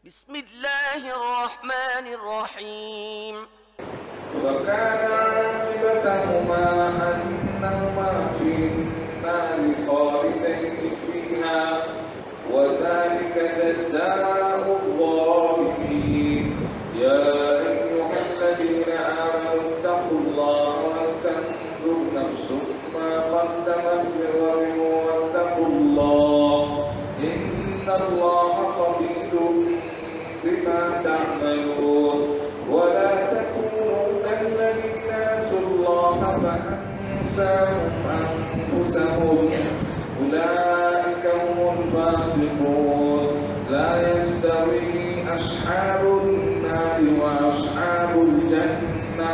بسم الله الرحمن الرحيم وكان عاقبتهما أنهما في النار خالدين فيها وذلك جزاء الظالمين يا أيها الذين آمنوا اتقوا الله ولتنظر نفس ما قدمت لغد واتقوا الله إن الله خبير بما تعملون ولا تكونوا كالذين نسوا الله فأنساهم أنفسهم أولئك هم الفاسقون لا يستوي أصحاب النار وأصحاب الجنة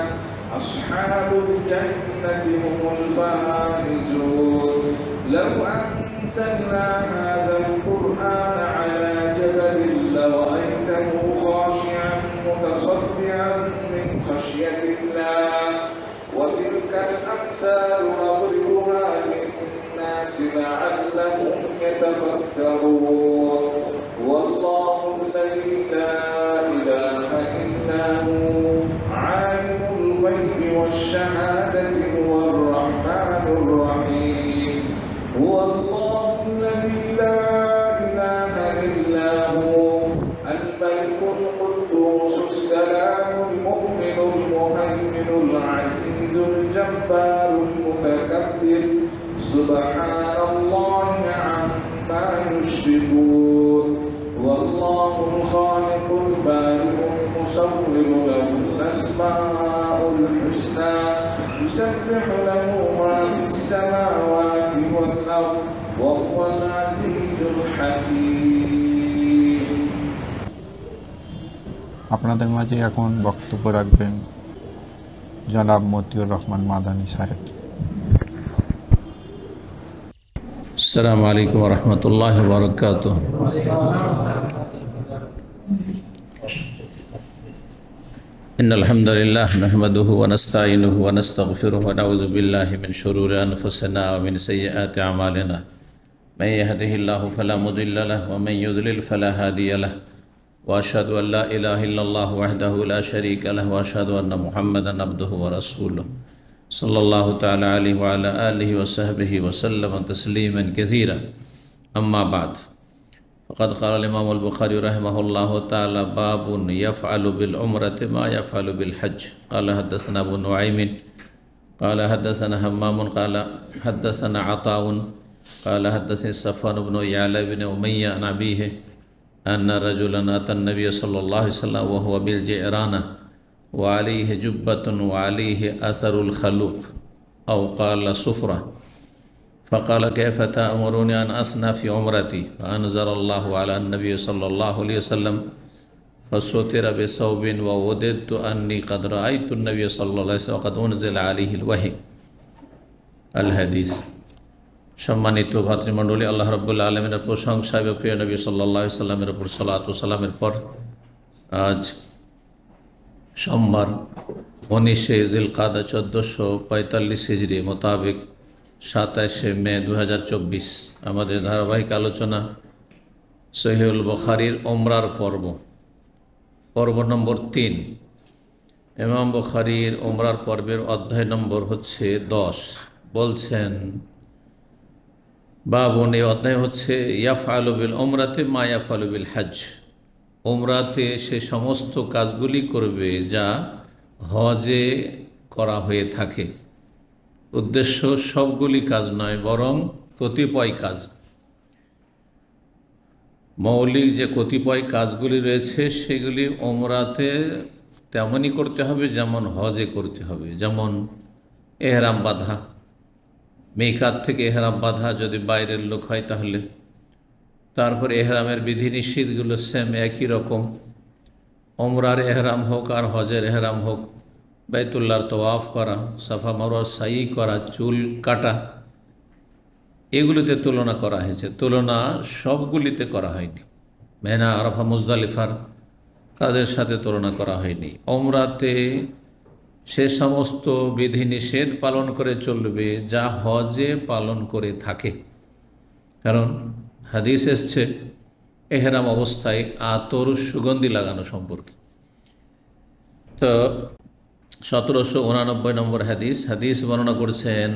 أصحاب الجنة هم الفائزون لو أنزلنا هذا القرآن على جبل لرأيته خاشعا متصدعا من خشية الله وتلك الأمثال نضربها للناس لعلهم يتفكرون والله الذي لا إله إلا هو عالم الغيب والشهادة هو الرحمن الرحيم هو الله الذي لا إله إلا هو الملك القدوس السلام المؤمن المهيمن العزيز الجبار المتكبر سبحان الله عما يشركون والله الخالق البارئ المصور له الأسماء الحسنى يسبح له ما في السماوات والأرض وهو العزيز الحكيم আপনাদের মাঝে এখন বক্তব্য রাখবেন জনাব মতিউর রহমান মাদানী সাহেব। আসসালামু আলাইকুম ওয়া রাহমাতুল্লাহি ওয়া বারাকাতুহু। ইন্নাল হামদুলিল্লাহ নাহমাদুহু ওয়া নাস্তাঈনুহু ওয়া নাস্তাগফিরুহু ওয়া নাউযু বিল্লাহি মিন শুরুরি আনফুসিনা ওয়া মিন সাইয়্যাতি আমালিনা মান ইয়াহদিহিল্লাহু ফালা মুদিল্লা লাহু ওয়া মান ইউদ্লিল ফালা হাদিয়া লাহু ওয়া আশহাদু আল লা ইলাহা ইল্লাল্লাহু ওয়াহদাহু লা শারীকা লাহু ওয়া আশহাদু আন্না মুহাম্মাদান আবদুহু ওয়া রাসূলুহু সাল্লাল্লাহু তাআলা আলাইহি ওয়া আলা আলিহি ওয়া সাহবিহি ওয়া সাল্লাম তাসলিমান কাসীরা আম্মা বা'দ ফাকাদ ক্বালা আল-ইমাম আল-বুখারী রাহিমাহুল্লাহু তাআলা বাবুন ইয়াফআলু বিল উমরাতি মা ইয়াফআলু বিল হজ্জ ক্বালা হাদাসানা আবু নুআইম ক্বালা হাদাসানা হাম্মাম ক্বালা হাদাসানা আতাউন ক্বালা হাদাসানি সাফওয়ান ইবনে ইয়ালা ইবনে উমাইয়া আন আবিহি আন্না রাজুলান আতা an-নাবিয়্য সাল্লাল্লাহু আলাইহি ওয়াসাল্লাম ওয়া হুয়া বিল জি'রানা وعليه جبة وعليه أثر الخلوق أو قال صفرة فقال كيف تأمروني أن أصنع في عمرتي فأنزل الله على النبي صلى الله عليه وسلم فستر بثوب ووددت أني قد رأيت النبي صلى الله عليه وسلم وقد أنزل عليه الوحي الحديث সম্মানিত ভাতৃমণ্ডলী, আল্লাহ রাব্বুল আলামিনের প্রশংসা এবং প্রিয় নবী সাল্লাল্লাহু আলাইহি ওয়াসাল্লামের উপর সালাত ও সালামের পর আজ সোমবার 19শে জিলকাদা 1445 হিজরি মোতাবেক 27শে মে 2024 আমাদের ধারাবাহিক আলোচনা সহিহুল বুখারীর উমরার পর্ব নম্বর 3। ইমাম বুখারীর উমরার পর্বের অধ্যায় নম্বর হচ্ছে 10। বলছেন বাবুন, এই অধ্যায় হচ্ছে ইয়াফআলু বিল উমরাতি মা ইয়াফআলু বিল হজ্জ। উমরাতে সে সমস্ত কাজগুলি করবে যা হজে করা হয়ে থাকে। উদ্দেশ্য সবগুলি কাজ নয়, বরং কতিপয় কাজ, মৌলিক যে কতিপয় কাজগুলি রয়েছে সেগুলি উমরাতে তেমনই করতে হবে যেমন হজে করতে হবে। যেমন এহরাম বাঁধা, মিকাত থেকে এহরাম বাঁধা যদি বাইরের লোক হয় তাহলে, তারপরে এহরামের বিধিনিষেধগুলো সেম একই রকম। উমরার এহরাম হোক আর হজের এহরাম হোক, বাইতুল্লাহর তওয়াফ করা, সাফা মারওয়া সাই করা, চুল কাটা, এগুলিতে তুলনা করা হয়েছে। তুলনা সবগুলিতে করা হয়নি। মেনা, আরাফা, মুজদালিফার কাজের সাথে তুলনা করা হয়নি। উমরাতে সে সমস্ত বিধিনিষেধ পালন করে চলবে যা হজে পালন করে থাকে। কারণ হাদিস এসছে এহরাম অবস্থায় আতর সুগন্ধি লাগানো সম্পর্কে। তো 1789 নম্বর হাদিস বর্ণনা করছেন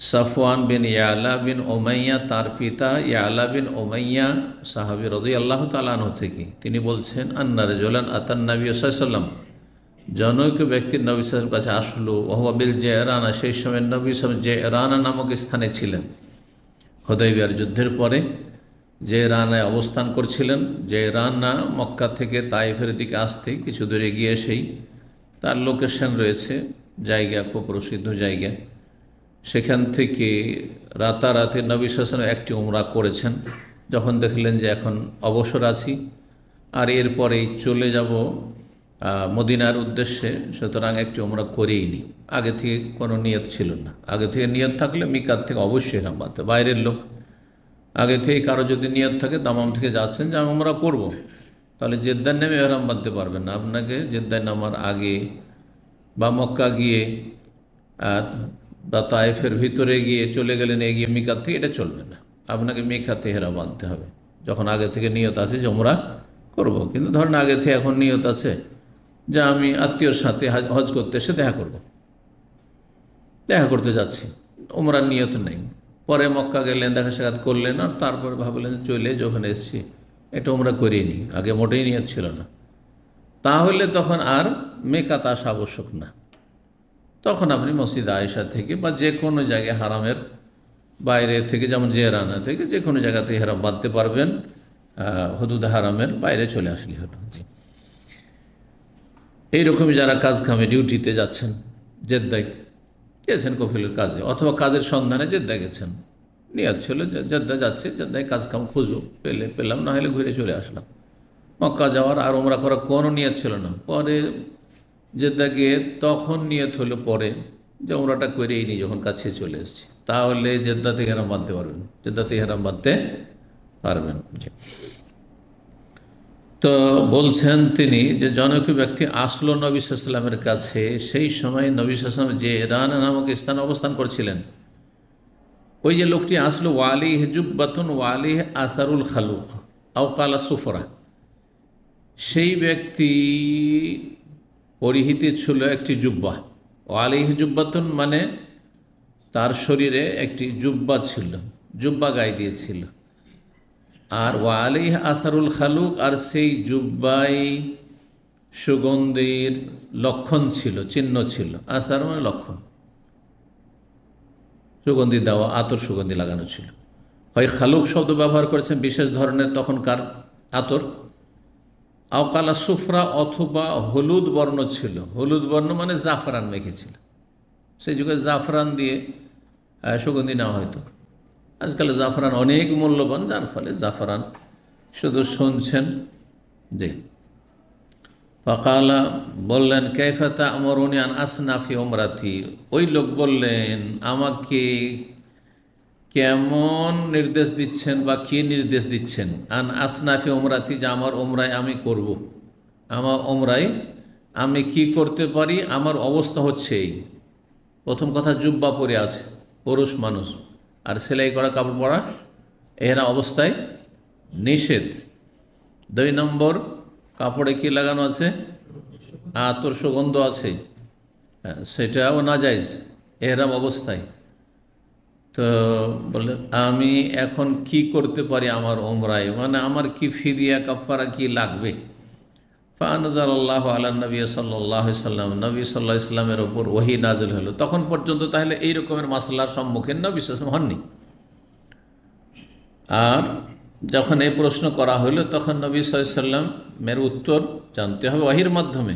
সাফওয়ান বিন ইয়ালা বিন ওমাইয়া, তার পিতা ইয়ালা বিন ওমাইয়া সাহাবী রাদিয়াল্লাহু তাআলা আনহু থেকে, তিনি বলছেন আন্না রাজুলান আতান নবী সাল্লাল্লাহু আলাইহি ওয়াসাল্লাম, জনৈক ব্যক্তির নবী সাল্লাল্লাহু আলাইহি ওয়াসাল্লামের কাছে আসলো, ওয়া বিল জায়রানা, সেই সময় নবী সাল্লাল্লাহু আলাইহি ওয়াসাল্লাম জায়রানা নামক স্থানে ছিলেন। হুদায়বিয়ার যুদ্ধের পরে জায়রানায় অবস্থান করছিলেন। জায়রানা মক্কা থেকে তায়েফের দিকে আসতে কিছু দূরে গিয়ে সেই তার লোকেশন রয়েছে, জায়গা খুব প্রসিদ্ধ জায়গা। সেখান থেকে রাতারাতি নবী সাল্লাল্লাহু আলাইহি ওয়াসাল্লাম একটি উমরা করেছেন। যখন দেখলেন যে এখন অবসর আছি আর এরপরেই চলে যাব মদিনার উদ্দেশ্যে, সুতরাং একটি উমরা করেই নি। আগে থেকে কোনো নিয়ত ছিল না। আগে থেকে নিয়ত থাকলে মিকাত থেকে অবশ্যই এহরাম বাঁধতে। বাইরের লোক আগে থেকে কারো যদি নিয়ত থাকে দামাম থেকে যাচ্ছেন যে আমি উমরা করব, তাহলে জেদ্দায় নেমে এহরাম বাঁধতে পারবেন না। আপনাকে জেদ্দায় নামার আগে বা মক্কা গিয়ে বা তায়েফের ভিতরে গিয়ে চলে গেলেন এগিয়ে মিকাত থেকে, এটা চলবে না। আপনাকে মিকাতে এহরাম বাঁধতে হবে যখন আগে থেকে নিয়ত আছে যে উমরা করব। কিন্তু ধরেন আগে থেকে এখন নিয়ত আছে যে আমি আত্মীয়র সাথে হজ করতে এসে দেখা করতে যাচ্ছি, উমরার নিয়ত নেই। পরে মক্কা গেলেন, দেখা সাক্ষাৎ করলেন, আর তারপরে ভাবলেন চলে যখন এসছি এটা উমরা করিয়ে নি, আগে মোটেই নিয়ত ছিল না, তাহলে তখন আর মেকাত আসা আবশ্যক না। তখন আপনি মসজিদ আয়েশা থেকে বা যে কোনো জায়গায় হারামের বাইরে থেকে, যেমন জেরানা থেকে যে কোনো জায়গা থেকে হারাম বাঁধতে পারবেন, হুদুদ হারামের বাইরে চলে আসলে হলো। জি, এইরকমই যারা কাজ কামে ডিউটিতে যাচ্ছেন, জেদ্দায় গেছেন কফিলের কাজে অথবা কাজের সন্ধানে জেদ্দায় গেছেন, নিয়ত ছিল জেদ্দা যাচ্ছে, জেদ্দায় কাজ কাম খুঁজো, পেলাম, না হলে ঘুরে চলে আসলাম। মক্কা যাওয়ার আর উমরা করার কোনো নিয়ত ছিল না। পরে জেদ্দা গিয়ে তখন নিয়ত হলো পরে যে উমরাটা করেই নি যখন কাছে চলে এসেছি, তাহলে জেদ্দা থেকে হেরাম বাঁধতে পারবেন, জেদ্দা থেকে হেরাম বাঁধতে পারবেন। তো বলছেন তিনি যে জনৈক ব্যক্তি আসলো নবী সাল্লাল্লাহু আলাইহি ওয়াসাল্লামের কাছে, সেই সময় নবী সাল্লাল্লাহু আলাইহি ওয়াসাল্লাম জায়রানা নামক স্থানে অবস্থান করছিলেন। ওই যে লোকটি আসলো, ওয়ালিহ জুব্বাতুন ওয়ালিহ আসারুল খালুক আও কালা সুফরা, সেই ব্যক্তি পরিহিত ছিল একটি জুব্বা। ওয়ালিহ জুব্বাতুন মানে তার শরীরে একটি জুব্বা ছিল, জুব্বা গায়ে দিয়েছিল। আর ওয়ালিহ আসারুল খালুক, আর সেই জুব্বাই সুগন্ধির লক্ষণ ছিল, চিহ্ন ছিল। আসার মানে লক্ষণ, সুগন্ধি দেওয়া, আতর সুগন্ধি লাগানো ছিল। হয় খালুক শব্দ ব্যবহার করেছেন বিশেষ ধরনের তখনকার আতর, আওকালা সুফরা অথবা হলুদ বর্ণ ছিল। হলুদ বর্ণ মানে জাফরান মেখেছিল। সেই যুগে জাফরান দিয়ে সুগন্ধি নেওয়া হয়তো। আজকাল জাফরান অনেক মূল্যবান, যার ফলে জাফরান শুধু শুনছেন। যে ফাকালা বললেন, কাইফা তা'মুরুনি আন আসনাফি উমরাতি, ওই লোক বললেন আমাকে কেমন নির্দেশ দিচ্ছেন বা কী নির্দেশ দিচ্ছেন, আন আসনাফি উমরাতি, যে আমার উমরায় আমি করব, আমার উমরায় আমি কি করতে পারি, আমার অবস্থা হচ্ছে এই। প্রথম কথা, জুব্বা পরে আছে পুরুষ মানুষ, আর সেলাই করা কাপড় পরা এরা অবস্থায় নিষেধ। 2 নম্বর, কাপড়ে কি লাগানো আছে, আতর সুগন্ধ আছে, সেটাও নাজায়েজ এহরাম অবস্থায়। তো বলে আমি এখন কি করতে পারি আমার উমরায়, মানে আমার কি ফিদিয়া কাফারা কি লাগবে। ফানজালাল্লাহু আলা নবী সাল্লাল্লাহু আলাইহি সাল্লাম, নবী সাল্লাল্লাহু আলাইহি সাল্লামের ওপর ওহী নাযিল হলো। তখন পর্যন্ত তাহলে এই রকমের মাসলার সম্মুখীন নবী সাল্লাল্লাহু আলাইহি সাল্লাম হননি। আর যখন এই প্রশ্ন করা হলো তখন নবী সাল্লাল্লাহু আলাইহি সাল্লামের উত্তর জানতে হবে ওহীর মাধ্যমে।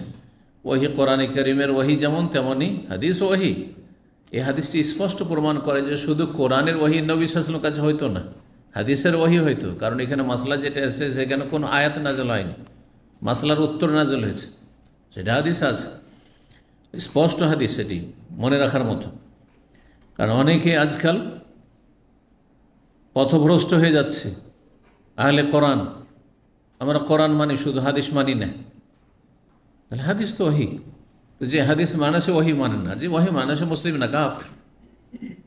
ওহী কোরআনে কারীমের ওহী যেমন, তেমনি হাদিস ওহী। এই হাদিসটি স্পষ্ট প্রমাণ করে যে শুধু কোরআনের ওহী নবী সাল্লাল্লাহু আলাইহি সাল্লামের কাছে হইতো না, হাদিসের ওহী হইতো। কারণ এখানে মাসলা যেটা এসেছে সেখানে কোনো আয়াত নাযিল হয়নি, মাসলার উত্তর নাযিল হয়েছে, সেটা হাদিস আছে, স্পষ্ট হাদিস, সেটি মনে রাখার মতো। কারণ অনেকে আজকাল পথভ্রষ্ট হয়ে যাচ্ছে। আহলে কোরআন, আমরা কোরআন মানি, শুধু হাদিস মানি না। তাহলে হাদিস তো ওহী, যে হাদিস মানে সে ওহী মানে না, যে ওহী মানে সে মুসলিম না, কাফের।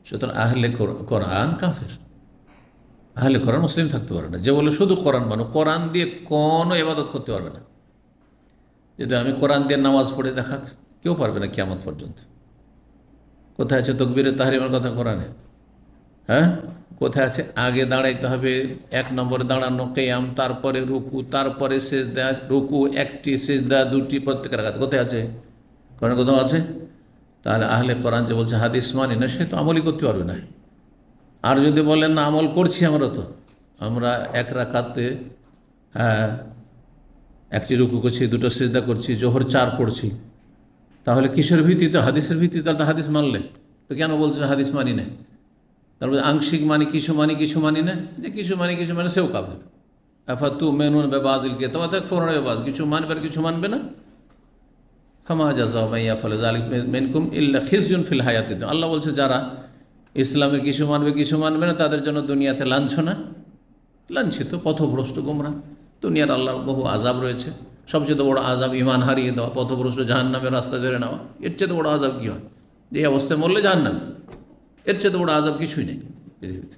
সুতরাং আহলে কোরআন কাফের, আহলে কোরআন মুসলিম থাকতে পারবে না। যে বলে শুধু কোরআন মানো, কোরআন দিয়ে কোনো ইবাদত করতে পারবে না। যদি আমি কোরআন দিয়ে নামাজ পড়ে দেখা, কেউ পারবে না কিয়ামত পর্যন্ত। কোথায় আছে তাকবীরে তাহরিমের কথা কোরআনে? হ্যাঁ, কোথায় আছে আগে দাঁড়াইতে হবে, 1 নম্বরে দাঁড়ানো কিয়াম, তারপরে রুকু, তারপরে সিজদা, রুকু একটি, সিজদা দুটি, প্রত্যেক রাকাতে কোথায় আছে? কোরআনে কোথাও আছে? তাহলে আহলে কোরআন যে বলছে হাদিস মানি না, সে তো আমলই করতে পারবে না। আর যদি বলেন না আমল করছি, আমরা 1 রাকাতে একটি রুকু করছি, 2টো সিজদা করছি, জোহর 4 পড়ছি, তাহলে কিসের ভিত্তিতে? হাদিসের ভিত্তিতে। তাহলে তো হাদিস মানলে তো কেন বলছে হাদিস মানি না? তারপরে আংশিক মানি, কিছু মানি, কিছু মানি না। যে কিছু মানি কিছু মানে সেও কাফের। আফাতু মেনুন বেবাদিল কে তোমার ফোরন বেবাজ, কিছু মানবে আর কিছু মানবে না। ফামা জাযাউ মান ইয়াফআলু যালিকা মিনকুম ইল্লা খিজয়ুন ফিল হায়াতিদ দুনিয়া। আল্লাহ বলছে যারা ইসলামের কিছু মানবে কিছু মানবে না, তাদের জন্য দুনিয়াতে লাঞ্ছনা, লাঞ্ছিত, পথভ্রষ্ট, গোমরা। দুনিয়ার আল্লাহর বহু আযাব রয়েছে। সবচেয়ে বড় আযাব ঈমান হারিয়ে দেওয়া, পথভ্রষ্ট, জাহান্নামের রাস্তা ধরে নেওয়া। এর চেয়ে বড় আযাব কী হয়? যে অবস্থায় মরলে জাহান্নাম, এর চেয়ে বড় আযাব কিছুই নেই পৃথিবীতে।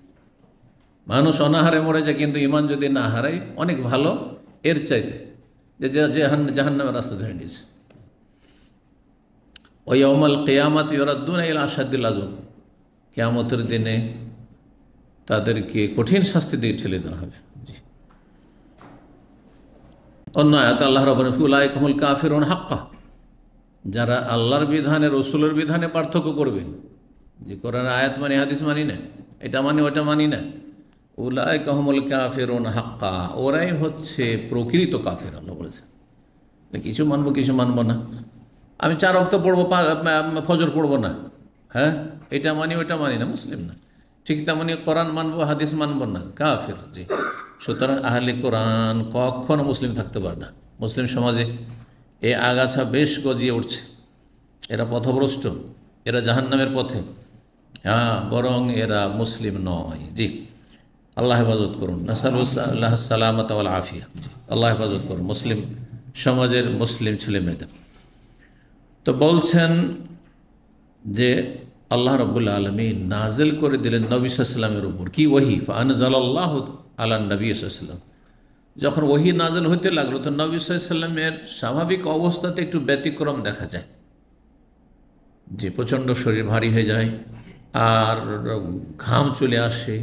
মানুষ অনাহারে মরে যায়, কিন্তু ঈমান যদি না হারায় অনেক ভালো এর চাইতে, যে জাহান্নামের রাস্তা ধরে নিয়েছে। ওয়া ইয়াউমাল কিয়ামাতি ইউরাদ্দুনা ইলা আশাদ্দিল আযাব, কিয়ামতের দিনে তাদেরকে কঠিন শাস্তি দিয়ে ঠেলে দেওয়া হবে। অন্য আয়াতে আল্লাহ রাব্বুল আলামিন উলাইকা হুমুল কাফিরুন হাক্কা, যারা আল্লাহর বিধানে রসুলের বিধানে পার্থক্য করবে, যে কোরআনের আয়াত মানি হাদিস মানি না, এটা মানি ওটা মানি না, উলাইকা হুমুল কাফিরুন হাক্কা, ওরাই হচ্ছে প্রকৃত কাফের। আল্লাহ বলেছে কিছু মানবো কিছু মানবো না, আমি 4 ওয়াক্ত পড়বো, ফজর পড়বো না, হ্যাঁ এটা মানি ওটা মানি না, মুসলিম না। ঠিক তেমনি কোরআন মানবো হাদিস মানবো না, কাফের। জি, সুতরাং আহলে কোরআন কখনো মুসলিম থাকতে পারে না। মুসলিম সমাজে এই আগাছা বেশ গজিয়ে উঠছে। এরা পথভ্রষ্ট, এরা জাহান্নামের পথে, হ্যাঁ, বরং এরা মুসলিম নয়। জি, আল্লাহ হেফাজত করুন। নাসালুল্লাহ সালামাত ওয়াল আফিয়া। জি, আল্লাহ হেফাজত করুন মুসলিম সমাজের, মুসলিম ছেলে মেয়েদের। তো বলছেন যে আল্লাহ রাব্বুল আলামিন নাজিল করে দিলেন নবী সাল্লাল্লাহু আলাইহি ওয়াসাল্লামের উপর কি ওহী, ফাআনজালাল্লাহু আলা নবী সাল্লাল্লাহু আলাইহি ওয়াসাল্লাম। যখন ওহী নাজিল হতে লাগলো, তো নবী সাল্লাল্লাহু আলাইহি ওয়াসাল্লামের স্বাভাবিক অবস্থাতে একটু ব্যতিক্রম দেখা যায়, যে প্রচণ্ড শরীর ভারী হয়ে যায়, আর ঘাম চলে আসে,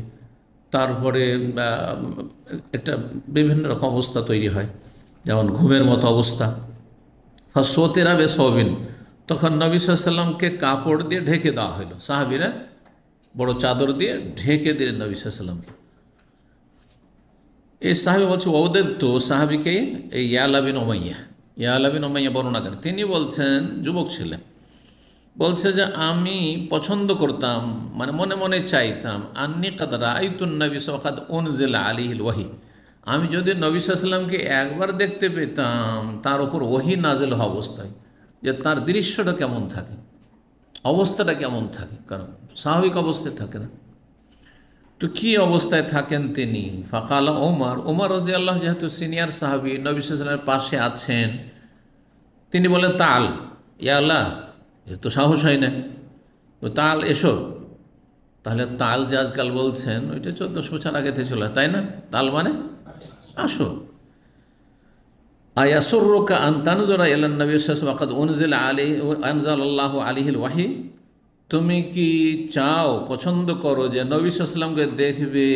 তারপরে একটা বিভিন্ন রকম অবস্থা তৈরি হয়, যেমন ঘুমের মতো অবস্থা। ফাসোতেরা বেসবিন, তখন নবী সাল্লাল্লাহু আলাইহি ওয়াসাল্লামকে কাপড় দিয়ে ঢেকে দেওয়া হলো। সাহাবীরা বড় চাদর দিয়ে ঢেকে দিলেন নবী সাল্লাল্লাহু আলাইহি ওয়াসাল্লামকে। এই সাহাবী বলছে ওদের তো সাহাবীকে এই ইয়ালা বিন উমাইয়া বর্ণনা করেন। তিনি বলছেন, যুবক ছিলেন, বলছে যে আমি পছন্দ করতাম, মানে মনে মনে চাইতাম, আন্নী কাদ রাআইতুন নবী ওয়াকাদ উনজিলা আলাইহিল ওয়াহী, আমি যদি নবী সাল্লাল্লাহু আলাইহি ওয়াসাল্লামকে একবার দেখতে পেতাম তার উপর ওহী নাজিল হওয়া অবস্থায়, যে তার দৃশ্যটা কেমন থাকে, অবস্থাটা কেমন থাকে, কারণ স্বাভাবিক অবস্থায় থাকে না। তো কী অবস্থায় থাকেন তিনি? ফাকালা ওমর রাদিয়াল্লাহু, যেহেতু সিনিয়র সাহাবী, নবী সাল্লাল্লাহু আলাইহি ওয়াসাল্লামের পাশে আছেন, তিনি বলেন তাল ইয়া আল্লাহ, এ তো সাহস হয় না, তো তাল এসো। তাহলে তাল যে আজকাল বলছেন, ওইটা 1400 বছর আগে থেকে চলে, তাই না? তাল মানে আসো। আয়াসুররুকা আন তানজুরা ইলা নবী সাল্লাল্লাহু আলাইহি ওয়াসাল্লাম ওয়াকাদ উনজিলা আলাইহি আনজালাল্লাহু আলাইহিল ওয়াহী, তুমি কি চাও, পছন্দ করো যে নবী সাল্লাল্লাহু আলাইহি ওয়াসাল্লামকে দেখবে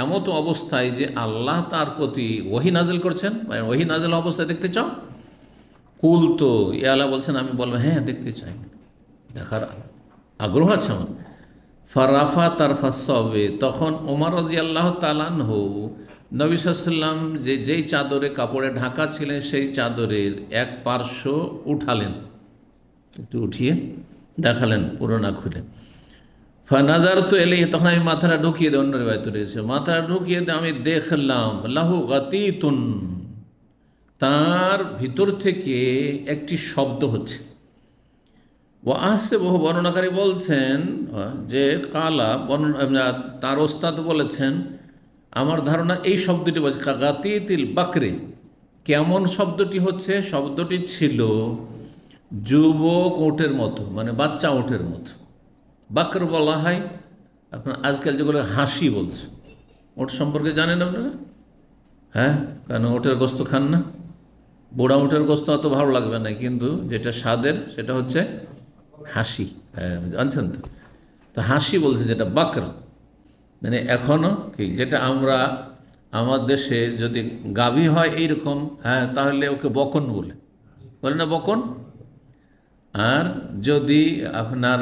এমতো অবস্থায় যে আল্লাহ তার প্রতি ওহী নাজিল করছেন, মানে ওহী নাজিল অবস্থায় দেখতে চাও? কুল তো ইয়ালা বলছেন, আমি বলবো হ্যাঁ দেখতে চাই, দেখার আগ্রহ আছে আমার। ফারাফা তারফাসবে, তখন ওমর রাদিয়াল্লাহু তাআলা আনহু নবী সাল্লাল্লাহু আলাইহি ওয়াসাল্লাম যেই চাদরে কাপড়ে ঢাকা ছিলেন, সেই চাদরের এক পার্শ্ব উঠালেন, একটু উঠিয়ে দেখালেন, পুরো না খুলে। ফানাজার তো এলে, তখন আমি মাথাটা ঢুকিয়ে দিই, অন্য রিওয়ায়াতে রয়েছে, মাথাটা ঢুকিয়ে দিয়ে আমি দেখলাম লাহু গাতিতুন, তার ভিতর থেকে একটি শব্দ হচ্ছে। ও আসছে, বহু বর্ণনাকারী বলছেন যে কালা, তার ওস্তাদ বলেছেন, আমার ধারণা এই শব্দটি বলছে গাতিতিল বাকরে। কেমন শব্দটি হচ্ছে? শব্দটি ছিল যুবক ওটের মতো, মানে বাচ্চা ওটের মতো। বাকর বলা হয় আপনার আজকাল যেগুলো হাসি বলছে, উট সম্পর্কে জানেন আপনারা? হ্যাঁ, কারণ উটের গোস্ত খান না। বুড়া উটের গোস্ত অত ভালো লাগবে না, কিন্তু যেটা স্বাদের সেটা হচ্ছে হাসি। হ্যাঁ, জানছেন তো? তো হাসি বলছে যেটা বাকর, মানে এখনও কি যেটা আমরা আমার দেশে যদি গাভী হয় এইরকম, হ্যাঁ, তাহলে ওকে বকন বলে না, বকন। আর যদি আপনার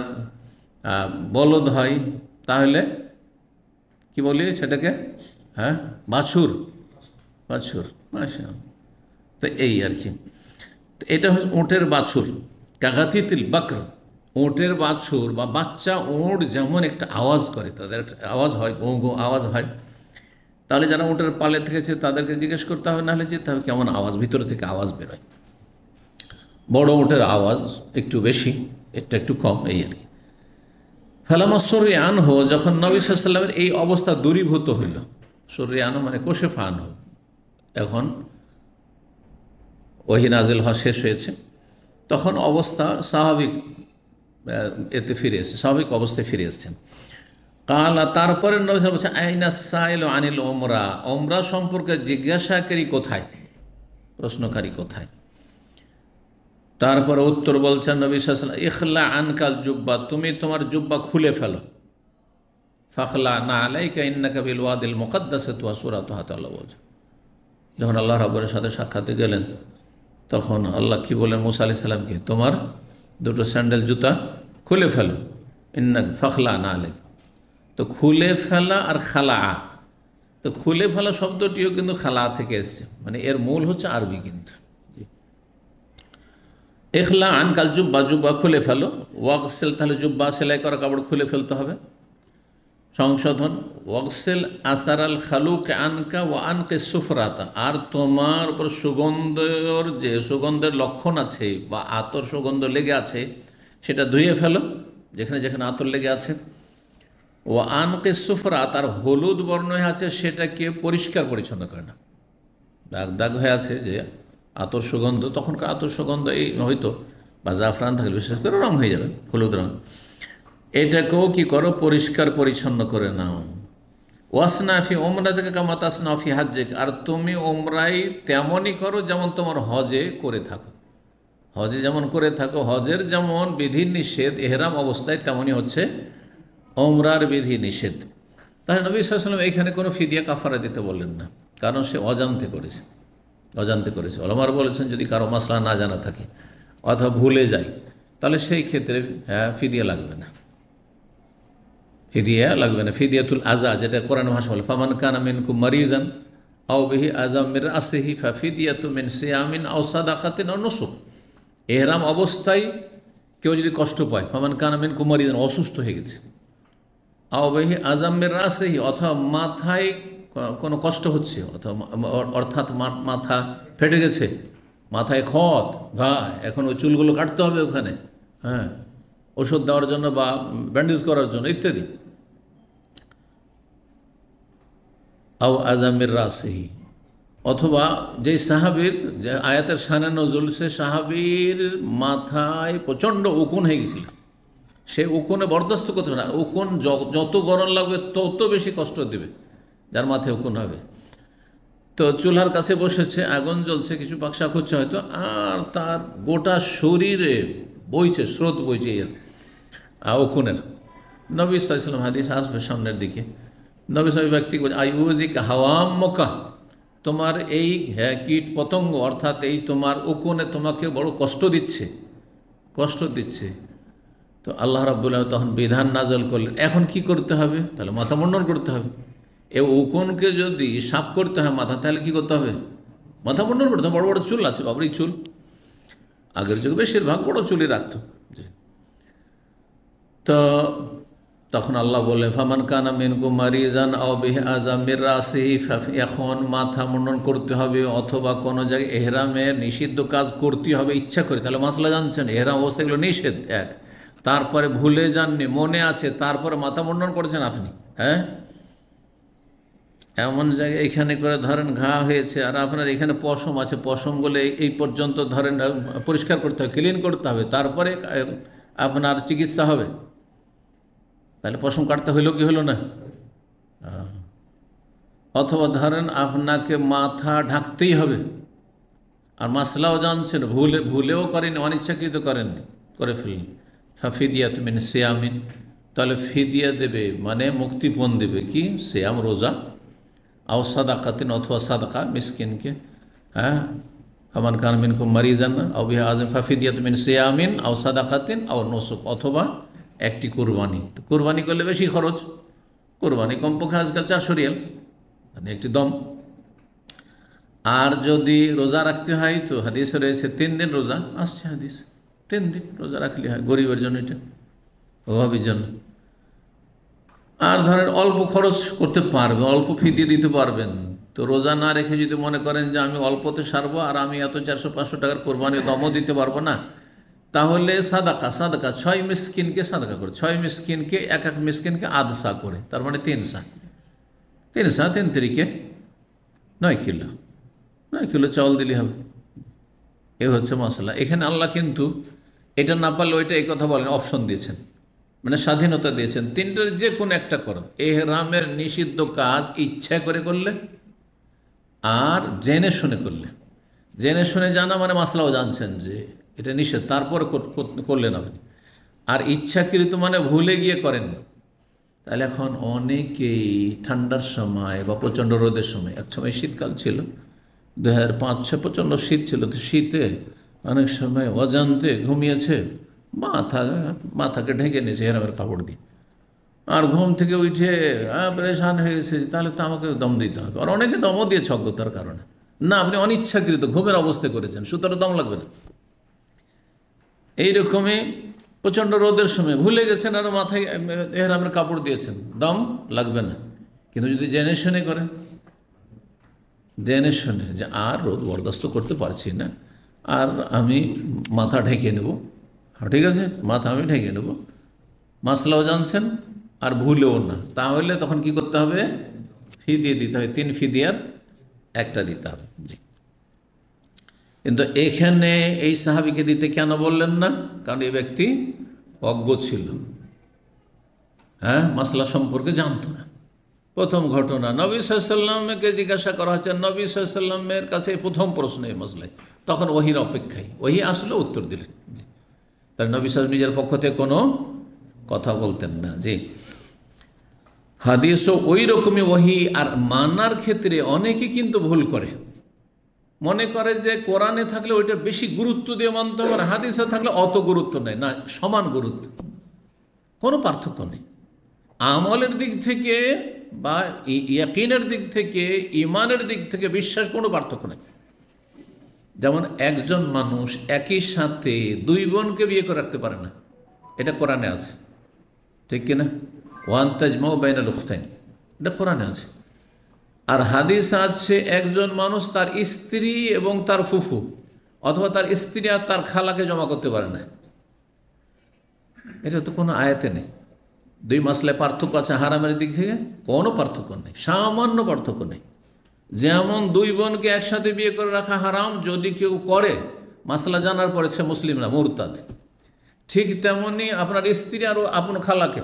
বলদ হয় তাহলে কি বলি সেটাকে? হ্যাঁ, বাছুর। বাছুর, মাশাআল্লাহ। তো এই আর কি, তো এটা হচ্ছে উটের বাছুর। কাগাতিতিল বাকর, উটের বাছুর বা বাচ্চা উট যেমন একটা আওয়াজ করে, তাদের একটা আওয়াজ হয়, গো গো আওয়াজ হয়। তাহলে যারা উটের পালে থেকেছে তাদেরকে জিজ্ঞেস করতে হবে, নাহলে যেতে হবে কেমন আওয়াজ, ভিতরে থেকে আওয়াজ বেরোয়। বড় উটের আওয়াজ একটু বেশি, এটা একটু কম, এই আর কি। ফালামা সরিয়ান হো, যখন নবী সাল্লাল্লাহু আলাইহি ওয়াসাল্লামের এই অবস্থা দূরীভূত হইল, সরিয়ান মানে কোশেফান হো, এখন ওহী নাজিল হওয়া শেষ হয়েছে, তখন অবস্থা স্বাভাবিক এতে ফিরে এসেছে, স্বাভাবিক অবস্থায় ফিরে এসেছেন। কালা, তারপরে নবী সাল্লাল্লাহু আলাইহি ওয়াসাল্লাম বলছেন, আইনা সাইলু আনিল উমরা, উমরা সম্পর্কে জিজ্ঞাসাকারী কোথায়, প্রশ্নকারী কোথায়? তারপরে উত্তর বলছেন নবী সাল্লাল্লাহু আলাইহি ওয়াসাল্লাম, ইখলা আনকাল জুব্বা, তুমি তোমার জুব্বা খুলে ফেলো। ফাখলা না আলাইকা ইন্নাকা বিল ওয়াদিল মুকাদ্দাসে তুয়া সূরাতুহা, তাআলা বলছেন। যখন আল্লাহ রাব্বুর সাথে সাক্ষাতে গেলেন, তখন আল্লাহ কি বলেন মুসা আলাইহিস সালামকে, তোমার দুটো স্যান্ডেল জুতা খুলে ফেলো। ফাখলা না আলাইক, তো খুলে ফেলা আর খালা, তো খুলে ফেলা শব্দটিও কিন্তু খালা থেকে এসছে, মানে এর মূল হচ্ছে আরবি কিন্তু। ইখলা আনকাল জুব্বা, জুব্বা খুলে ফেলো। ওয়াগসেল, তাহলে জুব্বা সেলাই করা কাপড় খুলে ফেলতে হবে। সংশোধন, ওয়াগসেল আসার আল খালুক আনকা ও আনকে সুফরাতা, আর তোমার উপর সুগন্ধের যে সুগন্ধের লক্ষণ আছে বা আতর সুগন্ধ লেগে আছে সেটা ধুয়ে ফেলো, যেখানে যেখানে আতর লেগে আছে। ও আনকে সুফরাত, আর হলুদ বর্ণ হয়ে আছে সেটাকে পরিষ্কার পরিচ্ছন্ন করে না। দাগ দাগ হয়ে আছে যে আতর সুগন্ধ, তখনকার আতর সুগন্ধ এই হয়তো বা জাফরান থাকলে বিশেষ করে রং হয়ে যাবে, হলুদ রং, এটাকেও কি করো, পরিষ্কার পরিচ্ছন্ন করে নাও। ওয়াসনাফি ওমরা থেকে কামাত আসনাফি হাজ্জেক, আর তুমি ওমরাই তেমনই করো যেমন তোমার হজে করে থাকো। হজে যেমন করে থাকো, হজের যেমন বিধি নিষেধ এহরাম অবস্থায়, তেমনই হচ্ছে ওমরার বিধি নিষেধ। তাহলে নবী সাল্লাল্লাহু আলাইহি ওয়াসাল্লাম এখানে কোনো ফিদিয়া কাফারা দিতে বললেন না, কারণ সে অজান্তে করেছে, অজান্তে করেছে। ওলামারা বলেছেন যদি কারো মাসলা না জানা থাকে অথবা ভুলে যায়, তাহলে সেই ক্ষেত্রে ফিদিয়া লাগবে না, ফিদিয়া লাগবে না। ফিদিয়াতুল আজা, যেটা কোরআন ভাষা বলে, ফামান কানা মিনকুম মারিজান আও বিহি আযাম মির রাসিহি ফাফিদিয়াতু মিন সিয়ামিন আও সাদাকাতিন আও নুসুক। ইহরাম অবস্থায় কেউ যদি কষ্ট পায়, ফামান কানা মিনকুম মারিজান, অসুস্থ হয়ে গেছে, আও বিহি আযাম মির রাসিহি, অথবা মাথায় কোনো কষ্ট হচ্ছে, অথবা অর্থাৎ মাথা ফেটে গেছে, মাথায় ক্ষত ঘা, এখন ওই চুলগুলো কাটতে হবে ওখানে, হ্যাঁ, ওষুধ দেওয়ার জন্য বা ব্যান্ডেজ করার জন্য ইত্যাদি। আও আযামির রাসিহি, অথবা যেই সাহাবীর যে আয়াতের শানে নজুল, সে সাহাবীর মাথায় প্রচণ্ড উকুন হয়ে গেছিল, সে উকুনে বরদাস্ত করতে পারে না, উকুন যত গরম লাগবে তত বেশি কষ্ট দেবে যার মাথায় উকুন হবে। তো চুলার কাছে বসেছে, আগুন জ্বলছে, কিছু পাকশাক হচ্ছে হয়তো, আর তার গোটা শরীরে বইছে, স্রোত বইছে এর উকুনের। নবী সাল্লাল্লাহু আলাইহি ওয়াসাল্লাম, হাদিস আসবে সামনের দিকে, নবী সাহেব ব্যক্তি বলছে, আইউজিক হাওয়াম্মকা, তোমার এই কীট পতঙ্গ অর্থাৎ এই তোমার উকুনে তোমাকে বড় কষ্ট দিচ্ছে, কষ্ট দিচ্ছে। তো আল্লাহ রাব্বুল আলামিন তখন বিধান নাজল করলেন, এখন কি করতে হবে? তাহলে মাথা মুন্ডন করতে হবে। এই উকুনকে যদি সাফ করতে হয় মাথা, তাহলে কি করতে হবে? মাথা মুন্ডন করতে হবে। বড় বড় চুল আছে, বাবরি চুল, আগের যুগে বেশিরভাগ বড় চুলই রাখত। তো তখন আল্লাহ বললেন, ফামান কানা মিনকুম মারিজান আও বিহি আযাম মির রাসিহি, এখন মাথা মুন্ডন করতে হবে অথবা কোনো জায়গায় এহরামে নিষিদ্ধ কাজ করতে হবে ইচ্ছা করে। তাহলে মাসলা জানছেন, এহরাম অবস্থা এগুলো নিষেধ এক, তারপরে ভুলে যাননি, মনে আছে, তারপরে মাথা মুন্ডন করেছেন আপনি, হ্যাঁ, এমন জায়গায় এখানে করে ধরেন ঘা হয়েছে, আর আপনার এখানে পশম আছে, পশমগুলো এই পর্যন্ত ধরেন পরিষ্কার করতে হবে, ক্লিন করতে হবে, তারপরে আপনার চিকিৎসা হবে। তাহলে পশম কাটতে হইল কি হলো না? অথবা ধরেন আপনাকে মাথা ঢাকতেই হবে, আর মাসলাও জানছেন, ভুলেও করেন, অনিচ্ছাকৃত করেননি, করে ফেলেন, ফাফিদিয়াত মিন সিয়ামিন, তাহলে ফিদিয়া দেবে, মানে মুক্তিপণ দেবে, কি সিয়াম রোজা, আও সাদাকাতিন, অথবা সাদাকা মিসকিনকে, হ্যাঁ, ফামান কান মিনকুম মারিজান আও বিহি আযাম ফাফিদিয়াত মিন সিয়ামিন আও সাদাকাতিন আও নুসুক, অথবা একটি কুরবানি। তো কুরবানি করলে বেশি খরচ, কুরবানি কমপক্ষে আজকাল 400 রিয়াল, মানে একটি দম। আর যদি রোজা রাখতে হয় তো হাদিসে রয়েছে 3 দিন রোজা, আসছে হাদিস 3 দিন রোজা রাখলে হয়, গরিবের জন্য, এটা অভাবীর জন্য। আর ধরেন অল্প খরচ করতে পারবেন, অল্প ফিদিয়ে দিতে পারবেন, তো রোজা না রেখে যদি মনে করেন যে আমি অল্পতে সারবো আর আমি এত 400-500 টাকার কোরবানি দমও দিতে পারবো না, তাহলে সাদাকা 6 মিসকিনকে সাদাকা করে, 6 মিসকিনকে, এক মিসকিনকে আধসা করে, তার মানে 3 সা, 3 তিরিকে 9 কিলো, 9 কিলো চাউল দিলে হবে। এ হচ্ছে মশলা। এখানে আল্লাহ কিন্তু এটা না পারলে ওইটা, এই কথা বলেন, অপশন দিয়েছেন, মানে স্বাধীনতা দিয়েছেন, 3টার যে কোনো একটা করো। এহরামের নিষিদ্ধ কাজ ইচ্ছা করে করলে আর জেনে শুনে করলে, জেনে শুনে জানা মানে মাসলাও জানছেন যে এটা নিষেধ, তারপরে করলেন আপনি, আর ইচ্ছাকৃত মানে ভুলে গিয়ে করেন না। তাহলে এখন অনেকেই ঠান্ডার সময় বা প্রচণ্ড রোদের সময়, এক সময় শীতকাল ছিল, 2005-06 প্রচণ্ড শীত ছিল, তো শীতে অনেক সময় অজান্তে ঘুমিয়েছে, মাথাকে ঢেকে নিয়েছে এহরামের কাপড় দিয়ে, আর ঘুম থেকে উঠে পরেশান হয়ে গেছে, তাহলে তো আমাকে দম দিতে হবে। আর অনেকে দমও দিয়েছে অজ্ঞতার কারণে, না আপনি অনিচ্ছাকৃত ঘুমের অবস্থায় করেছেন, সুতরাং দম লাগবে না। এইরকমই প্রচণ্ড রোদের সময় ভুলে গেছেন আর মাথায় এহরামের কাপড় দিয়েছেন, দম লাগবে না। কিন্তু যদি জেনে শুনে করেন, জেনে শুনে যে আর রোদ বরদাস্ত করতে পারছি না, আর আমি মাথা ঢেকে নেব, ঠিক আছে, মাথা আমি ঢেকে নেব, মাসলাও জানছেন আর ভুলেও না, তাহলে তখন কি করতে হবে? ফিদিয়ে দিতে হবে, 3 ফিদিয়ার একটা দিতে হবে। জি, কিন্তু এখানে এই সাহাবিকে দিতে কেন বললেন না? কারণ এই ব্যক্তি অজ্ঞ ছিল, হ্যাঁ, মাসলা সম্পর্কে জানতো না। প্রথম ঘটনা, নবী সাল্লাল্লাহু আলাইহি ওয়াসাল্লামকে জিজ্ঞাসা করা হচ্ছে, নবী সাল্লাল্লাহু আলাইহি ওয়াসাল্লামের কাছে প্রথম প্রশ্ন এই মসলায়, তখন ওহির অপেক্ষায়, ওহি আসলে উত্তর দিলেন। জি, তার নবী সাল্লাল্লাহু নিজের পক্ষ থেকে কোনো কথা বলতেন না। জি, হাদিসও ওই রকমই ওহি। আর মানার ক্ষেত্রে অনেকে কিন্তু ভুল করে, মনে করে যে কোরআনে থাকলে ওইটা বেশি গুরুত্ব দিয়ে মানতে হবে, আর হাদিসে থাকলে অত গুরুত্ব নেই। না, সমান গুরুত্ব, কোনো পার্থক্য নেই। আমলের দিক থেকে বা ইয়াকিনের দিক থেকে, ইমানের দিক থেকে, বিশ্বাস কোনো পার্থক্য নেই। যেমন একজন মানুষ একই সাথে 2 বোনকে বিয়ে করে রাখতে পারে না, এটা কোরআনে আছে, ঠিক কিনা? ওয়ান তাজমাউ বাইনাল উখতাইন, এটা কোরআনে আছে। আর হাদিস আছে একজন মানুষ তার স্ত্রী এবং তার ফুফু, অথবা তার স্ত্রী আর তার খালাকে জমা করতে পারে না, এটা তো কোনো আয়াতে নেই। 2 মাসলায় পার্থক্য আছে হারামের দিক থেকে, কোনো পার্থক্য নেই, সামান্য পার্থক্য নেই। যেমন 2 বোনকে একসাথে বিয়ে করে রাখা হারাম, যদি কেউ করে মাসলা জানার পরে সে মুসলিম না, মুরতাদ। ঠিক তেমনি আপনার স্ত্রী আর আপনার খালাকে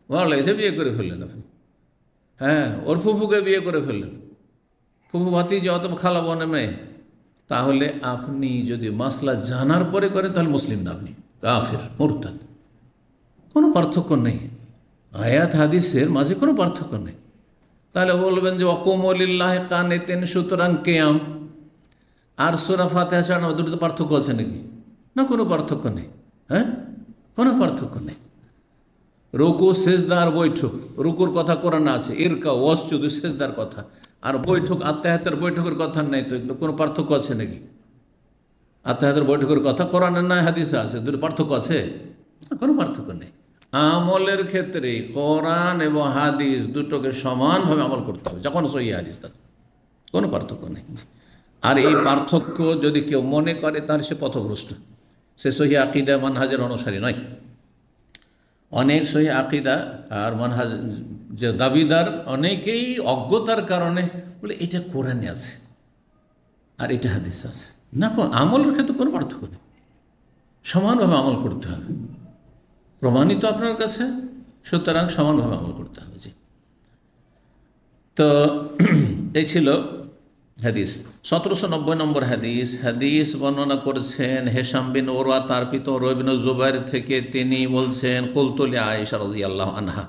ভালো লাগছে বিয়ে করে ফেললেন আপনি, হ্যাঁ, ওর ফুফুকে বিয়ে করে ফেললেন, ফুফু ভাতিজা অথবা খালা বোনের মেয়ে, তাহলে আপনি যদি মাসলা জানার পরে করেন তাহলে মুসলিম না, আপনি কাফের, মুরতাদ। কোনো পার্থক্য নেই, আয়াত হাদিসের মাঝে কোনো পার্থক্য নেই। তাহলে বলবেন যে ওয়াকুমুলিল্লাহ কানিতিন, সুতরাং কিয়াম আর সূরা ফাতিহা ছাড়া দুটোতে পার্থক্য আছে নাকি? না, কোনো পার্থক্য নেই, হ্যাঁ, কোনো পার্থক্য নেই। রুকু, সেজদা আর বৈঠক, রুকুর কথা কোরআনে আছে, ইরকা ওয়াসজুদু সেজদার কথা, আর বৈঠক আত্তাহিয়াতের বৈঠকের কথা নেই, তো কোনো পার্থক্য আছে নাকি? আত্তাহিয়াতের বৈঠকের কথা কোরআনে নাই, হাদিসে আছে, দুটো পার্থক্য আছে? কোনো পার্থক্য নেই। আমলের ক্ষেত্রে কোরআন এবং হাদিস দুটোকে সমানভাবে আমল করতে হবে, যখন সহিহ হাদিস থাকে, কোনো পার্থক্য নেই। আর এই পার্থক্য যদি কেউ মনে করে তাহলে সে পথভ্রষ্ট, সে সহিহ আকীদা মানহাজের অনুসারী নয়। অনেক সহিহ আকীদা আর মানহাজ যে দাবিদার, অনেকেই অজ্ঞতার কারণে বলে এটা কোরআনে আছে আর এটা হাদিসে আছে। না, আমলের ক্ষেত্রে কোনো পার্থক্য নেই, সমানভাবে আমল করতে হবে, প্রমাণিত আপনার কাছে, সুতরাং সমানভাবে আমল করতে হবে। জি, তো এই ছিল হাদিস। 1790 নম্বর হাদিস বর্ণনা করেছেন হেশাম বিন ওরওয়া, তার পিতা ওরওয়া বিন জুবাইর থেকে। তিনি বলছেন কুলতু লি আয়েশা রাদিয়াল্লাহু আনহা,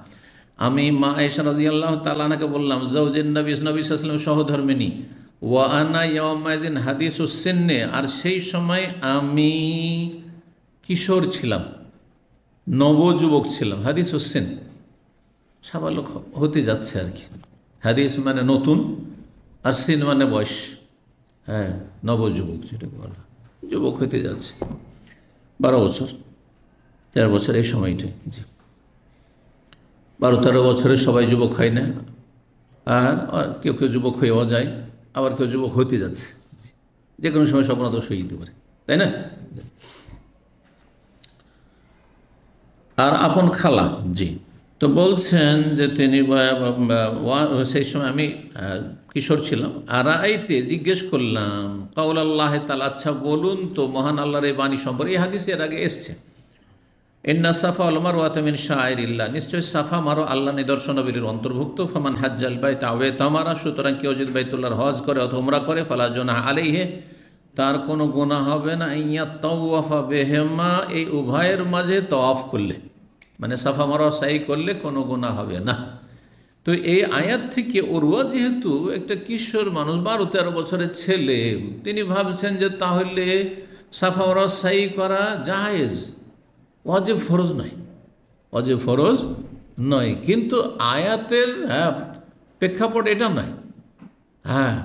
আমি মা আয়েশা রাদিয়াল্লাহু তাআলা আনহাকে বললাম, জাওজিন নবী সাল্লাল্লাহু আলাইহি ওয়াসাল্লাম সহধর্মিণী, ওয়া আনা ইয়াওমাইজিন হাদিসুস সিন্নে, আর সেই সময় আমি কিশোর ছিলাম, নবযুবক ছিলাম। হাদিসুস সিন সাবালক হতে যাচ্ছে আর কি। হাদিস মানে নতুন, আর সিন মানে বয়স। হ্যাঁ, নবযুবক যেটা বলা, যুবক হতে যাচ্ছে 12 বছর 13 বছর এই সময়টাই। জি, 12-13 বছরে সবাই যুবক হয় না, আর কেউ কেউ যুবক হয়েও যায়, আবার কেউ যুবক হতে যাচ্ছে। যে কোনো সময় স্বপ্নদোষ হয়ে যেতে পারে, তাই না? আর আপন খালা, জি, তো বলছেন যে তিনি সেই সময় আমি কিশোর ছিলাম। আর আইতে জিজ্ঞেস করলাম কাউল আল্লাহ তাআলা, আচ্ছা বলুন তো মহান আল্লাহর এই বাণী সম্পর্কে। এই হাদিস এর আগে এসছে, ইন্না সাফা ওয়াল মারওয়াতা মিন শাআইরিল্লাহ, নিশ্চয় সাফা মারওয়া আল্লাহ নিদর্শনাবলীর অন্তর্ভুক্ত। ফামান হাজ্জাল বাইতা আও তামারা, সুতরাং কেউ যদি বাইতুল্লাহর হজ করে অথবা উমরা করে, ফালা জুনাহা আলাইহি, তার কোনো গুনাহ হবে না। ইয়াতাওয়াফা বিহিমা, এই উভয়ের মাঝে তওয়াফ করলে, মানে সাফা মারওয়া সাই করলে কোনো গুনাহ হবে না। তো এই আয়াত থেকে ওরওয়া যেহেতু একটা কিশোর মানুষ, 12-13 বছরের ছেলে, তিনি ভাবছেন যে তাহলে সাফা মারওয়া সাই করা জায়েজ, ওয়াজিব ফরজ নয়, ওয়াজিব ফরজ নয়। কিন্তু আয়াতের প্রেক্ষাপট এটা নয়। হ্যাঁ,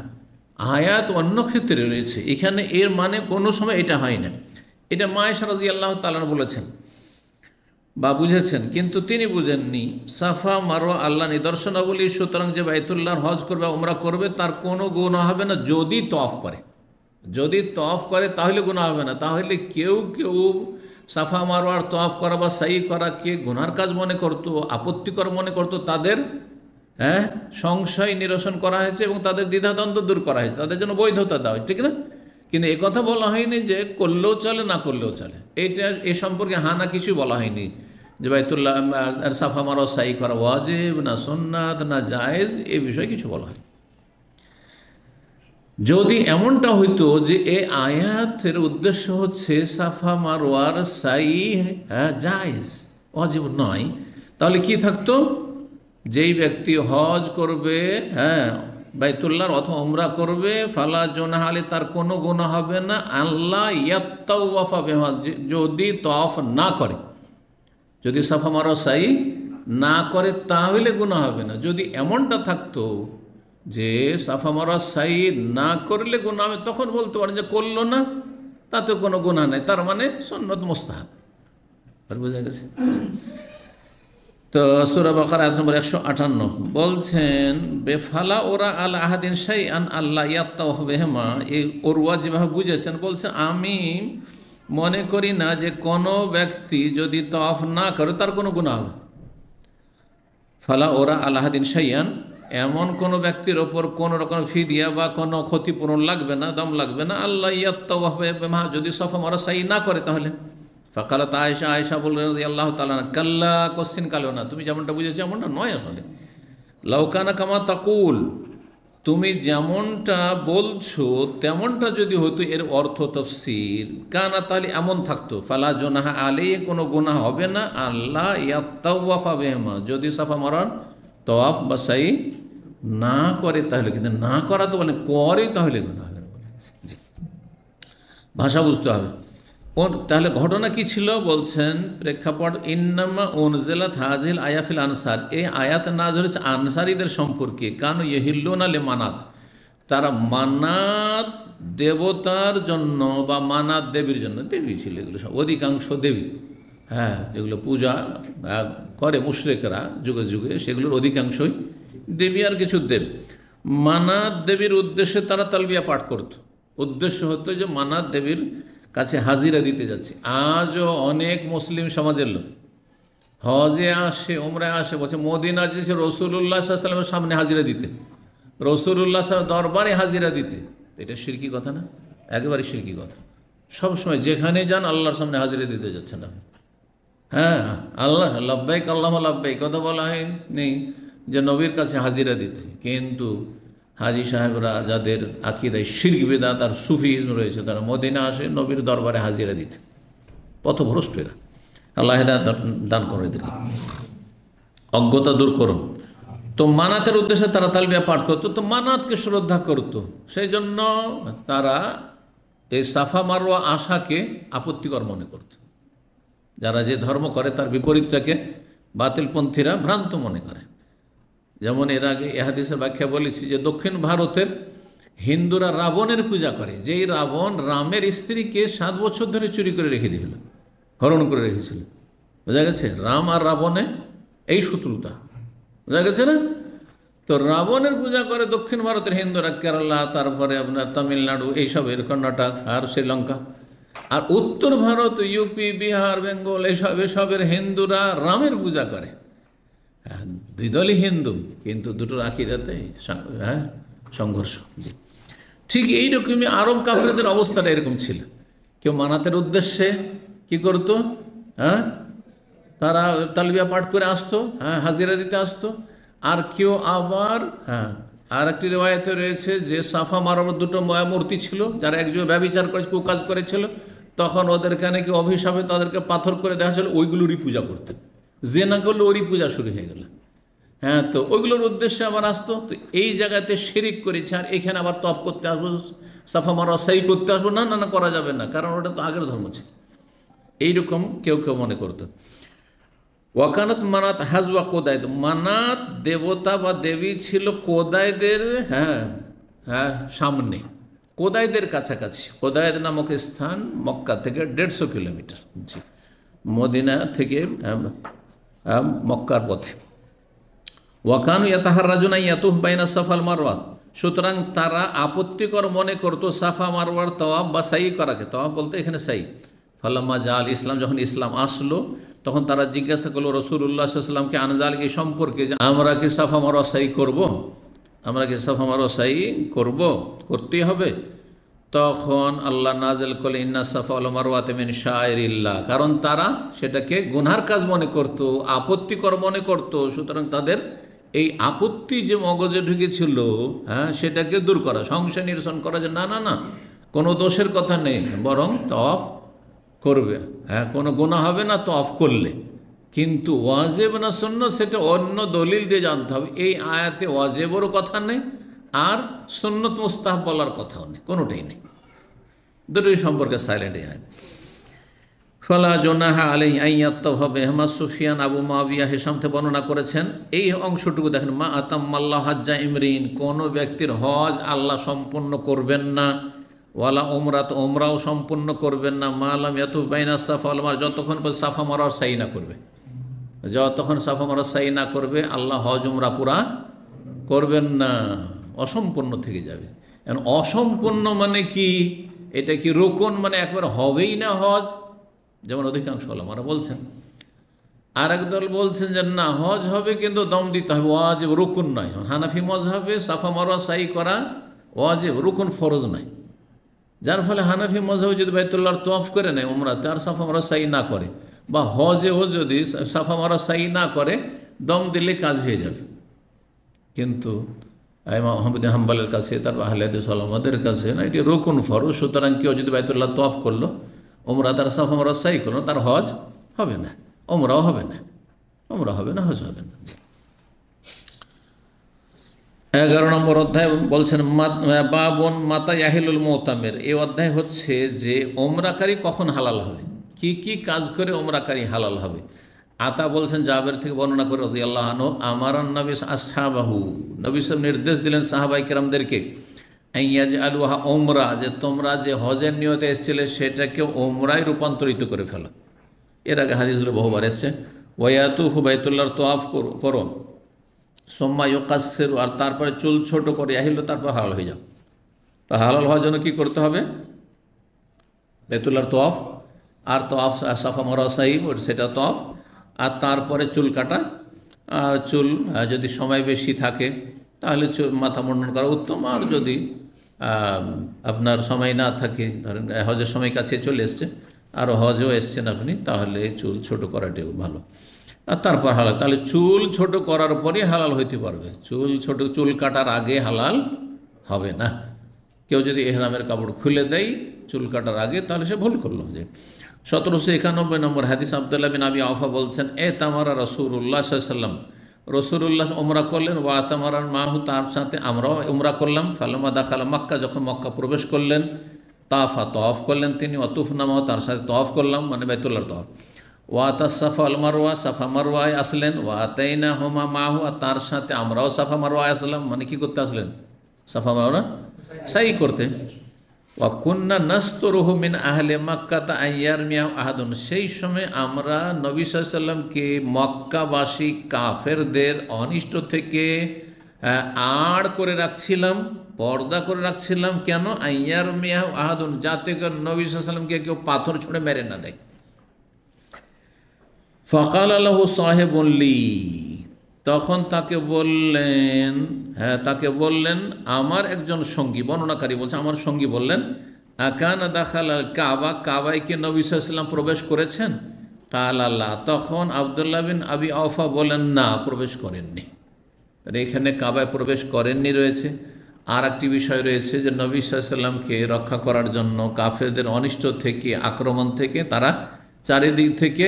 আয়াত অন্য ক্ষেত্রে রয়েছে, এখানে এর মানে কোনো সময় এটা হয় না। এটা মা আয়েশা রাদিয়াল্লাহু তাআলা বলেছেন বা বুঝেছেন, কিন্তু তিনি বুঝেননি। সাফা মারওয়া আল্লাহ নিদর্শনাবলী, সুতরাং যে বাইতুল্লাহর হজ করবে উমরা করবে তার কোনো গুনাহ হবে না যদি তওয়াফ করে। যদি তওয়াফ করে তাহলে গুনাহ হবে না। তাহলে কেউ কেউ সাফা মারওয়ার তওয়াফ করা বা সাই করাকে গুনার কাজ মনে করতো, আপত্তিকর মনে করতো, তাদের সংশয় নিরসন করা হয়েছে এবং তাদের দ্বিধাদ্বন্দ্ব দূর করা হয়েছে, তাদের জন্য বৈধতা দেওয়া হয়েছে, ঠিক না? কিন্তু এ কথা বলা হয়নি যে করলেও চলে না করলেও চলে। এইটা এ সম্পর্কে হানা কিছু বলা হয়নি যে বাইতুল্লাহ সাফা মারওয়া সাই করা ওয়াজিব না সুন্নাত না জায়েজ, এ বিষয়ে কিছু বলা হয়। যদি এমনটা হইতো যে এই আয়াতের উদ্দেশ্য হচ্ছে সাফা মারওয়ার সাই জায়েজ, ওয়াজিব নয়, তাহলে কি থাকতো? যেই ব্যক্তি হজ করবে, বাইতুল্লাহর অথবা উমরা করবে, ফালা জুনাহা আলাইহি, তার কোনো গুনাহ হবে না। আল্লাহ ইয়াতাওয়াফা বিহা, যদি তওয়াফ না করে, যদি সাফা মারওয়া সাই না করে তাহলে গুনাহ হবে না। যদি এমনটা থাকতো যে সাফা মারওয়া সাই না করলে গুনাহ হবে, তখন বলতে পারেন যে করলো না তাতে কোনো গুনাহ নেই, তার মানে সুন্নত মুস্তাহাব। আর বোঝা গেছে? তো সূরা বাকারা আয়াত নম্বর 158 বলছেন বেফালা ওরা আল আহাদিন শাইআন আল্লাহ ইয়াতাওয়াফ বিহিমা। এই ওরওয়া যেভাবে বুঝেছেন, বলছে আমি মনে করি না যে কোনো ব্যক্তি যদি তওয়াফ না করে তার কোনো গুনাহ হবে। ফালা ওরা আল আহাদিন শাইআন, এমন কোনো ব্যক্তির ওপর কোনো রকম ফিদিয়া বা কোনো ক্ষতিপূরণ লাগবে না, দম লাগবে না। আল্লাহ ইয়াতাওয়াফ বিহিমা, যদি সাফা মারওয়া সাই না করে তাহলে। ফাকালাত আয়েশা, আয়েশা বললেন রাদিয়াল্লাহু তাআলা, কাল্লা, কোশ্চিন কালো না, তুমি যেমনটা বুঝেছো এমনটা নয় আসলে। লাউ কানা কামা তাকুল, তুমি যেমনটা বলছো তেমনটা যদি হতো, এর অর্থ তাফসীর কানা, তাহলে এমন থাকতো, ফালা জুনাহা আলাইহি, কোনো গুনাহ হবে না। আল্লাহ ইয়াতাওয়াফা বিহিমা, যদি সাফা মারওয়ার তওয়াফ বা সাই না করে তাহলে। কিন্তু না করা তো বলে করে, তাহলে গুনাহ হবে। জি, ভাষা বুঝতে হবে। তাহলে ঘটনা কি ছিল বলছেন প্রেক্ষাপট, ইন্নামা উনজিলাত হাযিল আয়াফিল আনসার, এই আয়াত নাযিল হয়েছে আনসারীদের সম্পর্কে। কানু ইয়াহিল্লুনা লিমানাত, তারা মানাত দেবতার জন্য বা মানাত দেবীর জন্য, দেবী ছিল এগুলো সব, অধিকাংশ দেবী, যেগুলো পূজা করে মুশরিকরা যুগে যুগে, সেগুলোর অধিকাংশই দেবী আর কিছু দেব। মানাত দেবীর উদ্দেশ্যে তারা তালবিয়া পাঠ করত। উদ্দেশ্য হতো যে মানাত দেবীর কাছে হাজিরা দিতে যাচ্ছে। আজও অনেক মুসলিম সমাজের লোক হজে আসে, উমরায় আসে, বলছে মদিনা যেছে রাসূলুল্লাহ সাল্লাল্লাহু আলাইহি ওয়াসাল্লামের সামনে হাজিরা দিতে, রাসূলুল্লাহ সাল্লাল্লাহু দরবারে হাজিরা দিতে। এটা শিরকি কথা না? একেবারে শিরকি কথা। সবসময় যেখানে যান আল্লাহর সামনে হাজিরা দিতে যাচ্ছেন না। আল্লাহ লাব্বাইক আল্লাহুম্মা লাব্বাইক কথা বলা হয় নেই, যে নবীর কাছে হাজিরা দিতে, কিন্তু হাজি সাহেবরা যাদের আকিদায় শিরক বিদআত আর সুফিজম রয়েছে তারা মদিনা আসে নবীর দরবারে হাজিরা দিতে। পথভ্রষ্ট এরা, আল্লাহ হেদায়েত দান করে এদেরকে, অজ্ঞতা দূর করুন। তো মানাতের উদ্দেশ্যে তারা তালবিয়া পাঠ করতো, তো মানাতকে শ্রদ্ধা করতো, সেই জন্য তারা এই সাফা মারওয়া আশাকে আপত্তিকর মনে করত। যারা যে ধর্ম করে তার বিপরীতটাকে বাতিলপন্থীরা ভ্রান্ত মনে করে। যেমন এর আগে এ হাদিসের ব্যাখ্যা বলেছি যে দক্ষিণ ভারতের হিন্দুরা রাবণের পূজা করে, যেই রাবণ রামের স্ত্রীকে 7 বছর ধরে চুরি করে রেখে দিয়েছিল, হরণ করে রেখেছিল। বোঝা গেছে, রাম আর রাবণে এই শত্রুতা, বোঝা গেছে না? তো রাবণের পূজা করে দক্ষিণ ভারতের হিন্দুরা, কেরালা, তারপরে আপনার তামিলনাড়ু, এইসবের কর্ণাটক আর শ্রীলঙ্কা। আর উত্তর ভারত, ইউপি, বিহার, বেঙ্গল, এসবের হিন্দুরা রামের পূজা করে। দুই দলই হিন্দু, কিন্তু দুটোর আকিদাতে সংঘর্ষ। ঠিক এইরকমই আরব কাফেরদের অবস্থাটা এরকম ছিল। কেউ মানাতের উদ্দেশ্যে কি করত, তারা তালবিয়া পাঠ করে আসতো, হাজিরা দিতে আসতো। আর কেউ আবার আর একটি রিওয়ায়াতে রয়েছে যে সাফা মারওয়ার দুটো মূর্তি ছিল, যারা একজন ব্যভিচার করে কুকাজ করেছিল, তখন ওদেরকে নাকি অভিশাপে তাদেরকে পাথর করে দেওয়া ছিল, ওইগুলোরই পূজা করতে। যে না করলে ওরই পূজা শুরু হয়ে গেল। তো ওইগুলোর উদ্দেশ্যে আবার আসতো। তো এই জায়গাতে শিরিক করেছে, আর এখানে আবার তপ করতে আসবো, সাফা মারওয়া সাই করতে আসবো, না না না, করা যাবে না, কারণ ওটা তো আগের ধর্ম ছিল। এইরকম কেউ কেউ মনে করতো। ওয়াকানাত মানাত হাজওয়া কোদাইদ, মানাত দেবতা বা দেবী ছিল কোদাইদের সামনে, কোদাইদের কাছাকাছি। কোদাইদ নামক স্থান মক্কা থেকে 150 কিলোমিটার, জি, মদিনা থেকে মক্কার পথে। ওয়াকানু ইয়াতাহাররাজুনা ইয়াতুফ বাইনা সাফা আল মারওয়া, সুতরাং তারা আপত্তিকর মনে করতো সাফা মারওয়ার তওয়াফ বা সাই করাকে। তওয়াফ বলতে এখানে সাই। ফালাম্মা জাল ইসলাম, যখন ইসলাম আসলো তখন তারা জিজ্ঞাসা করলো রাসূলুল্লাহ সাল্লাল্লাহু আলাইহি ওয়াসাল্লামকে আনজাল এই সম্পর্কে, যে আমরা কি সাফা মারওয়া সাই করব, আমরা কি সাফা মারওয়া সাই করব, করতেই হবে। তখন আল্লাহ নাযিল করলেন ইন্না সাফা ওয়াল মারওয়াতা মিন শাআইরিল্লাহ, কারণ তারা সেটাকে গুনহার কাজ মনে করত, আপত্তিকর মনে করত। সুতরাং তাদের এই আপত্তি যে মগজে ঢুকেছিল, সেটাকে দূর করা, সংশয় নিরসন করা, যে না না না, কোনো দোষের কথা নেই, বরং তওয়াফ করবে, কোনো গুনাহ হবে না তওয়াফ করলে। কিন্তু ওয়াজিব না সুন্নাত সেটা অন্য দলিল দিয়ে জানতে হবে। এই আয়াতে ওয়াজিবেরও কথা নেই, আর সুন্নত মুস্তাহাব বলার কথাও নেই, কোনোটাই নেই, দুটোই সম্পর্কে সাইলেন্ট। এই আয়াত ফালা জুনাহা আলাইহি আন ইয়াত্তাওয়াফা বিহিমা, সুফিয়ান আবু মুআবিয়া হিশাম থেকে বর্ণনা করেছেন। এই অংশটুকু দেখেন, মা আতাম্মাল্লাহু হাজ্জা ইমরিন, কোনো ব্যক্তির হজ আল্লাহ সম্পূর্ণ করবেন না, ওয়ালা উমরাত, উমরাও সম্পূর্ণ করবেন না, মা লাম ইয়াতুফ বাইনা সাফা ওয়াল মারওয়া, যতক্ষণ সাফা মারওয়ার সাই না করবে, যতক্ষণ সাফা মারওয়ার সাই না করবে আল্লাহ হজ উমরা পুরা করবেন না, অসম্পূর্ণ থেকে যাবে। এখন অসম্পূর্ণ মানে কি, এটা কি রুকুন, মানে একবার হবেই না হজ, যেমন অধিকাংশ ওলামারা বলছেন। আর একদল বলছেন যে না, হজ হবে কিন্তু দম দিতে হবে, ওয়াজিব, রুকুন নয়। হানাফি মজহাবে সাফা মারওয়া সাই করা ওয়াজিব, রুকুন ফরজ নয়। যার ফলে হানাফি মজহাবে যদি বাইতুল্লাহর তওয়াফ করে নেয় উমরাতে, আর সাফা মারওয়া সাই না করে, বা হজেও যদি সাফা মারওয়া সাই না করে, দম দিলে কাজ হয়ে যাবে। কিন্তু ইমাম আহমদ বিন হাম্বলের কাছে, তারপর আহলে হাদিস ওলামাদের কাছে না, এটি রুকুন ফরজ। সুতরাং কেউ যদি বাইতুল্লাহ তওয়াফ করলো, উমরা তার সাফা মারওয়া সাই করলো, তার হজ হবে না, উমরাও হবে না, উমরা হবে না, হজ হবে না। 11 নম্বর অধ্যায় বলছেন বাবুন মাতা ইয়াহিলুল মুতামির। এই অধ্যায় হচ্ছে যে ওমরাকারী কখন হালাল হবে, কি কি কাজ করে ওমরাকারী হালাল হবে। আতা বলছেন জাবের থেকে বর্ণনা করে রাদিয়াল্লাহু আনহু, আমারান নবী আসহাবাহু, নবী সাহেব নির্দেশ দিলেন সাহাবাই কেরামদেরকে, আইয়াজআলুহা উমরা, যে তোমরা যে হজের নিয়তে এসেছিলে সেটাকে ওমরায় রূপান্তরিত করে ফেলো। এর আগে হাদিসগুলো বহুবার এসছে। ওয়ায়াতুফু, বাইতুল্লাহর তওয়াফ করো, সোম্মা ইউকাসসিরু, আর তারপরে চুল ছোট করে, ইয়াহিল্লু, তারপর হালাল হয়ে যাও। তো হালাল হওয়ার জন্য কী করতে হবে, বাইতুল্লাহর তওয়াফ, আর তওয়াফ সাফা মারওয়া সাই, সেটা তওয়াফ, আর তারপরে চুল কাটা। আর চুল যদি সময় বেশি থাকে তাহলে মাথা মুন্ডন করা উত্তম, আর যদি আপনার সময় না থাকে, ধরেন হজের সময় কাছে চলে এসছে আর হজও এসছেন আপনি, তাহলে চুল ছোট করাটাও ভালো। আর তারপর হালাল। তাহলে চুল ছোট করার পরে হালাল হইতে পারবে, চুল কাটার আগে হালাল হবে না। কেউ যদি এহরামের কাপড় খুলে দেয় চুল কাটার আগে, তাহলে সে ভুল করলো। যে 1791 নম্বর হাদিস, আব্দুল্লাহ বিন আবি আওফা বলছেন, তামারা রাসূলুল্লাহ সাল্লাল্লাহু আলাইহি ওয়াসাল্লাম, রাসূলুল্লাহ উমরা করলেন, ওয়া তামারান মাহু, তার সাথে আমরাও উমরা করলাম। ফালামা দাখালা মক্কা, যখন মক্কা প্রবেশ করলেন, তাফা, তওয়াফ করলেন তিনি, ওয়াতুফনামা, তার সাথে তওয়াফ করলাম, মানে বাইতুল্লাহর তওয়াফ। ওয়াতা সাফা আল মারওয়া, সাফা মারওয়ায় আসলেন। ওয়াতাইনা হুমা মাহু, আর তার সাথে আমরাও সাফা মারওয়ায় আসলাম, মানে কি করতে আসলেন? সাফা মারওয়া সাই করতে। ওয়াকুন্না নাস্তরুহু মিন আহলে মাক্কাতা আইয়ারমিয়া আহাদুন, সেই সময় আমরা নবী সাল্লাল্লাহু আলাইহি ওয়াসাল্লামকে মক্কাবাসী কাফেরদের অনিষ্ট থেকে আড় করে রাখছিলাম, পর্দা করে রাখছিলাম। কেন? আইয়ারমিয়া আহাদুন, যাতে নবী সাল্লাল্লাহু আলাইহি ওয়াসাল্লামকে কেউ পাথর ছুঁড়ে মেরে না দেয়। ফাকাল লাহু সাহেবুন লি, তখন তাকে বললেন আমার একজন সঙ্গী, বর্ণনাকারী বলছে আমার সঙ্গী বললেন, আকানা দাখাল কাবা, কাবায় কি নবী সাল্লাল্লাহু আলাইহি ওয়াসাল্লাম প্রবেশ করেছেন? কাল আল্লাহ, তখন আব্দুল্লাহ বিন আবি আওফা বলেন না, প্রবেশ করেননি। এখানে কাবায় প্রবেশ করেননি রয়েছে। আর একটি বিষয় রয়েছে যে নবী সাল্লাল্লাহু আলাইহি ওয়াসাল্লামকে রক্ষা করার জন্য কাফেরদের অনিষ্ট থেকে, আক্রমণ থেকে তারা চারিদিক থেকে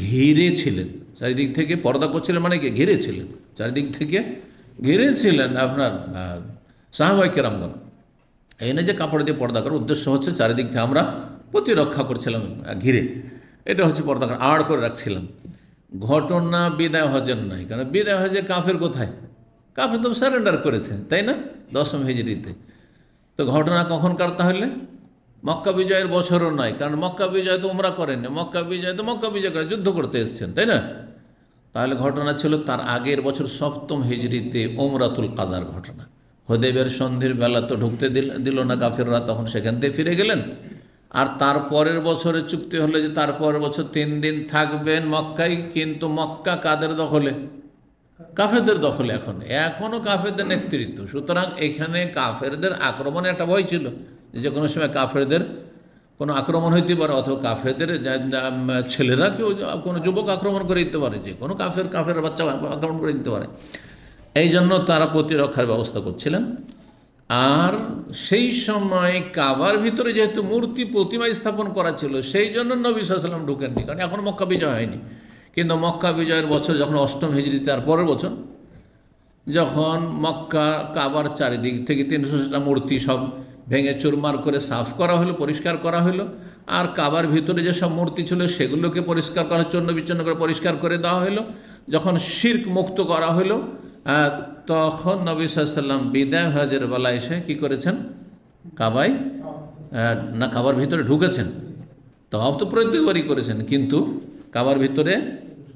ঘিরে ছিলেন, চারিদিক থেকে পর্দা করছিলেন, মানে কি ঘিরে ছিলেন, চারিদিক থেকে ঘিরে ছিলেন আপনার সাহাবায়ে কেরামগণ। এই না যে কাপড় দিয়ে পর্দা করার উদ্দেশ্য হচ্ছে চারিদিক থেকে আমরা প্রতিরক্ষা করছিলাম ঘিরে, এটা হচ্ছে পর্দা করা, আড় করে রাখছিলাম। ঘটনা বিদায় হজের নয়, কারণ বিদায় হজে কাফের কোথায়? কাফের তো সারেন্ডার করেছে, তাই না, 10ম হিজরিতে। তো ঘটনা কখনকার? তাহলে মক্কা বিজয়ের বছরও নয়, কারণ মক্কা বিজয় তো উমরা করেননি, মক্কা বিজয় করে যুদ্ধ করতে এসেছেন, তাই না। তাহলে ঘটনা ছিল তার আগের বছর 7ম হিজরিতে উমরাতুল কাজার ঘটনা। হুদায়বিয়ার সন্ধির বেলা তো ঢুকতে দিল না কাফেররা, তখন সেখান থেকে ফিরে গেলেন। আর তারপরের বছরে চুক্তি হলো যে তারপরের বছর 3 দিন থাকবেন মক্কায়, কিন্তু মক্কা কাদের দখলে? কাফেরদের দখলে। এখনও কাফেরদের নেতৃত্ব। সুতরাং এখানে কাফেরদের আক্রমণের একটা ভয় ছিল, যে কোনো সময় কাফেরদের কোনো আক্রমণ হইতে পারে, অথবা কাফেরদের ছেলেরা কেউ কোনো যুবক আক্রমণ করে দিতে পারে, যে কোনো কাফের বাচ্চা আক্রমণ করে দিতে পারে। এই জন্য তারা প্রতিরক্ষার ব্যবস্থা করছিলেন। আর সেই সময় কাবার ভিতরে যেহেতু মূর্তি প্রতিমা স্থাপন করা ছিল, সেই জন্য নবী সাল্লাল্লাহু আলাইহি ওয়াসাল্লাম ঢুকেননি, কারণ এখন মক্কা বিজয় হয়নি। কিন্তু মক্কা বিজয়ের বছর যখন 8ম হিজরিতে, আর পরের বছর যখন মক্কা কাবার চারিদিক থেকে 300টা মূর্তি সব ভেঙে চুরমার করে সাফ করা হলো, পরিষ্কার করা হলো, আর কাবার ভিতরে যেসব মূর্তি ছিল সেগুলোকে পরিষ্কার করা, চূর্ণ বিচ্ছিন্ন করে পরিষ্কার করে দেওয়া হলো। যখন শিরক মুক্ত করা হলো, তখন নবী সাল্লাল্লাহু আলাইহি ওয়াসাল্লাম বিদায় হজের বেলা এসে কী করেছেন? কাবায় না, কাবার ভিতরে ঢুকেছেন। তওয়াফ তো প্রত্যেকবারই করেছেন, কিন্তু কাবার ভিতরে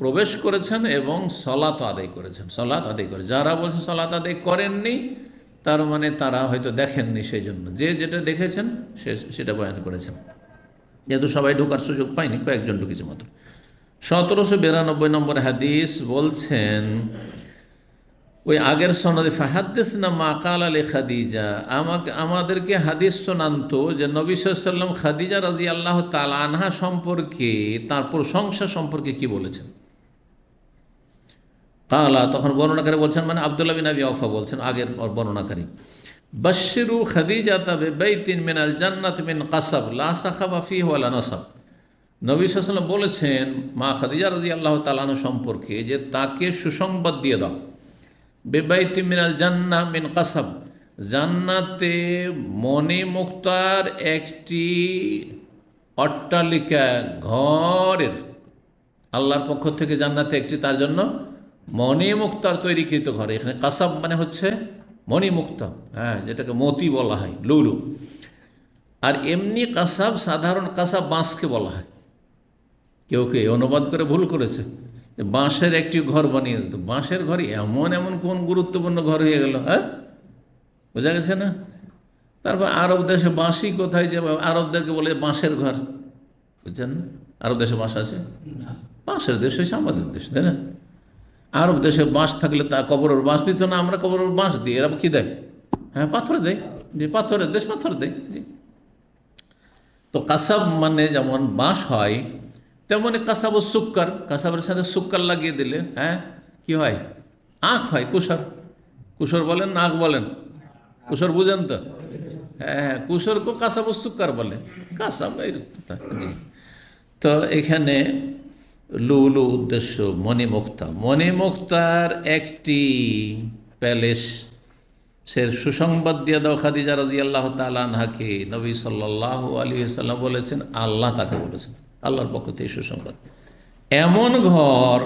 প্রবেশ করেছেন এবং সালাত আদায় করেছেন। সালাত আদায় করে, যারা বলছে সালাত আদায় করেননি, তার মানে তারা হয়তো দেখেননি, সেই জন্য যে যেটা দেখেছেন সেটা বয়ান করেছেন। যেহেতু সবাই ঢোকার সুযোগ পায়নি, কয়েকজন ঢুকেছে মাত্র। 1792 নম্বর হাদিস বলছেন, ওই আগের সনদে, ফাহাদ্দিসনা মা কালা লি খাদিজা, আমাদেরকে হাদিস শোনান্ত যে নবী সাল্লাল্লাহু আলাইহি ওয়াসাল্লাম খাদিজা রাদিয়াল্লাহু তাআলা আনহা সম্পর্কে, তার প্রশংসা সম্পর্কে কি বলেছেন। কালা, তখন বর্ণনাকারী বলছেন, মানে আব্দুল্লাহ বিন আবি আওফা বলছেন, আগের বর্ণনাকারী, বাশশিরু খাদিজাতা বিবাইতিন মিনাল জান্নাত মিন কাসাব লা সাখাবা ফিহি ওয়ালা নাসাব। নবী সাল্লাল্লাহু আলাইহি ওয়াসাল্লাম বলেছেন মা খাদিজা রাদিয়াল্লাহু তাআলা আনহা সম্পর্কে, যে তাকে সুসংবাদ দিয়ে দাও, বিবাইতিন মিনাল জান্নাহ মিন কাসাব, জান্নাতে মণি মুক্তার একটি অট্টালিকা, ঘরের, আল্লাহর পক্ষ থেকে জান্নাতে একটি তার জন্য মণি মুক্তার তৈরিকৃত ঘর। এখানে কাসাব মানে হচ্ছে মণি মুক্তা, যেটাকে মতি বলা হয়, লুলু। আর এমনি কাসাব, সাধারণ কাসাব বাঁশকে বলা হয়। কেউ অনুবাদ করে ভুল করেছে, বাঁশের একটি ঘর বানিয়ে দিত। বাঁশের ঘর এমন কোন গুরুত্বপূর্ণ ঘর হয়ে গেল, বোঝা গেছে না। তারপর আরব দেশে বাঁশি কোথায় যে আরবদেরকে বলে বাঁশের ঘর, বুঝছেন না। আরব দেশে বাঁশ আছে? বাঁশের দেশ হচ্ছে আমাদের দেশ, তাই না। আরব দেশে বাঁশ থাকলে তা কবরের বাঁশ দিত না, আমরা কবরের বাঁশ দিই, এরা কী দেয়? পাথর দেয়, যে পাথরের দেশ, পাথর দেয়। জি। তো কাসাব মানে যেমন বাঁশ হয়, তেমনি কাসাবুস সুক্কার, কাসাবের সাথে সুক্কার লাগিয়ে দিলে হ্যাঁ কি হয়? আখ হয়, কুসর। কুসর বলেন না আখ বলেন? কুসর বুঝেন তো? হ্যাঁ, কুসরকে কাসাবুস সুক্কার বলে, কাসাব এরকম। জি। তো এখানে লুলু উদ্দেশ্য মণিমুক্তা। মণিমুক্তার একটি প্যালেস সে সুসংবাদ দিয়ে দাও খাদিজা রাদিয়াল্লাহু তাআলা আনহাকে। নবী সাল্লাল্লাহু আলাইহি ওয়াসাল্লাম বলেছেন, আল্লাহ তাকে বলেছেন, আল্লাহর পক্ষ থেকে সুসংবাদ। এমন ঘর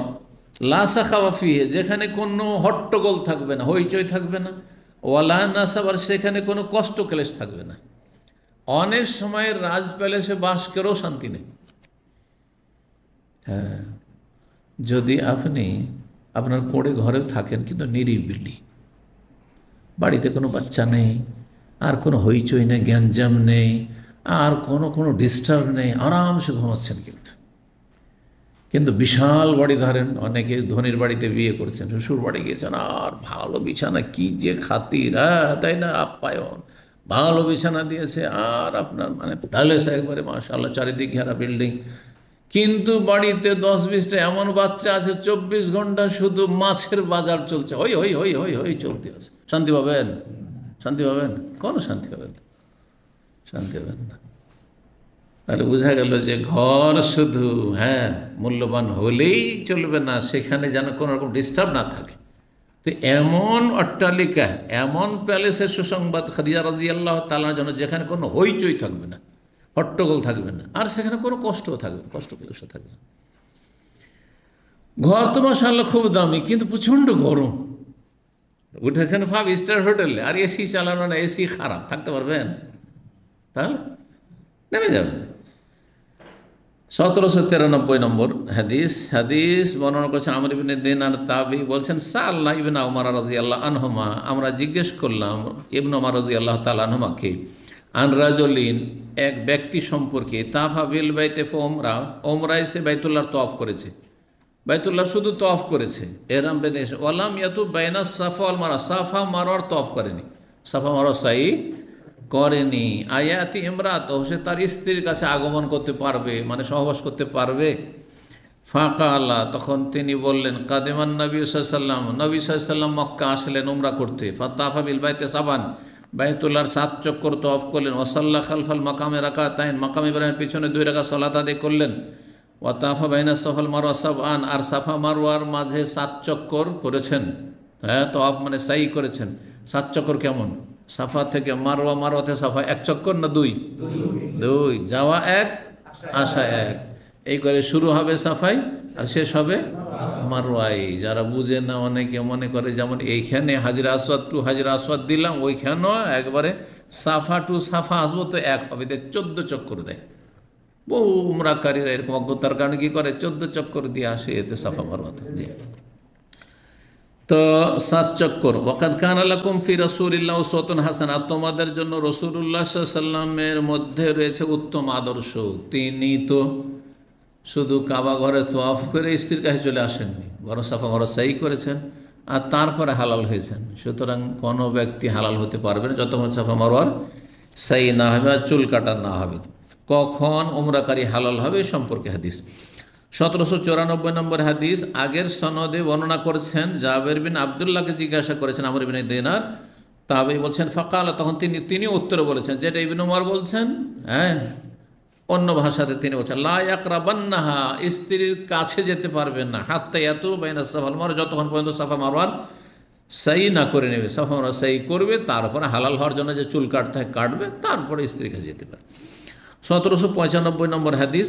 লা সাখাওয়া ফিহি, যেখানে কোনো হট্টগোল থাকবে না, হইচই থাকবে না, ওয়ালা নাসাব, আর সেখানে কোনো কষ্ট ক্লেশ থাকবে না। অনেক সময় রাজ প্যালেসে বাস করেও শান্তি নেই। হ্যাঁ, যদি আপনি আপনার কোড়ে ঘরেও থাকেন কিন্তু নিরিবিলি, বাড়িতে কোনো বাচ্চা নেই, আর কোনো হইচই নেই, গ্যাঞ্জাম নেই, আর কোনো ডিস্টার্ব নেই, আরামসে ঘুমাচ্ছেন। কিন্তু বিশাল বাড়ি ধরেন, অনেকে ধনির বাড়িতে বিয়ে করছেন, শ্বশুর বাড়ি গিয়েছেন, আর ভালো বিছানা, কি যে খাতির, হ্যাঁ তাই না, আপ্যায়ন, ভালো বিছানা দিয়েছে, আর আপনার মানে প্যালেস একবারে মাশাআল্লাহ, চারিদিক ঘেরা বিল্ডিং। কিন্তু বাড়িতে 10-20টা এমন বাচ্চা আছে, 24 ঘন্টা শুধু মাছের বাজার চলছে, হই হই হই হই হই চলতে আছে। শান্তি পাবেন? শান্তি পাবেন? কোনো শান্তি পাবেন? শান্তি পাবেন না। তাহলে বোঝা গেল যে ঘর শুধু হ্যাঁ মূল্যবান হলেই চলবে না, সেখানে যেন কোনো রকম ডিস্টার্ব না থাকে। তো এমন অট্টালিকা, এমন প্যালেসের সুসংবাদ খাদিজা রাদিয়াল্লাহু তাআলার জন্য, যেখানে কোনো হইচই থাকবে না, হট্টগোল থাকবে না, আর সেখানে কোনো কষ্টও থাকবে না, কষ্ট ক্লেশও থাকবে না। ঘর তো মাশাআল্লাহ খুব দামি, কিন্তু প্রচণ্ড গরম। উঠেছেন 5 স্টার হোটেলে, আর এসি চালানো না, এসি খারাপ, থাকতে পারবেন? তাহলে নেমে যাবেন। 1793 নম্বর হাদিস বর্ণনা করেছেন আমর ইবনে দিনার তাবি, বলছেন সাআলনা ইবনে উমর রাদিয়াল্লাহু আনহুমা, আমরা জিজ্ঞেস করলাম ইবনে উমর রাদিয়াল্লাহু তাআলা আনহুমাকে, আন রাজুলিন, এক ব্যক্তি সম্পর্কে, তাফা বিল বাইতে ফা ওমরায় সে বাইতুল্লাহর তওয়াফ করেছে, বাইতুল্লাহ শুধু তওয়াফ করেছে, এহরাম বেঁধে এসে, ওয়ালাম ইয়াতু বাইনা সাফা ওয়াল মারওয়া, সাফা মারওয়ার তওয়াফ করেনি, সাফা মারওয়া সাই করেনি। আয়াতি ইমরাত, সে তার স্ত্রীর কাছে আগমন করতে পারবে, মানে সহবাস করতে পারবে। ফাকালা, তখন তিনি বললেন, কাদিমান নবী সাল্লাল্লাহু আলাইহি ওয়াসাল্লাম, নবী সাল্লাল্লাহু আলাইহি ওয়াসাল্লাম মক্কা আসলেন উমরা করতে। ফাতাফা বিল বাইতে সাবান, বাইতুল্লাহর 7 চক্কর তওয়াফ করলেন। ওয়াসাল্লা খালফাল মাকামে রাকাতাইন, মাকাম ইব্রাহিমের পিছনে 2 রাকাত সালাত আদায় করলেন। ওয়াতাফা বাইনা সাফাল মারওয়া সাবআন, আর সাফা মারওয়ার মাঝে 7 চক্কর করেছেন। হ্যাঁ, তওয়াফ মানে সাই করেছেন। 7 চক্কর কেমন? সাফা থেকে মারওয়া, মারওয়াতে সাফা 1 চক্কর না 2? 2, যাওয়া 1 আসা 1, এই করে শুরু হবে সাফাই আর শেষ হবে মারওয়াই। যারা বুঝে না, অনেকে মনে করে যেমন এইখানে হাজরা আসওয়াদ টু হাজরা আসওয়াদ দিলাম, ওইখানেও একবারে সাফা টু সাফা আসবো তো 1 হবে, 14 চক্কর দেয়। বহু উমরাকারীরা এরকম অজ্ঞতার কারণে কি করে, 14 চক্কর দিয়ে আসে এতে সাফা মারওয়াতে। জি, তো 7 চক্কর। ওয়াকাদ কানা লাকুম ফি রাসূলিল্লাহি উসওয়াতুন হাসানাহ, তোমাদের জন্য রাসূলুল্লাহ সাল্লাল্লাহু আলাইহি ওয়াসাল্লামের মধ্যে রয়েছে উত্তম আদর্শ। তিনি তো শুধু কাবা ঘরে তওয়াফ করে স্ত্রীর কাছে চলে আসেননি, বরং সাফা মারওয়া সাই করেছেন আর তারপরে হালাল হয়েছেন। সুতরাং কোনো ব্যক্তি হালাল হতে পারবে না যতক্ষণ সাফা মারওয়ার সাই না হবে আর চুল কাটা না হবে। কখন উমরাকারী হালাল হবে এই সম্পর্কে হাদিস। 1794 নম্বর হাদিস, আগের সনদে বর্ণনা করেছেন, জাবের বিন আবদুল্লাহকে জিজ্ঞাসা করেছেন আমর ইবনে দিনার, তাবেঈ বলছেন ফাকালা, তখন তিনি উত্তরে বলেছেন যেটা ইবনে উমর বলছেন, হ্যাঁ অন্য ভাষাতে তিনি বলছেন, লা ইয়াকরাবান্নাহা, স্ত্রীর কাছে যেতে পারবেন না, হাত্তা ইয়াতু বাইনা সাফা ওয়াল মারওয়া, যতক্ষণ পর্যন্ত সাফা মারওয়ার সাই না করে নেবে, সাফা মারওয়া সাই করবে, তারপরে হালাল হওয়ার জন্য যে চুল কাটতে হয় কাটবে, তারপরে স্ত্রীর কাছে যেতে পারে। 1795 নম্বর হাদিস,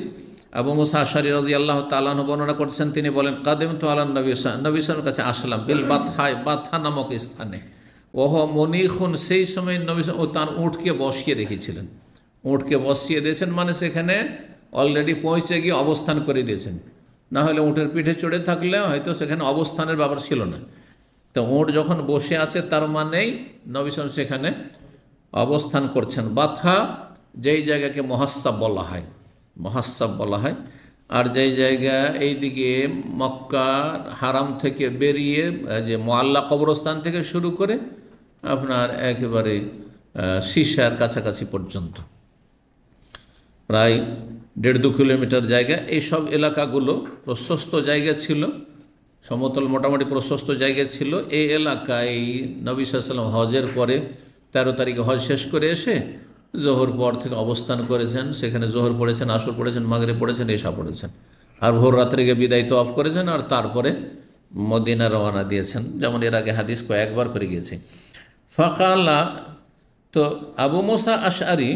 আবু মুসা আশআরী রাদিয়াল্লাহু তাআলা আনহু বর্ণনা করছেন, তিনি বলেন, কাদিমতু আলান নবী সাল্লাল্লাহু কাছে আসলাম, বিল বাতহায়, বাতহা নামক স্থানে, ওহ মনিখুন, সেই সময় নবী তার উটকে বসিয়ে রেখেছিলেন। উটকে বসিয়ে দিয়েছেন মানে সেখানে অলরেডি পৌঁছে গিয়ে অবস্থান করে দিয়েছেন, না হলে উটের পিঠে চড়ে থাকলে হয়তো সেখানে অবস্থানের ব্যাপার ছিল না। তো উট যখন বসে আছে তার মানেই নবী সাল্লাল্লাহু সেখানে অবস্থান করছেন। বাতহা যেই জায়গাকে মুহাসসাব বলা হয়, মুহাসসাব বলা হয়, আর যেই জায়গা এইদিকে মক্কা হারাম থেকে বেরিয়ে যে মুআল্লা কবরস্থান থেকে শুরু করে আপনার একেবারে শীশার কাছাকাছি পর্যন্ত প্রায় 1.5-2 কিলোমিটার জায়গা। এই সব এলাকাগুলো প্রশস্ত জায়গা ছিল, সমতল মোটামুটি প্রশস্ত জায়গা ছিল। এই এলাকায় নবী সাল্লাল্লাহু আলাইহি ওয়াসাল্লাম হজের পরে 13 তারিখে হজ শেষ করে এসে জোহর পর থেকে অবস্থান করেছেন। সেখানে জোহর পড়েছেন, আসর পড়েছেন, মাগরিব পড়েছেন, এশা পড়েছেন, আর ভোর রাত্রিকে বিদায় তওয়াফ করেছেন, আর তারপরে মদিনা রওনা দিয়েছেন, যেমন এর আগে হাদিস কয়েকবার করে গিয়েছে। ফাকালা, তো আবু মুসা আশআরী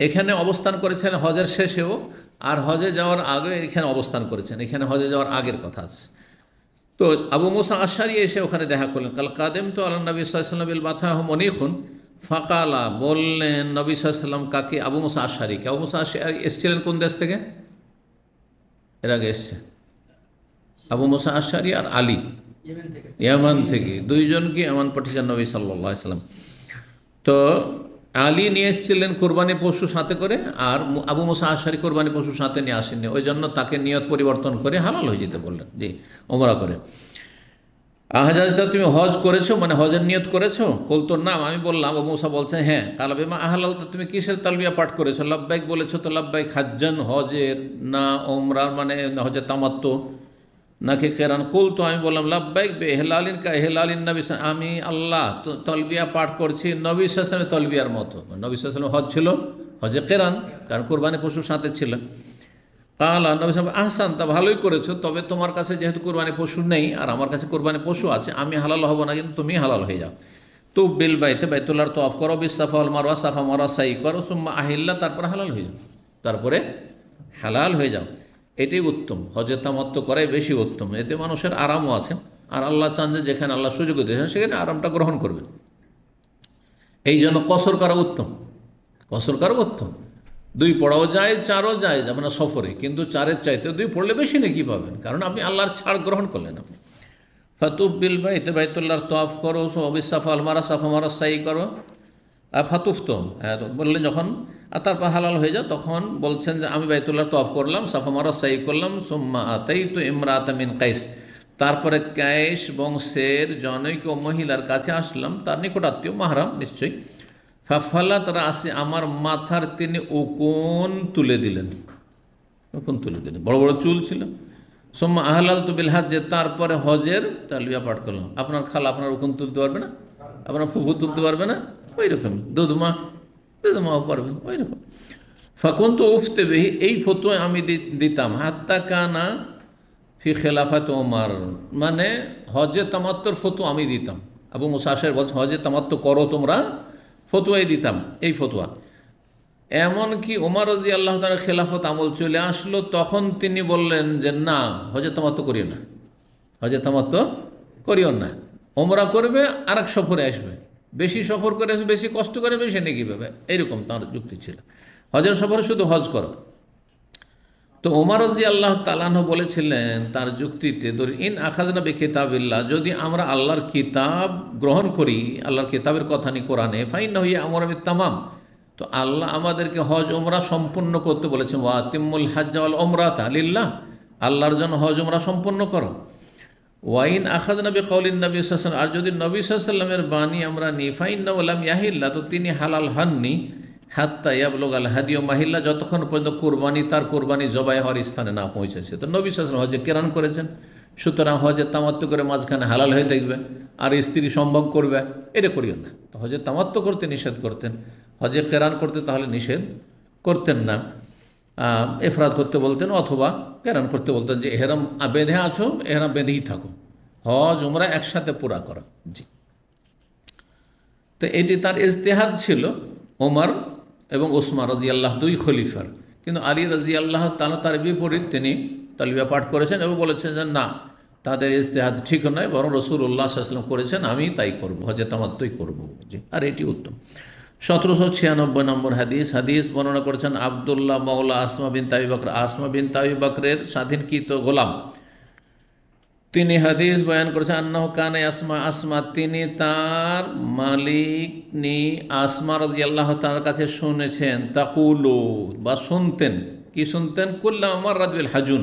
এখানে অবস্থান করেছেন হজের শেষেও, আর হজে যাওয়ার আগে এখানে অবস্থান করেছেন। এখানে হজে যাওয়ার আগের কথা আছে। তো আবু মুসা আশআরী এসে ওখানে দেখা করলেন। কাল কাদেম তো আল্লাহ নবী সাল্লাল্লাহু আলাইহি ওয়াসাল্লাম বিল বাতাহ মনিখুন, ফাকালা বললেন নবী সাল্লাল্লাহু আলাইহি ওয়াসাল্লাম কাকে? আবু মুসা আশআরীকে। আবু মুসা আশআরী এসেছিলেন কোন দেশ থেকে? এর আগে এসছে আবু মুসা আশআরী আর আলী ইয়ামান থেকে, দুইজনকে ইয়ামান পাঠিয়েছেন নবী সাল্লাল্লাহু আলাইহি ওয়াসাল্লাম। তো আলী নিয়ে এসেছিলেন কোরবানি পশু সাথে করে, আর আবু মুসা আশআরী কোরবানি পশু সাথে নিয়ে আসেননি। ওই জন্য তাকে নিয়ত পরিবর্তন করে হালাল হয়ে যেতে বললেন, জি ওমরা করে। আহজাজদা তুমি হজ করেছো, মানে হজের নিয়ত করেছো? বলতো না। আমি বললাম, আবু মুসা বলছেন হ্যাঁ। কাল বেমা আহলাল, তুমি কিসের তালবিয়া পাঠ করেছো? লাব্বাইক বলেছো তো লাব্বাইক হাজ্জান, হজের না ওমরার, মানে হজের তামাত্তু নাকি কেরান? কুল, তো আমি বললাম লাব্বাইক বে হেলালিন কা হেলালিন নবী, আমি আল্লাহ তলবিয়া পাঠ করছি নবী সাল্লাল্লাহু আলাইহি ওয়াসাল্লামের তলবিয়ার মতো। নবী সাল্লাল্লাহু আলাইহি ওয়াসাল্লাম হজ ছিল, হজে কেরান, কারণ কোরবানি পশুর সাথে ছিল। কাল নবী সাল্লাল্লাহু আহসান, তা ভালোই করেছো, তবে তোমার কাছে যেহেতু কোরবানি পশু নেই আর আমার কাছে কোরবানি পশু আছে, আমি হালাল হব না, কিন্তু তুমি হালাল হয়ে যাও। তো বিল বাইতে, বাইতুল্লাহর তওয়াফ করো, বিস সাফা ওয়াল মারওয়া, সাফা মারওয়া সাই করো, সুম্মা আহিল্লা, তারপরে হালাল হয়ে যাও, তারপরে হালাল হয়ে যাও। এটাই উত্তম, হজের তামাত্তু করাই বেশি উত্তম। এতে মানুষের আরামও আছে, আর আল্লাহ চান যে যেখানে আল্লাহ সুযোগ দিয়েছেন সেখানে আরামটা গ্রহণ করবে। এই জন্য কসর করা উত্তম, কসর করা উত্তম। 2 পড়াও যায়, 4ও যায়, যেমন সফরে, কিন্তু 4-এর চাইতে 2 পড়লে বেশি নাকি পাবেন, কারণ আপনি আল্লাহর ছাড় গ্রহণ করলেন। আপনি ফাতুফ বিল বাইতে, বাইতুল্লাহর তওয়াফ করো, বিস সাফা ওয়াল মারওয়া, সাফা মারওয়া সাই করো, ফাতুফ তো বললেন যখন, আর তারপর হালাল হয়ে যাও, তখন বলছেন যে আমি বাইতুল্লাহ তওয়াফ করলাম, সাফা মারওয়া সাই করলাম, সুম্মা আতাইতু ইমরাআতা মিন কাইস, তারপরে কাইস বংশের জনৈক মহিলার কাছে আসলাম, তার নিকটাত্মীয়, মাহরাম নিশ্চয়ই। ফাফালা, তারা আসে, আমার মাথার তিনি উকুন তুলে দিলেন, উকুন তুলে দিলেন, বড় বড় চুল ছিল। সুম্মা আহলাল তু বিল হজ, তারপরে হজের তালবিয়া পাঠ করলাম। আপনার খালা আপনার উকুন তুলতে পারবে না, আপনার ফুফু তুলতে পারবে না, ওই রকমই দুধমাও পারবে, ওই রকম। ফাকুন তো উফতে বেহি, এই ফতোয়া আমি দিতাম, হাত্তা কানা ফি খেলাফাত ওমর, মানে হজে তামাত্তুর ফতোয়া আমি দিতাম। আবু মুসা আশআরী বলছে হজে তামাত্তু করো তোমরা, ফতোয়াই দিতাম, এই ফতোয়া। এমনকি ওমর রাদিয়াল্লাহু তাআলা খেলাফত আমল চলে আসলো, তখন তিনি বললেন যে না, হজে তামাত্তু করিও না, হজে তামাত্তু করিও না, ওমরা করবে আর এক সফরে আসবে, বেশি সফর করে আসবে, বেশি কষ্ট করে বেশি নেকি পাবে, এইরকম তার যুক্তি ছিল। হজের সফরে শুধু হজ করো। তো ওমর রাদিয়াল্লাহু তাআলা আনহু বলেছিলেন তার যুক্তিতে, ইন আখাযনা বিকিতাবিল্লাহ, যদি আমরা আল্লাহর কিতাব গ্রহণ করি, আল্লাহর কিতাবের কথা নিয়ে কোরআনে, ফাইন্নাহু ইয়া'মুরু বিত-তামাম, তো আল্লাহ আমাদেরকে হজ ওমরা সম্পূর্ণ করতে বলেছেন। ওয়া আতিম্মুল হাজ্জা ওয়াল উমরাতা লিল্লাহ, আল্লাহর জন্য হজ ওমরা সম্পূর্ণ করো। ওয়াইন আখাযনা বিকাউলিন নবী সাল্লাল্লাহু আলাইহি ওয়াসাল্লাম, আর যদি নবী সাল্লাল্লাহু আলাইহি ওয়াসাল্লামের বাণী আমরা নিই, ফাইন্নাহু লাম ইয়াহিল্লা, তো তিনি হালাল হননি, হাত্তা ইয়াবলুগাল হাদিয়ু মাহিল্লা, যতক্ষণ পর্যন্ত কোরবানি তার কোরবানি জবাই হওয়ার স্থানে না পৌঁছেছে। তো নবী সাল্লাল্লাহু আলাইহি ওয়াসাল্লাম হজে কেরান করেছেন, সুতরাং হজে তামাত্তু করে মাঝখানে হালাল হয়ে দেখবে আর স্ত্রী সম্ভব করবে, এটা করিও না। তো হজে তামাত্তু করতে নিষেধ করতেন, হজে কেরান করতে তাহলে নিষেধ করতেন না, এফরাদ করতে বলতেন, অথবা কেরান করতে বলতেন যে এহরাম বেঁধে আছো, এহরাম বেঁধেই থাকো, হজ উমরা একসাথে পুরা করো। জি, তো এটি তার ইজতিহাদ ছিল ওমর এবং ওসমান রাদিয়াল্লাহু, 2 খলিফার। কিন্তু আলী রাদিয়াল্লাহু তাআলা তার বিপরীত, তিনি তালবিয়া পাঠ করেছেন এবং বলেছেন যে না, তাদের ইজতিহাদ ঠিক নয়, বরং রাসূলুল্লাহ সাল্লাল্লাহু আলাইহি ওয়াসাল্লাম করেছেন, আমি তাই করব, হজে তামাত্তুই করব। জি, আর এটি উত্তম। 1796 নম্বর হাদিস, হাদিস বর্ণনা করেছেন আব্দুল্লাহ মাওলা আসমা বিনতে আবি বকর, আসমা বিনতে আবি বকরের স্বাধীনকৃত গোলাম। তিনি হাদিস বয়ান করেছেন, আন্নাহু কানা আসমা, আসমা তিনি তার মালিকনি আসমা রাদিয়াল্লাহু তাআলার কাছে শুনেছেন, তাকুলু, বা শুনতেন, কি শুনতেন, কুল্লামা মাররাত বিল হাজুন,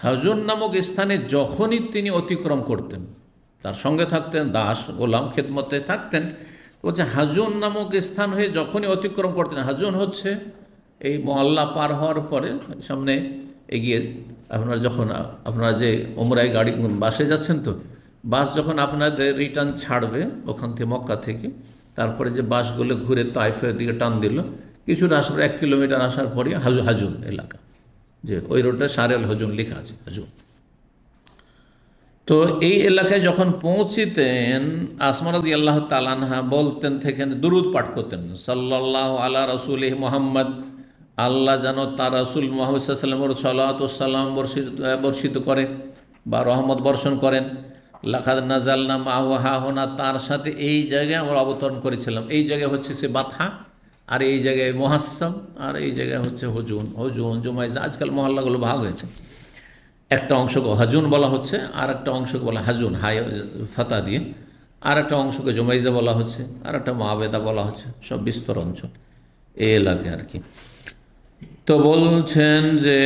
হাজুন নামক স্থানে যখনই তিনি অতিক্রম করতেন, তার সঙ্গে থাকতেন দাস গোলাম, খেদমতে থাকতেন, বলছে হাজুন নামক স্থান হয়ে যখনই অতিক্রম করতেন, হাজুন হচ্ছে এই মহল্লা পার হওয়ার পরে সামনে এগিয়ে আপনারা যখন আপনারা যে ওমরায় গাড়ি বাসে যাচ্ছেন, তো বাস যখন আপনাদের রিটার্ন ছাড়বে ওখান থেকে মক্কা থেকে, তারপরে যে বাসগুলো ঘুরে তাইফের দিকে টান দিল, কিছুটা আসার 1 কিলোমিটার আসার পরে হাজুন এলাকা, যে ওই রোডটা সারেল হজুন লেখা আছে, হাজুন। তো এই এলাকায় যখন পৌঁছিতেন আসমা রাদিয়াল্লাহু তাআলা আনহা বলতেন থেকে দুরূদ পাঠ করতেন, সাল্লাল্লাহু আলা রাসূলিহ মুহাম্মদ, আল্লাহ যেন তার রাসূল মুহাম্মদ সাল্লাল্লাহু আলাইহি ওয়াসাল্লামের সালাত ও সালাম বর্ষিত করে বা রহমত বর্ষণ করেন। লাকাদ নাযালনা মাহু হাহুনা, তার সাথে এই জায়গায় আমরা অবতরণ করেছিলাম। এই জায়গায় হচ্ছে সে বাথা, আর এই জায়গায় মুহাসসাম, আর এই জায়গায় হচ্ছে হজুন জুমাইজা। আজকাল মহল্লাগুলো ভাগ হয়েছে, একটা অংশকে হাজুন বলা হচ্ছে, আর একটা অংশকে বলা হাজুন হাই ফাতা দিয়ে, আর একটা অংশকে জুমাইজা বলা হচ্ছে, আর একটা মাবেদা বলা হচ্ছে, সব বিস্তর অঞ্চল এই এলাকায় আর কি। তো বলছেন যে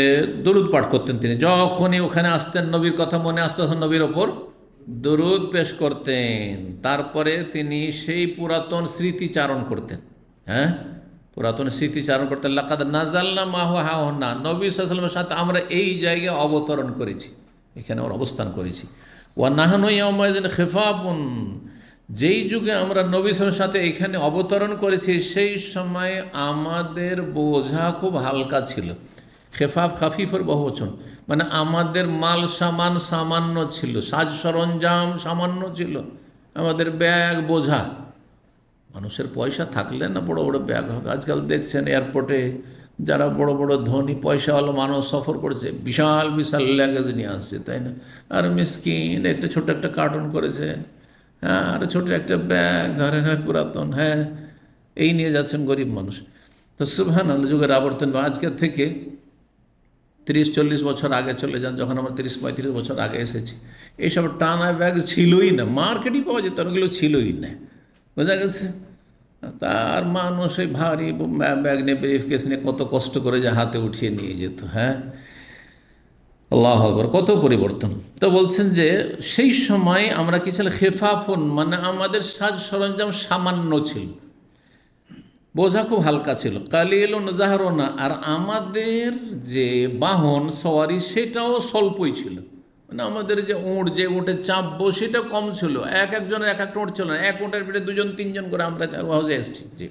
দরুদ পাঠ করতেন তিনি, যখনই ওখানে আসতেন নবীর কথা মনে আসতো তখন নবীর ওপর দরুদ পেশ করতেন। তারপরে তিনি সেই পুরাতন স্মৃতিচারণ করতেন, হ্যাঁ পুরাতন স্মৃতিচারণ করতেন। লাকাদ নাযালনা মাহু হাহুনা, নবী সাল্লাল্লাহু আলাইহি ওয়াসাল্লামের সাথে আমরা এই জায়গায় অবতরণ করেছি, এখানে আমরা অবস্থান করেছি। ওয়া নাহনু ইয়াওমাইযিন খিফাফুন, যেই যুগে আমরা নবী সাল্লাল্লাহু সাথে এখানে অবতরণ করেছি সেই সময় আমাদের বোঝা খুব হালকা ছিল। খেফাফ খাফিফের বহুবচন, মানে আমাদের মাল সামান সামান্য ছিল, সাজ সরঞ্জাম সামান্য ছিল, আমাদের ব্যাগ বোঝা। মানুষের পয়সা থাকলে না বড় বড় ব্যাগ হবে। আজকাল দেখছেন এয়ারপোর্টে যারা বড় বড় ধনী পয়সাওয়ালা মানুষ সফর করছে, বিশাল বিশাল লাগেজ নিয়ে আসছে, তাই না? আর মিসকিন একটা ছোট একটা কার্টুন করেছে, হ্যাঁ, আর ছোট একটা ব্যাগ ধরেন হয় পুরাতন, হ্যাঁ, এই নিয়ে যাচ্ছেন গরিব মানুষ। তো সুবহানাল্লাহ, যুগের আবর্তন। আজকের থেকে 30-40 বছর আগে চলে যান, যখন আমরা 30-35 বছর আগে এসেছি, এইসব টানা ব্যাগ ছিলই না, মার্কেটই পাওয়া যেত, ওগুলো ছিলই না, বোঝা গেছে? তার মানুষ এই ভারী ব্যাগ নিয়ে ব্রিফকেস নিয়ে কত কষ্ট করে যে হাতে উঠিয়ে নিয়ে যেত, হ্যাঁ, আল্লাহু আকবার, কত পরিবর্তন। তো বলছেন যে সেই সময় আমরা কি ছিল, খেফাফুন, মানে আমাদের সাজ সরঞ্জাম সামান্য ছিল, বোঝা খুব হালকা ছিল। কালিলুন জাহরুনা, আর আমাদের যে বাহন সওয়ারি সেটাও স্বল্পই ছিল, মানে আমাদের যে উঁট, যে উঁটে চাপবো সেটা কম ছিল, একজনের এক একটা উঁট ছিল না, এক উঁটের পিঠে 2-3 করে আমরা হজে এসেছি। জি,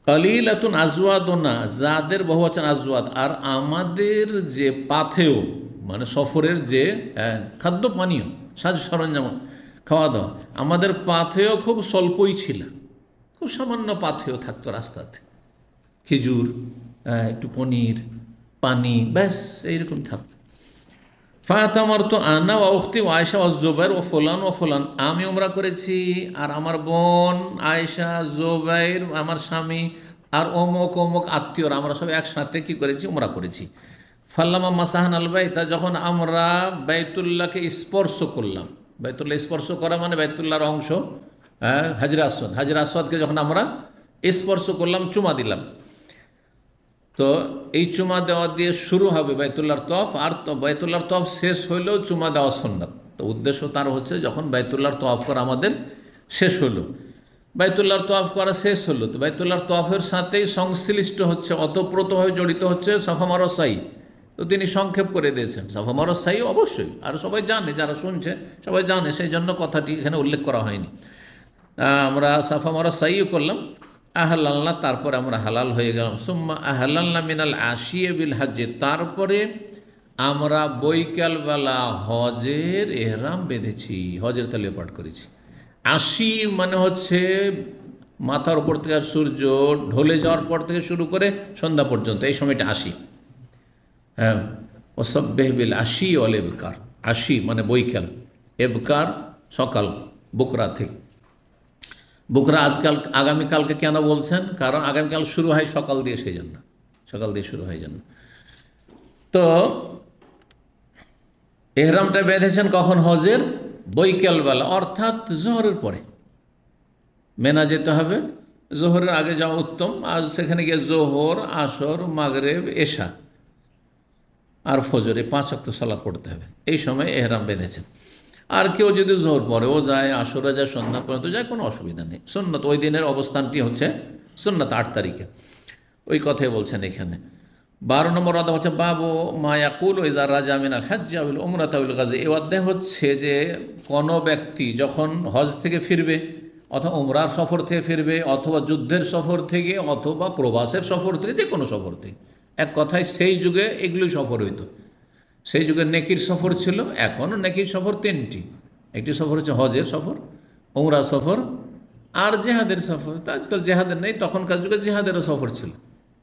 কালিলাতুন আজওয়াদুনা, যাদের বহুবচন আজওয়াদ, আর আমাদের যে পাথেয়, মানে সফরের যে খাদ্য পানীয় সাজ সরঞ্জাম খাওয়া দাওয়া, আমাদের পাথেয় খুব স্বল্পই ছিল, খুব সামান্য পাথেয় থাকতো রাস্তাতে, খেজুর, একটু পনির, পানি, ব্যাস এইরকম থাকতো। ফাতামারতু আনা ওয়া উখতি ওয়া আয়েশা ওয়া জুবাইর ওয়া ফুলান ওয়া ফুলান, আমি উমরা করেছি আর আমার বোন আয়েশা, জুবাইর আমার স্বামী, আর অমুক অমুক আত্মীয়রা, আমরা সব একসাথে কি করেছি, উমরা করেছি। ফাল্লামা মাসাহান আল বাইতা, যখন আমরা বাইতুল্লাহকে স্পর্শ করলাম, বাইতুল্লাহ স্পর্শ করা মানে বাইতুল্লাহর অংশ, হাজরে আসওয়াদ, হাজরে আসওয়াদকে যখন আমরা স্পর্শ করলাম, চুমা দিলাম, তো এই চুমা দেওয়া দিয়ে শুরু হবে বাইতুল্লাহর তওয়াফ, আর বাইতুল্লাহর তওয়াফ শেষ হইলেও চুমা দেওয়া সুন্নাত। তো উদ্দেশ্য তার হচ্ছে যখন বাইতুল্লাহর তওয়াফ করা আমাদের শেষ হলো, বাইতুল্লাহর তওয়াফ করা শেষ হলো, তো বাইতুল্লাহর তওয়াফের সাথেই সংশ্লিষ্ট হচ্ছে, অতপ্রতভাবে জড়িত হচ্ছে সাফা মারওয়া সাই। তো তিনি সংক্ষেপ করে দিয়েছেন সাফা মারওয়া সাই, অবশ্যই আর সবাই জানে, যারা শুনছে সবাই জানে, সেই জন্য কথাটি এখানে উল্লেখ করা হয়নি। আমরা সাফা মারওয়া সাইও করলাম, আহলাল্লাহ, তারপরে আমরা হালাল হয়ে গেলাম। সুম্মা আহলাল্লাহ মিনাল আশিয়া বিল হজ্জে, তারপরে আমরা বৈকালবেলা হজের এহরাম বেঁধেছি, হজের তালিয়া পাঠ করেছি। আশি মানে হচ্ছে মাথার উপর থেকে সূর্য ঢলে যাওয়ার পর থেকে শুরু করে সন্ধ্যা পর্যন্ত, এই সময়টা আশি। হ্যাঁ, ওয়াসাব্বিহ বিল আশি ওয়াল ইবকার, আশি মানে বৈকাল, এবকার সকাল, বুকরা থেকে। বুকরা আজকাল আগামীকালকে কেন বলছেন, কারণ আগামীকাল শুরু হয় সকাল দিয়ে, সেই জন্য সকাল দিয়ে শুরু হয় জন্য। তো এহরামটা বেঁধেছেন কখন, হজের বৈকালবেলা, অর্থাৎ জোহরের পরে। মেনা যেতে হবে, জোহরের আগে যাওয়া উত্তম, আর সেখানে গিয়ে জোহর, আসর, মাগরিব, এশা আর ফজর, এই 5 ওয়াক্ত সালাত পড়তে হবে, এই সময় এহরাম বেঁধেছেন। আর কেউ যদি জোহর পরেও যায়, আসরে যায়, সন্ধ্যা পর্যন্ত যায়, কোনো অসুবিধা নেই। সুন্নত ওই দিনের অবস্থানটি হচ্ছে সুন্নত 8 তারিখে। ওই কথাই বলছেন এখানে। 12 নম্বর অধ্যায় হচ্ছে বাবু মায়াকুল ইজা রাজা মিনাল হজ্জ আউল উমরাত আউল গাজি। এই অধ্যায় হচ্ছে যে কোনো ব্যক্তি যখন হজ থেকে ফিরবে অথবা উমরার সফর থেকে ফিরবে অথবা যুদ্ধের সফর থেকে অথবা প্রবাসের সফর থেকে, যে কোনো সফর থেকে, এক কথায় সেই যুগে এগুলোই সফর হইতো। সেই যুগে নেকির সফর ছিল, এখনও নেকির সফর 3টি। একটি সফর হচ্ছে হজের সফর, উমরা সফর আর জেহাদের সফর। তা আজকাল জেহাদের নেই, তখনকার যুগে জেহাদেরও সফর ছিল।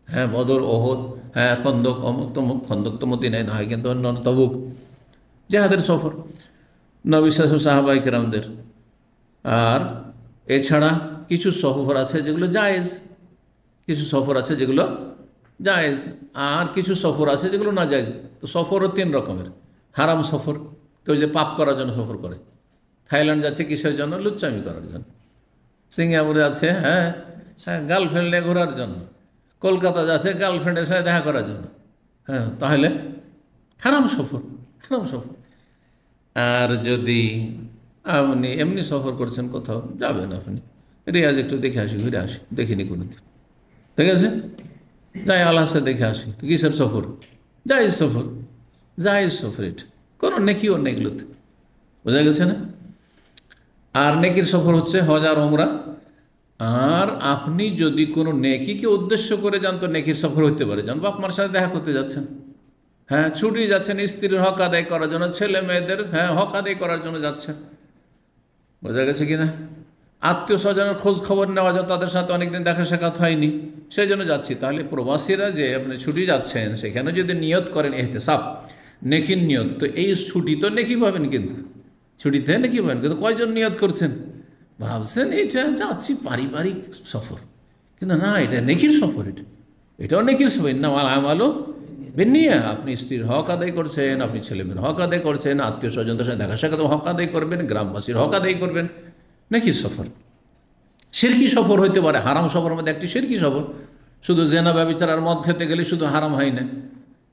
হ্যাঁ, বদর, ওহদ, হ্যাঁ খন্দক, অমুক তমুক। খন্দক তো মদিনায় না হয়, কিন্তু অন্যান্য তবুক জেহাদের সফর নবী সাহাবায়ে কেরামদের। আর এছাড়া কিছু সফর আছে যেগুলো জায়েজ, কিছু সফর আছে যেগুলো জায়েজ, আর কিছু সফর আছে যেগুলো না জায়েজ। তো সফরও 3 রকমের। হারাম সফর, কেউ যে পাপ করার জন্য সফর করে। থাইল্যান্ড যাচ্ছে কিসের জন্য? লুচ্চামি করার জন্য। সিঙ্গাপুরে আছে হ্যাঁ হ্যাঁ গার্লফ্রেন্ড নিয়ে ঘোরার জন্য। কলকাতা যাচ্ছে গার্লফ্রেন্ডের সাথে দেখা করার জন্য। হ্যাঁ, তাহলে হারাম সফর, হারাম সফর। আর যদি আপনি এমনি সফর করছেন, কোথাও যাবেন আপনি, রিয়াজ একটু দেখে আসি, ঘুরে আসি, দেখিনি কোনোদিন, ঠিক আছে, যাই আল্লাহকে দেখে আসি, তো কিসের সফর? জায়েজ সফর, জায়েজ সফর। এটা কোনো নেকিও নেই এগুলোতে, বোঝা গেছে না? আর নেকির সফর হচ্ছে হজ আর উমরা। আর আপনি যদি কোনো নেকিকে উদ্দেশ্য করে যান তো নেকির সফর হইতে পারে। যান বাপ মার সাথে দেখা করতে যাচ্ছেন, হ্যাঁ ছুটি যাচ্ছেন স্ত্রীর হক আদায় করার জন্য, ছেলে মেয়েদের হ্যাঁ হক আদায় করার জন্য যাচ্ছেন, বোঝা গেছে কি না? আত্মীয় স্বজনের খোঁজ খবর নেওয়া যায়, তাদের সাথে অনেকদিন দেখা সাক্ষাৎ হয়নি, সেই জন্য যাচ্ছি। তাহলে প্রবাসীরা যে আপনি ছুটি যাচ্ছেন, সেখানে যদি নিয়ত করেন এহতেসাব, নেকির নিয়ত, তো এই ছুটি তো নেকি পাবেন, কিন্তু ছুটিতে নেকি পাবেন। কিন্তু কয়জন নিয়ত করছেন? ভাবছেন এটা যাচ্ছি পারিবারিক সফর, কিন্তু না, এটা নেকির সফর, এটাও নেকির সফর। না আমালো বেনিয়া, আপনি স্ত্রীর হক আদায় করছেন, আপনি ছেলেমেয়ের হক আদায় করছেন, আত্মীয় স্বজনদের সাথে দেখা সাক্ষাৎ হক আদায় করবেন, গ্রামবাসীর হক আদায় করবেন, নেকির সফর। শিরকি সফর হইতে পারে, হারাম সফরের মধ্যে একটি শিরকি সফর। শুধু জেনা ব্যভিচার আর মদ খেতে গেলে শুধু হারাম হয় না।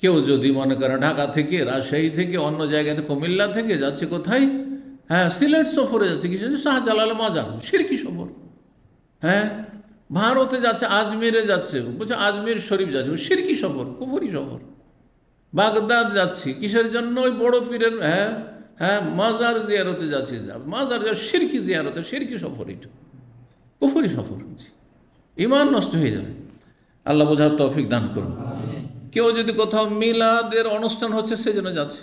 কেউ যদি মনে করে ঢাকা থেকে, রাজশাহী থেকে, অন্য জায়গাতে, কুমিল্লা থেকে যাচ্ছে কোথায়, হ্যাঁ সিলেট সফরে যাচ্ছে, কিছু শাহজালাল মাজার, শিরকি সফর। হ্যাঁ, ভারতে যাচ্ছে, আজমিরে যাচ্ছে, বলছে আজমির শরীফ যাচ্ছে, শিরকি সফর, কুফরি সফর। বাগদাদ যাচ্ছি, কিসের জন্য? ওই বড় পীরের হ্যাঁ হ্যাঁ মাজার জিয়ারতে যাচ্ছি, মাজার যা শিরকি জিয়ারতে, শিরকি সফর, এটা কুফরি সফর। ঈমান নষ্ট হয়ে যাবে। আল্লাহ বোঝার তৌফিক দান করুন। কেউ যদি কোথাও মিলাদের অনুষ্ঠান হচ্ছে সেজন্য যাচ্ছে,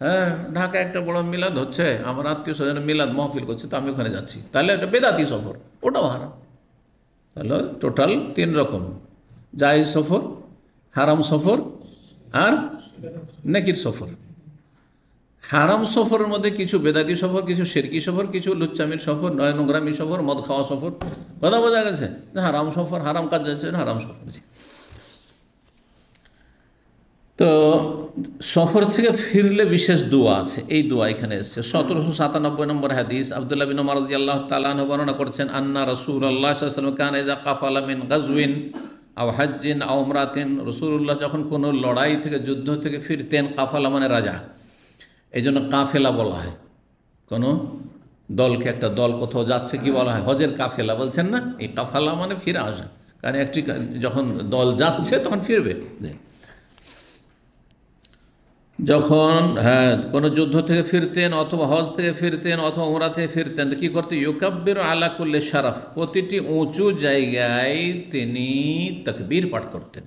হ্যাঁ ঢাকা একটা বড় মিলাদ হচ্ছে, আমার আত্মীয় স্বজন মিলাদ মাহফিল করছে, তো আমি ওখানে যাচ্ছি, তাহলে এটা বেদাতি সফর, ওটাও হারাম। তাহলে টোটাল 3 রকম: জায়েজ সফর, হারাম সফর আর নেকির সফর। হারাম সফরের মধ্যে কিছু বেদাতি সফর, কিছু শিরকি সফর, কিছু লুচ্চামির সফর, নোংরামি সফর, মদ খাওয়া সফর। কথা বোঝা গেছে? হারাম সফর, হারাম কাজ যাচ্ছে, হারাম সফর। তো সফর থেকে ফিরলে বিশেষ দোয়া আছে, এই দোয়া এখানে এসেছে। 1797 নম্বর হাদিস, আব্দুল্লাহ বিন ওমর রাদিয়াল্লাহু তাআলা আনহু বর্ণনা করছেন, আন্না রাসূলুল্লাহ সাল্লাল্লাহু আলাইহি ওয়াসাল্লাম কানা ইযা কাফালা মিন গাজওয়িন আও হাজ্জিন আও উমরাতিন, রাসূলুল্লাহ যখন কোনো লড়াই থেকে, যুদ্ধ থেকে ফিরতেন, কাফালা মানে রাজা, এই জন্য কাফেলা বলা হয়। কোনো দলকে, একটা দল কোথাও যাচ্ছে কি বলা হয়? হজের কাফেলা বলছেন না? এই কাফালা মানে ফিরে আসা, কারণ একটি যখন দল যাচ্ছে তখন ফিরবে। যখন হ্যাঁ কোনো যুদ্ধ থেকে ফিরতেন, অথবা হজ থেকে ফিরতেন, অথবা উমরা থেকে ফিরতেন, তো কী করতেন? ইউকাব্বিরু আলা কুল্লি শারাফ, প্রতিটি উঁচু জায়গায় তিনি তাকবীর পাঠ করতেন।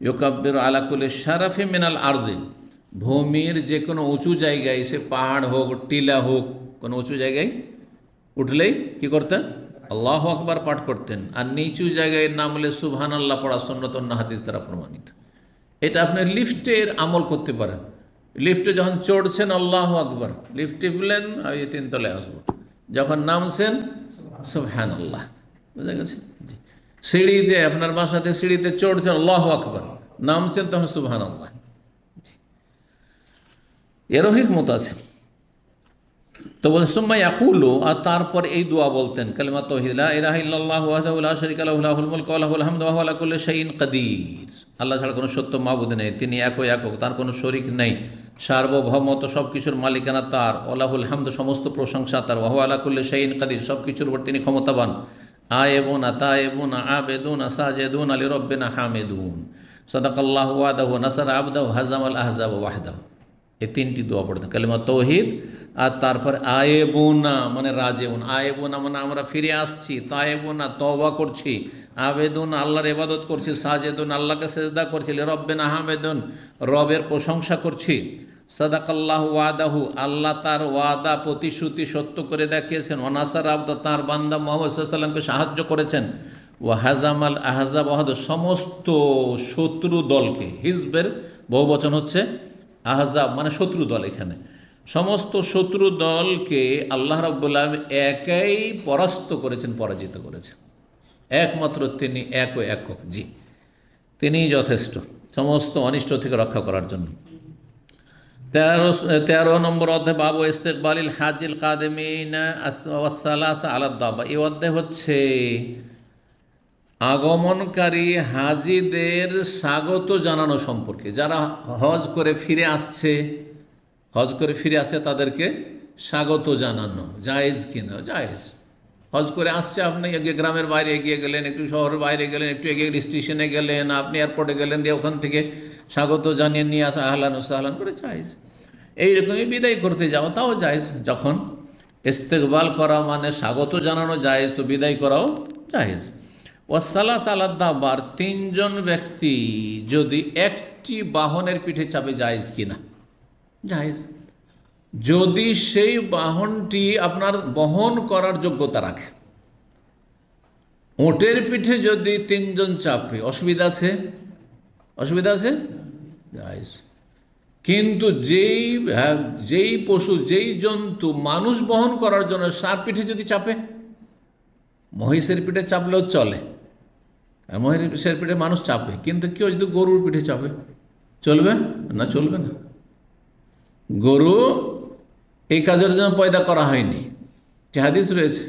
ইউকাব্বিরু আলা কুল্লি শারাফি মিনাল আরদি, ভূমির যে কোনো উঁচু জায়গায়, সে পাহাড় হোক, টিলা হোক, কোনো উঁচু জায়গায় উঠলেই কী করতেন? আল্লাহু আকবার পাঠ করতেন। আর নিচু জায়গায় নামলে সুবহানাল্লাহ পড়া সুন্নাত, অন্য হাদিস দ্বারা প্রমাণিত। এটা আপনি লিফটের আমল করতে পারেন। লিফটে যখন চড়ছেন আল্লাহু আকবার, লিফট টিপলেন, এই 3 তলায় আসবো, যখন নামছেন সুবহানাল্লাহ, বুঝা গেছে? জি। সিঁড়িতে, আপনার বাসাতে সিঁড়িতে চড়ছেন আল্লাহু আকবার, নামছেন তখন সুবহানাল্লাহ। এরও হিকমত আছে। তো বলে সুম্মা ইয়াকুলু, আর তারপর এই দোয়া বলতেন, কালিমা তাওহীদ, লা ইলাহা ইল্লাল্লাহু ওয়াহদাহু লা শারীকা লাহু লাহুল মুলকু ওয়া লাহুল হামদু ওয়া হুয়া আলা কুল্লি শাইইন কাদির। আল্লাহ ছাড়া কোনো সত্য মাবুদ নেই, তিনি একক, তার কোনো শরীক নেই, সার্বভৌমত্ব, সব কিছুর মালিকানা তার, ওয়া লাহুল হামদু, সমস্ত প্রশংসা তার, ওয়া হুয়া আলা কুল্লি শাইইন কাদির, সব কিছুর উপর তিনি ক্ষমতাবান। আয়েবুনা তায়েবুনা আবেদুনা সাজেদুনা লিরাব্বিনা হামিদুন সাদাকাল্লাহু ওয়াদাহু নাসারা আবদাহু হাজামাল আহজাব ওয়াহদাহু। এই তিনটি দোয়া পড়তে কালিমা তৌহিদ, আর তারপর আয়েবুনা মানে রাজেউন, আয়েবুনা মানে আমরা ফিরে আসছি, তায়েবুনা তওবা করছি, আবেদুন আল্লাহর ইবাদত করছি, সাজেদুন আল্লাহকে সেজদা করছি, লিরাব্বিনা হামিদুন রবের প্রশংসা করছি, সাদাকাল্লাহু ওয়াদাহু আল্লাহ তার ওয়াদা প্রতিশ্রুতি সত্য করে দেখিয়েছেন, ওয়ানাসার আব্দ তার বান্দা মুহাম্মদ সাল্লাল্লাহু আলাইহি ওয়াসাল্লামকে সাহায্য করেছেন, ওয়া হাজামাল আহজাব ওয়াহদাহু সমস্ত শত্রু দলকে, হিজবের বহুবচন হচ্ছে আহজাব মানে শত্রু দল, এখানে সমস্ত শত্রু দলকে আল্লাহ রাব্বুল আলামিন একাই পরাস্ত করেছেন, পরাজিত করেছেন। একমাত্র তিনি এক ও একক, জি তিনিই যথেষ্ট সমস্ত অনিষ্ট থেকে রক্ষা করার জন্য। 13 নম্বর অধ্যায় বাবু ইস্তেকবালিল হাজিল কাদেমিনা ওয়াসসালাসা আলা দাবা। এই অধ্যায় হচ্ছে আগমনকারী হাজিদের স্বাগত জানানো সম্পর্কে। যারা হজ করে ফিরে আসছে, তাদেরকে স্বাগত জানানো জায়েজ কিনা? জায়েজ। হজ করে আসছে, আপনি এগিয়ে গ্রামের বাইরে এগিয়ে গেলেন, একটু শহরের বাইরে গেলেন, একটু এগিয়ে স্টেশনে গেলেন, আপনি এয়ারপোর্টে গেলেন, দিয়ে ওখান থেকে স্বাগত জানিয়ে নিয়ে আসা, আহলান ও সাহলান করে জায়েজ। এইরকমই বিদায় করতে যাওয়া তাও জায়েজ। যখন ইস্তেকবাল করা মানে স্বাগত জানানো জায়েজ, তো বিদায় করাও জায়েজ। ওয়াসসালাস আলাদ দাবার, 3 জন ব্যক্তি যদি একটি বাহনের পিঠে চাপে জায়েজ কিনা? জায়েজ, যদি সেই বাহনটি আপনার বহন করার যোগ্যতা রাখে। উটের পিঠে যদি 3 জন চাপে অসুবিধা আছে? অসুবিধা আছে? জায়েজ। কিন্তু যেই পশু, যেই জন্তু মানুষ বহন করার জন্য সার পিঠে যদি চাপে, মহিষের পিঠে চাপলেও চলে, মহিষের পিঠে মানুষ চাপে, কিন্তু কেউ যদি গরুর পিঠে চাপে চলবে না? চলবে না। গরু এই কাজের জন্য পয়দা করা হয়নি, হাদিস রয়েছে।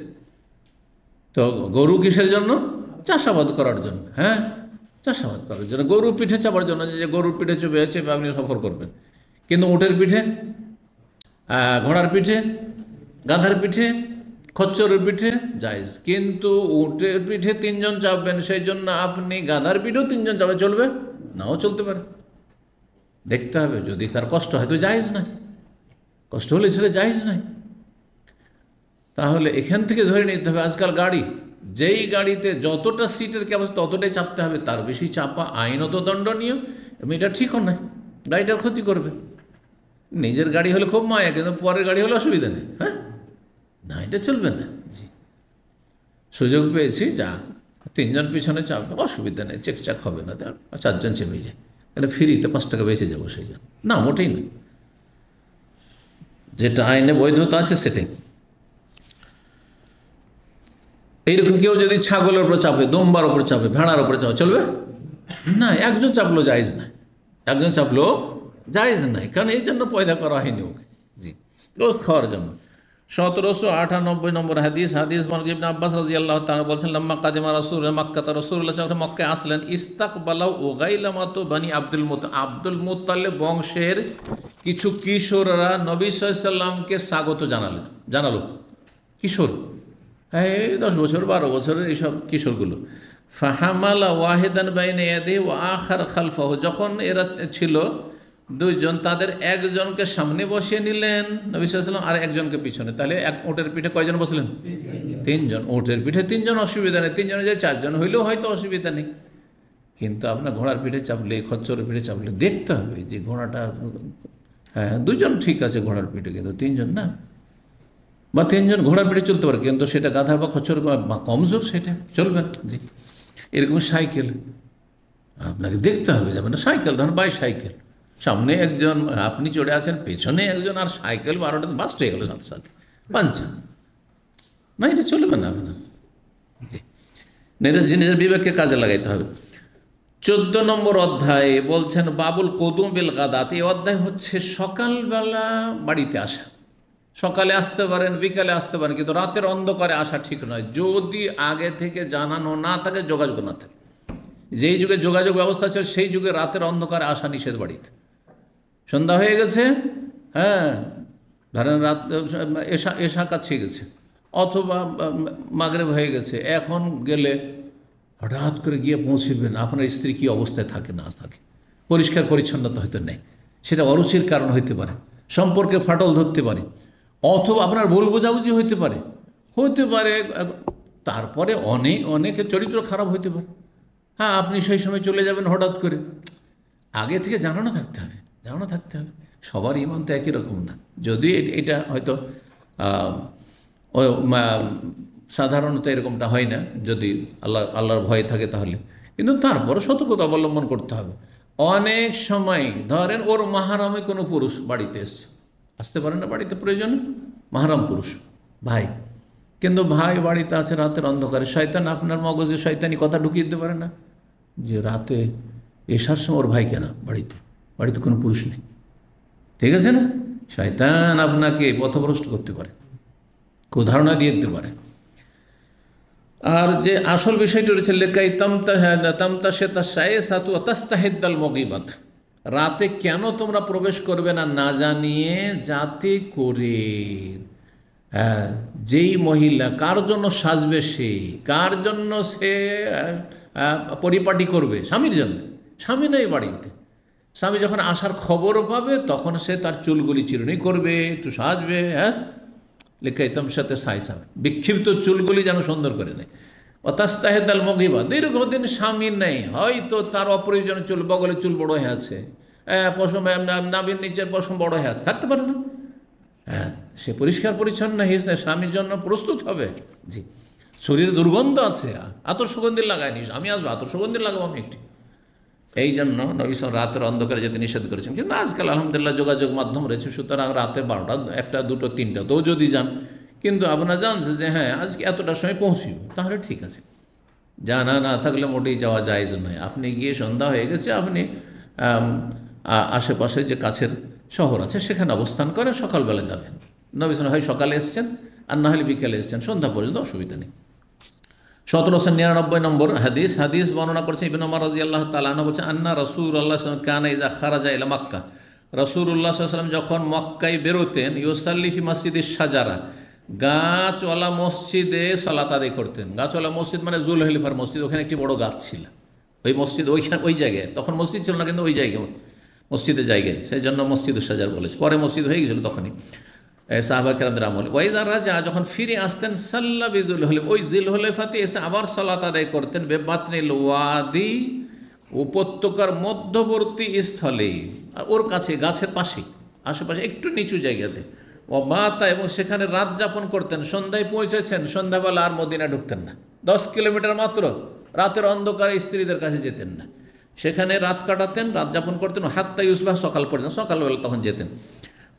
তো গরু কিসের জন্য? চাষাবাদ করার জন্য। হ্যাঁ, চাষাবাদ করার জন্য, গরু পিঠে চাপার জন্য, যে গরুর পিঠে চেপে আপনি সফর করবেন। কিন্তু উটের পিঠে, ঘোড়ার পিঠে, গাধার পিঠে, খচ্চরের পিঠে জায়েজ। কিন্তু উটের পিঠে 3 জন চাপবেন, সেই জন্য আপনি গাধার পিঠেও 3 জন চাপে, চলবে? নাও চলতে পারে, দেখতে হবে। যদি তার কষ্ট হয় তো জায়েজ নাই, কষ্ট হলে ছেলে জায়েজ নাই। তাহলে এখান থেকে ধরে নিতে হবে, আজকাল গাড়ি, যেই গাড়িতে যতটা সিটের ক্যাপাসিটি ততটাই চাপতে হবে, তার বেশি চাপা আইনত দণ্ডনীয়, এবং এটা ঠিকও নয়, গাড়িটার ক্ষতি করবে। নিজের গাড়ি হলে খুব মায়া, কিন্তু পরের গাড়ি হলে অসুবিধা নেই। হ্যাঁ, না, এটা চলবে না। জি, সুযোগ পেয়েছি, যা 3 জন পিছনে চাপবে, অসুবিধা নেই, চেকচাক হবে না, 4 জন চেপে যায়, তাহলে ফ্রিতে 5 টাকা বেঁচে যাবো সেই জন্য। না, মোটেই না, যেটা আইনে বৈধতা আছে সেটাই। এইরকম কেউ যদি ছাগলের উপর চাপে, দুম্বার উপর চাপে, ভেড়ার উপর চাপে, চলবে না? একজন চাপলো জায়েজ নাই, একজন চাপলো জায়েজ নাই, কারণ এই জন্য পয়দা করা হয়নি ওকে। জি, গোশত খাওয়ার জন্য। 1798 নম্বর হাদিস ইবনে আব্বাস রাদিয়াল্লাহু তাআলা বলছেন, লাম্মা কাদিমা রাসূলুল্লাহ মক্কা, রাসূলুল্লাহ যখন মক্কায় আসলেন, ইস্তাকবালাউ উগাইলামাতু বানি আব্দুল মুত্তালিব বংশের কিছু কিশোররা নবী সাল্লাল্লাহু আলাইহি সাল্লামকে স্বাগত জানালো। কিশোর, এই 10 বছর 12 বছরের এইসব কিশোরগুলো। ফাহামালা ওয়াহিদান বাইনা ইয়াদি ওয়া আখার খালফাহু, যখন এরা ছিল 2 জন, তাদের একজনকে সামনে বসিয়ে নিলেন নবী সাল্লাল্লাহু আলাইহি ওয়াসাল্লাম, আর একজনকে পিছনে। তাহলে এক উটের পিঠে কয়জন বসলেন? 3 জন। উটের পিঠে 3 জন, অসুবিধা নেই। 3 জনে যে 4 জন হইলেও হয়তো অসুবিধা নেই, কিন্তু আপনার ঘোড়ার পিঠে চাপলে, খচ্চরের পিঠে চাপলে দেখতে হবে যে ঘোড়াটা, হ্যাঁ 2 জন ঠিক আছে ঘোড়ার পিঠে, কিন্তু 3 জন না। বা 3 জন ঘোড়ার পিঠে চলতে পারে, কিন্তু সেটা গাধা বা খচ্চর বা কমজোর, সেটা চলবে না। জি, এরকম সাইকেল আপনাকে দেখতে হবে, যেমন সাইকেল, ধরুন বাইসাইকেল, সামনে একজন, আপনি চড়ে আছেন, পেছনে একজন, আর সাইকেল 12টা বাস্ট হয়ে গেল সাথে সাথে, পাঞ্চা না, এটা চলবে না আপনার। জি, নিজের বিবেককে কাজে লাগাইতে হবে। 14 নম্বর অধ্যায়ে বলছেন বাবুল কদুম বিল গাদাত। এই অধ্যায় হচ্ছে সকালবেলা বাড়িতে আসা। সকালে আসতে পারেন, বিকালে আসতে পারেন, কিন্তু রাতের অন্ধকারে আসা ঠিক নয়, যদি আগে থেকে জানানো না থাকে, যোগাযোগ না থাকে। যেই যুগে যোগাযোগ ব্যবস্থা ছিল, সেই যুগে রাতের অন্ধকারে আসা নিষেধ। বাড়িতে সন্ধ্যা হয়ে গেছে, হ্যাঁ ধরেন রাত এশা কাছে গেছে, অথবা মাগরিব হয়ে গেছে, এখন গেলে হঠাৎ করে গিয়ে পৌঁছবেন, আপনার স্ত্রী কী অবস্থায় থাকে না থাকে, পরিষ্কার পরিচ্ছন্নতা হয়তো নেই, সেটা অরুচির কারণ হইতে পারে, সম্পর্কে ফাটল ধরতে পারে, অথবা আপনার ভুল বোঝাবুঝি হইতে পারে, তারপরে অনেকের চরিত্র খারাপ হইতে পারে। হ্যাঁ, আপনি সেই সময় চলে যাবেন হঠাৎ করে, আগে থেকে জানানো থাকতে হবে। সবার ইমান তো একই রকম না, যদি এটা হয়তো সাধারণত এরকমটা হয় না, যদি আল্লাহর ভয় থাকে তাহলে, কিন্তু তারপর সতর্কতা অবলম্বন করতে হবে। অনেক সময় ধরেন ওর মাহারামে কোনো পুরুষ বাড়িতে আসতে পারে না, বাড়িতে প্রয়োজন মাহারাম পুরুষ ভাই, কিন্তু ভাই বাড়িতে আছে রাতের অন্ধকারে, শয়তান আপনার মগজে শয়তানি কথা ঢুকিয়ে দিতে পারে না যে রাতে এসার সময় ওর ভাই কেনা বাড়িতে কোনো পুরুষ নেই, ঠিক আছে না? শয়তান আপনাকে পথভ্রষ্ট করতে পারে, কুধারণা দিয়ে দিতে পারে। আর যে আসল বিষয়টি রয়েছে লেকাই তামতাস্তাহিদ্দাল মগিবাত, রাতে কেন তোমরা প্রবেশ করবে না জানিয়ে, যাতে করে যেই মহিলা কার জন্য সাজবে, কার জন্য সে পরিপাটি করবে, স্বামীর জন্য, স্বামী নেই বাড়িতে, স্বামী যখন আসার খবর পাবে তখন সে তার চুলগুলি চিরুনি করবে, একটু সাজবে, লেখাইতাম সাথে সাইসা বিক্ষিপ্ত চুলগুলি যেন সুন্দর করে নেয়। অতাস্তাহেদাল মগিবা, দীর্ঘদিন স্বামী নেই, হয়তো তার অপ্রয়োজনীয় চুল, বগলের চুল বড় হয়ে আছে, পশম নাভির নিচের পশম বড় হয়ে আছে, থাকতে পারে না, সে পরিষ্কার পরিচ্ছন্ন হয়েছে, স্বামীর জন্য প্রস্তুত হবে। জি, শরীরে দুর্গন্ধ আছে, আতর সুগন্ধি লাগায়নি, আমি আসবো আতর সুগন্ধি লাগাবো আমি একটি, এই জন্য নবী সাল্লাল্লাহু রাতের অন্ধকারে যেতে নিষেধ করেছেন। কিন্তু আজকাল আলহামদুলিল্লাহ যোগাযোগ মাধ্যম রয়েছে, সুতরাং রাতে 12টা, 1টা, 2টো, 3টাতেও যদি যান, কিন্তু আপনারা জানছে যে হ্যাঁ আজকে এতটার সময় পৌঁছিব, তাহলে ঠিক আছে। জানা না থাকলে মোটেই যাওয়া জায়েজ নয়। আপনি গিয়ে সন্ধ্যা হয়ে গেছে, আপনি আশেপাশে যে কাছের শহর আছে সেখানে অবস্থান করে সকালবেলা যাবেন। নবী সাল্লাল্লাহু হয় সকালে এসছেন, আর না হলে বিকেলে এসছেন, সন্ধ্যা পর্যন্ত অসুবিধা নেই। 1799 নম্বর হাদিস বর্ণনা করছে ইবনে ওমর রাদিয়াল্লাহু তাআলা আনহু বলছেন, আন্না রাসূলুল্লাহ সাল্লাল্লাহু আলাইহি ওয়াসাল্লাম কানা ইযা খারাজা ইলা মক্কা, রাসূলুল্লাহ সাল্লাল্লাহু আলাইহি ওয়াসাল্লাম যখন মক্কায় বেরোতেন, ইউসাল্লি ফি মসজিদিশ শাজারা, গাছওয়ালা মসজিদে সালাত আদায় করতেন। গাছওয়ালা মসজিদ মানে জুলহুলাইফার মসজিদ, ওখানে একটি বড় গাছ ছিল, ওই মসজিদ ওই জায়গায়, তখন মসজিদ ছিল না কিন্তু ওই জায়গায় মসজিদের জায়গায়, সেই জন্য মসজিদুশ শাজার বলেছে, পরে মসজিদ হয়ে গেছিল তখনই সাহাবা কেরামদের আমলে। ওয়াইদা রাজা, যখন ফিরে আসতেন, সাল্লা বিজুল হলে, ওই জিলহুলাইফাতে এসে আবার সালাত আদায় করতেন, বেবাতনিল ওয়াদি, উপত্যকার মধ্যবর্তী স্থলে, ওর কাছে গাছের পাশে, আশেপাশে একটু নিচু জায়গাতে, ও বাতা, এবং সেখানে রাত যাপন করতেন। সন্ধ্যায় পৌঁছেছেন, সন্ধ্যাবেলা আর মদিনা ঢুকতেন না, 10 কিলোমিটার মাত্র, রাতের অন্ধকারে স্ত্রীদের কাছে যেতেন না, সেখানে রাত কাটাতেন, রাত যাপন করতেন, হাত্তা ইউসবাহ, সকাল পর্যন্ত, সকালবেলা তখন যেতেন।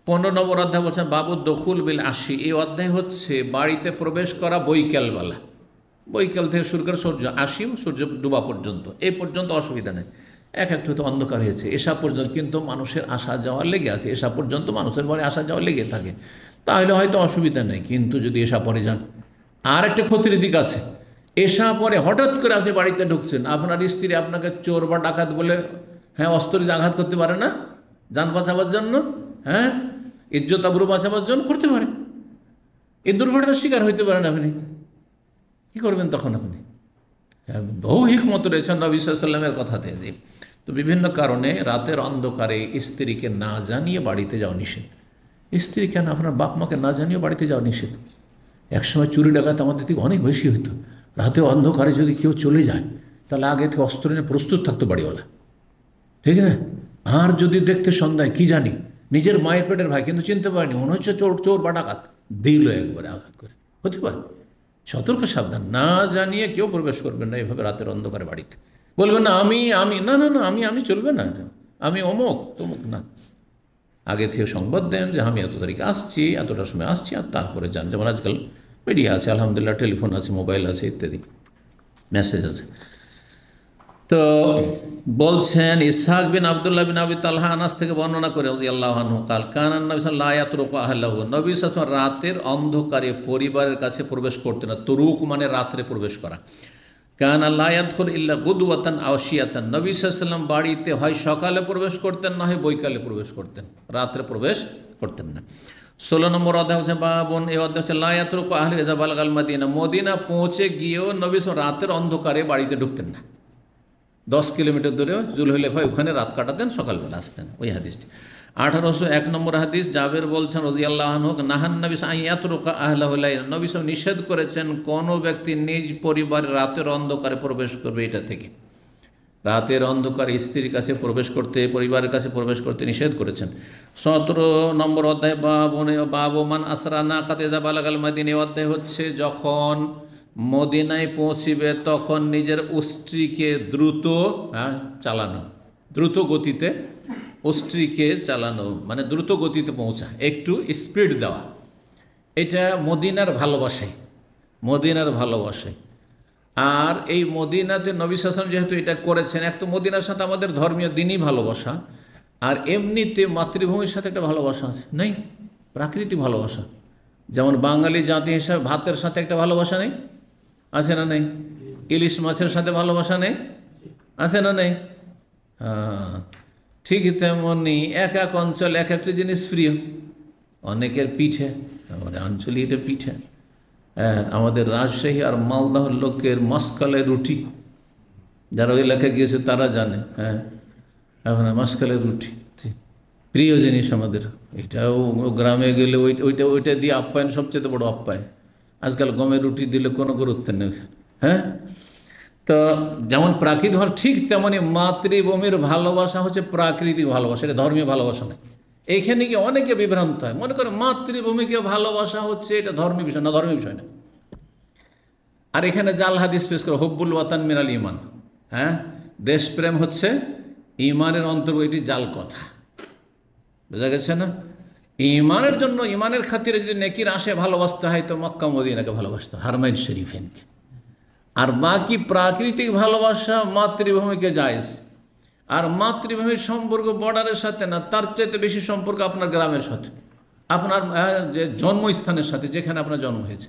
15 নম্বর অধ্যায় বলছেন বাবু দখুল বিল আশি, এই অধ্যায় হচ্ছে বাড়িতে প্রবেশ করা বৈকালবেলা, বৈকাল থেকে শুরু করে সূর্য ডুবা পর্যন্ত, এই পর্যন্ত অসুবিধা নেই। একটু তো অন্ধকার হয়েছে, এসা পর্যন্ত কিন্তু মানুষের আসা যাওয়া লেগে আছে, এসা পর্যন্ত মানুষের বাড়ি আসা যাওয়া লেগে থাকে, তাহলে হয়তো অসুবিধা নেই। কিন্তু যদি এসা পরে যান, আর একটা ক্ষতির দিক আছে, এসা পরে হঠাৎ করে আপনি বাড়িতে ঢুকছেন, আপনার স্ত্রী আপনাকে চোর বা ডাকাত বলে অস্ত্র দিয়ে আঘাত করতে পারে না, যান বাঁচাবার জন্য, ইজ্জত আবরু বাঁচাবার জন্য করতে পারে, এই দুর্ঘটনার শিকার হইতে পারেন, আপনি কী করবেন তখন? আপনি বহু হিকমত রয়েছেন নবী সাল্লাল্লাহু আলাইহি ওয়াসাল্লামের কথাতে। যে তো বিভিন্ন কারণে রাতের অন্ধকারে স্ত্রীকে না জানিয়ে বাড়িতে যাওয়া নিষেধ। স্ত্রী কেন, আপনার বাপ মাকে না জানিয়ে বাড়িতে যাওয়া নিষেধ। একসময় চুরি ডাকাত আমাদের দিকে অনেক বেশি হইতো, রাতে অন্ধকারে যদি কেউ চলে যায় তাহলে আগে থেকে অস্ত্র নিয়ে প্রস্তুত থাকতো বাড়িওয়ালা, ঠিক না? আর যদি দেখতে সন্ধ্যায় কি জানি নিজের মায়ের পেটের ভাই, কিন্তু চিনতে পারেনি, মনে হচ্ছে চোর বা ডাকাত, দিল একবারে আঘাত করে, হতে পারে। সতর্ক সাবধান, না জানিয়ে কেউ প্রবেশ করবেন না এইভাবে রাতের অন্ধকারে বাড়িতে। বলবেন না আমি না চলবে না, আমি অমুক তমুক না, আগে থেকে সংবাদ দেন যে আমি এত তারিখে আসছি, এতটার সময় আসছি, আর তারপরে যান। যেমন আজকাল মিডিয়া আছে, আলহামদুলিল্লাহ, টেলিফোন আছে, মোবাইল আছে, ইত্যাদি মেসেজ আছে। তো বলছেন ইসহাক বিন আব্দুল্লাহ বিন আবি তালহা আনাস থেকে বর্ণনা করে রাদিয়াল্লাহু আনহু কাল কানান নবী সাল্লাল্লাহু আলাইহি ইয়াতরুকু আহলাহু, নবী সাল্লাল্লাহু আলাইহি ওয়াসাল্লাম রাতের অন্ধকারে পরিবারের কাছে প্রবেশ করতেন না। তুরুক মানে রাত্রে প্রবেশ করা। কানা লা ইয়াদখুল ইল্লা গুদওয়াতান আও শিয়াতান, নবী সাল্লাল্লাহু আলাইহি ওয়াসাল্লাম বাড়িতে হয় সকালে প্রবেশ করতেন, না হয় বৈকালে প্রবেশ করতেন, রাত্রে প্রবেশ করতেন না। 16 নম্বর অধ্যায় হচ্ছে বাবুন, এই অধ্যায় হচ্ছে লা ইয়াতরুকু আহলু ইযা বালাগাল মাদিনা, মদিনা পৌঁছে গিয়েও নবী রাতের অন্ধকারে বাড়িতে ঢুকতেন না। 10 কিলোমিটার দূরে জুলহুলাইফায় ওখানে রাত কাটাতেন, সকালবেলা আসতেন। ওই হাদিসটি 1801 নম্বর হাদিস, জাবের বলছেন রাদিয়াল্লাহু আনহু, নাহান নবী সাল্লাল্লাহু আলাইহি ইয়াতরুকা আহলাহু লাইলা, নবী সাল্লাল্লাহু নিষেধ করেছেন কোনো ব্যক্তি নিজ পরিবারে রাতের অন্ধকারে প্রবেশ করবে, এটা থেকে রাতের অন্ধকারে স্ত্রীর কাছে প্রবেশ করতে, পরিবারের কাছে প্রবেশ করতে নিষেধ করেছেন। 17 নম্বর অধ্যায় বাবু মান আসরা নাকাতা ইযা বালাগাল মাদিনা, এই অধ্যায় হচ্ছে যখন মদিনায় পৌঁছিবে তখন নিজের উষ্ট্রীকে দ্রুত চালানো, দ্রুত গতিতে উষ্ট্রীকে চালানো মানে দ্রুত গতিতে পৌঁছা, একটু স্পিড দেওয়া। এটা মদিনার ভালোবাসায়, মদিনার ভালোবাসায়। আর এই মদিনাতে নবী সাল্লাল্লাহু আলাইহি ওয়াসাল্লাম যেহেতু এটা করেছেন, এক তো মদিনার সাথে আমাদের ধর্মীয় দিনই ভালোবাসা, আর এমনিতে মাতৃভূমির সাথে একটা ভালোবাসা আছে, নেই? প্রাকৃতিক ভালোবাসা। যেমন বাঙালি জাতি হিসাবে ভাতের সাথে একটা ভালোবাসা নেই, আছে না নেই? ইলিশ মাছের সাথে ভালোবাসা নেই, আছে না নেই? ঠিক তেমনি এক এক অঞ্চল এক একটা জিনিস প্রিয়। অনেকের পিঠে, আমাদের আঞ্চলিক এটা পিঠে। আমাদের রাজশাহী আর মালদাহ লোকের মশকালে রুটি, যারা ওই এলাকায় গিয়েছে তারা জানে। এখন মশকালে রুটি প্রিয় জিনিস আমাদের। এটাও গ্রামে গেলে ওইটা দিয়ে আপ্যায়ন, সবচেয়ে বড় আপ্যায়ন। আজকাল গমের রুটি দিলে কোনো গুরুত্ব নেই। তো যেমন প্রাকৃতিক ভালো, ঠিক তেমনি মাতৃভূমির ভালোবাসা হচ্ছে প্রাকৃতিক ভালোবাসা, এটা ধর্মীয় ভালোবাসা নয়। এইখানে গিয়ে অনেকে বিভ্রান্ত হয়, মনে করে মাতৃভূমিকে ভালোবাসা হচ্ছে এটা ধর্মীয় বিষয় না, ধর্মীয় বিষয় না। আর এখানে জাল হাদিস পেশ করে হুব্বুল ওয়াতান মিনাল ইমান, দেশপ্রেম হচ্ছে ইমানের অন্তর্গত, এটি জাল কথা, বোঝা গেছে না? ইমানের জন্য, ইমানের খাতিরে যদি নেকির আসে ভালোবাসতে হয় তো মক্কা মদিনাকে ভালোবাসতে হয়, হারমাইন শরীফেনকে। আর বাকি প্রাকৃতিক ভালোবাসা মাতৃভূমিকে জায়েজ। আর মাতৃভূমির সম্পর্ক বর্ডারের সাথে না, তার চাইতে বেশি সম্পর্ক আপনার গ্রামের সাথে, আপনার যে জন্মস্থানের সাথে, যেখানে আপনার জন্ম হয়েছে।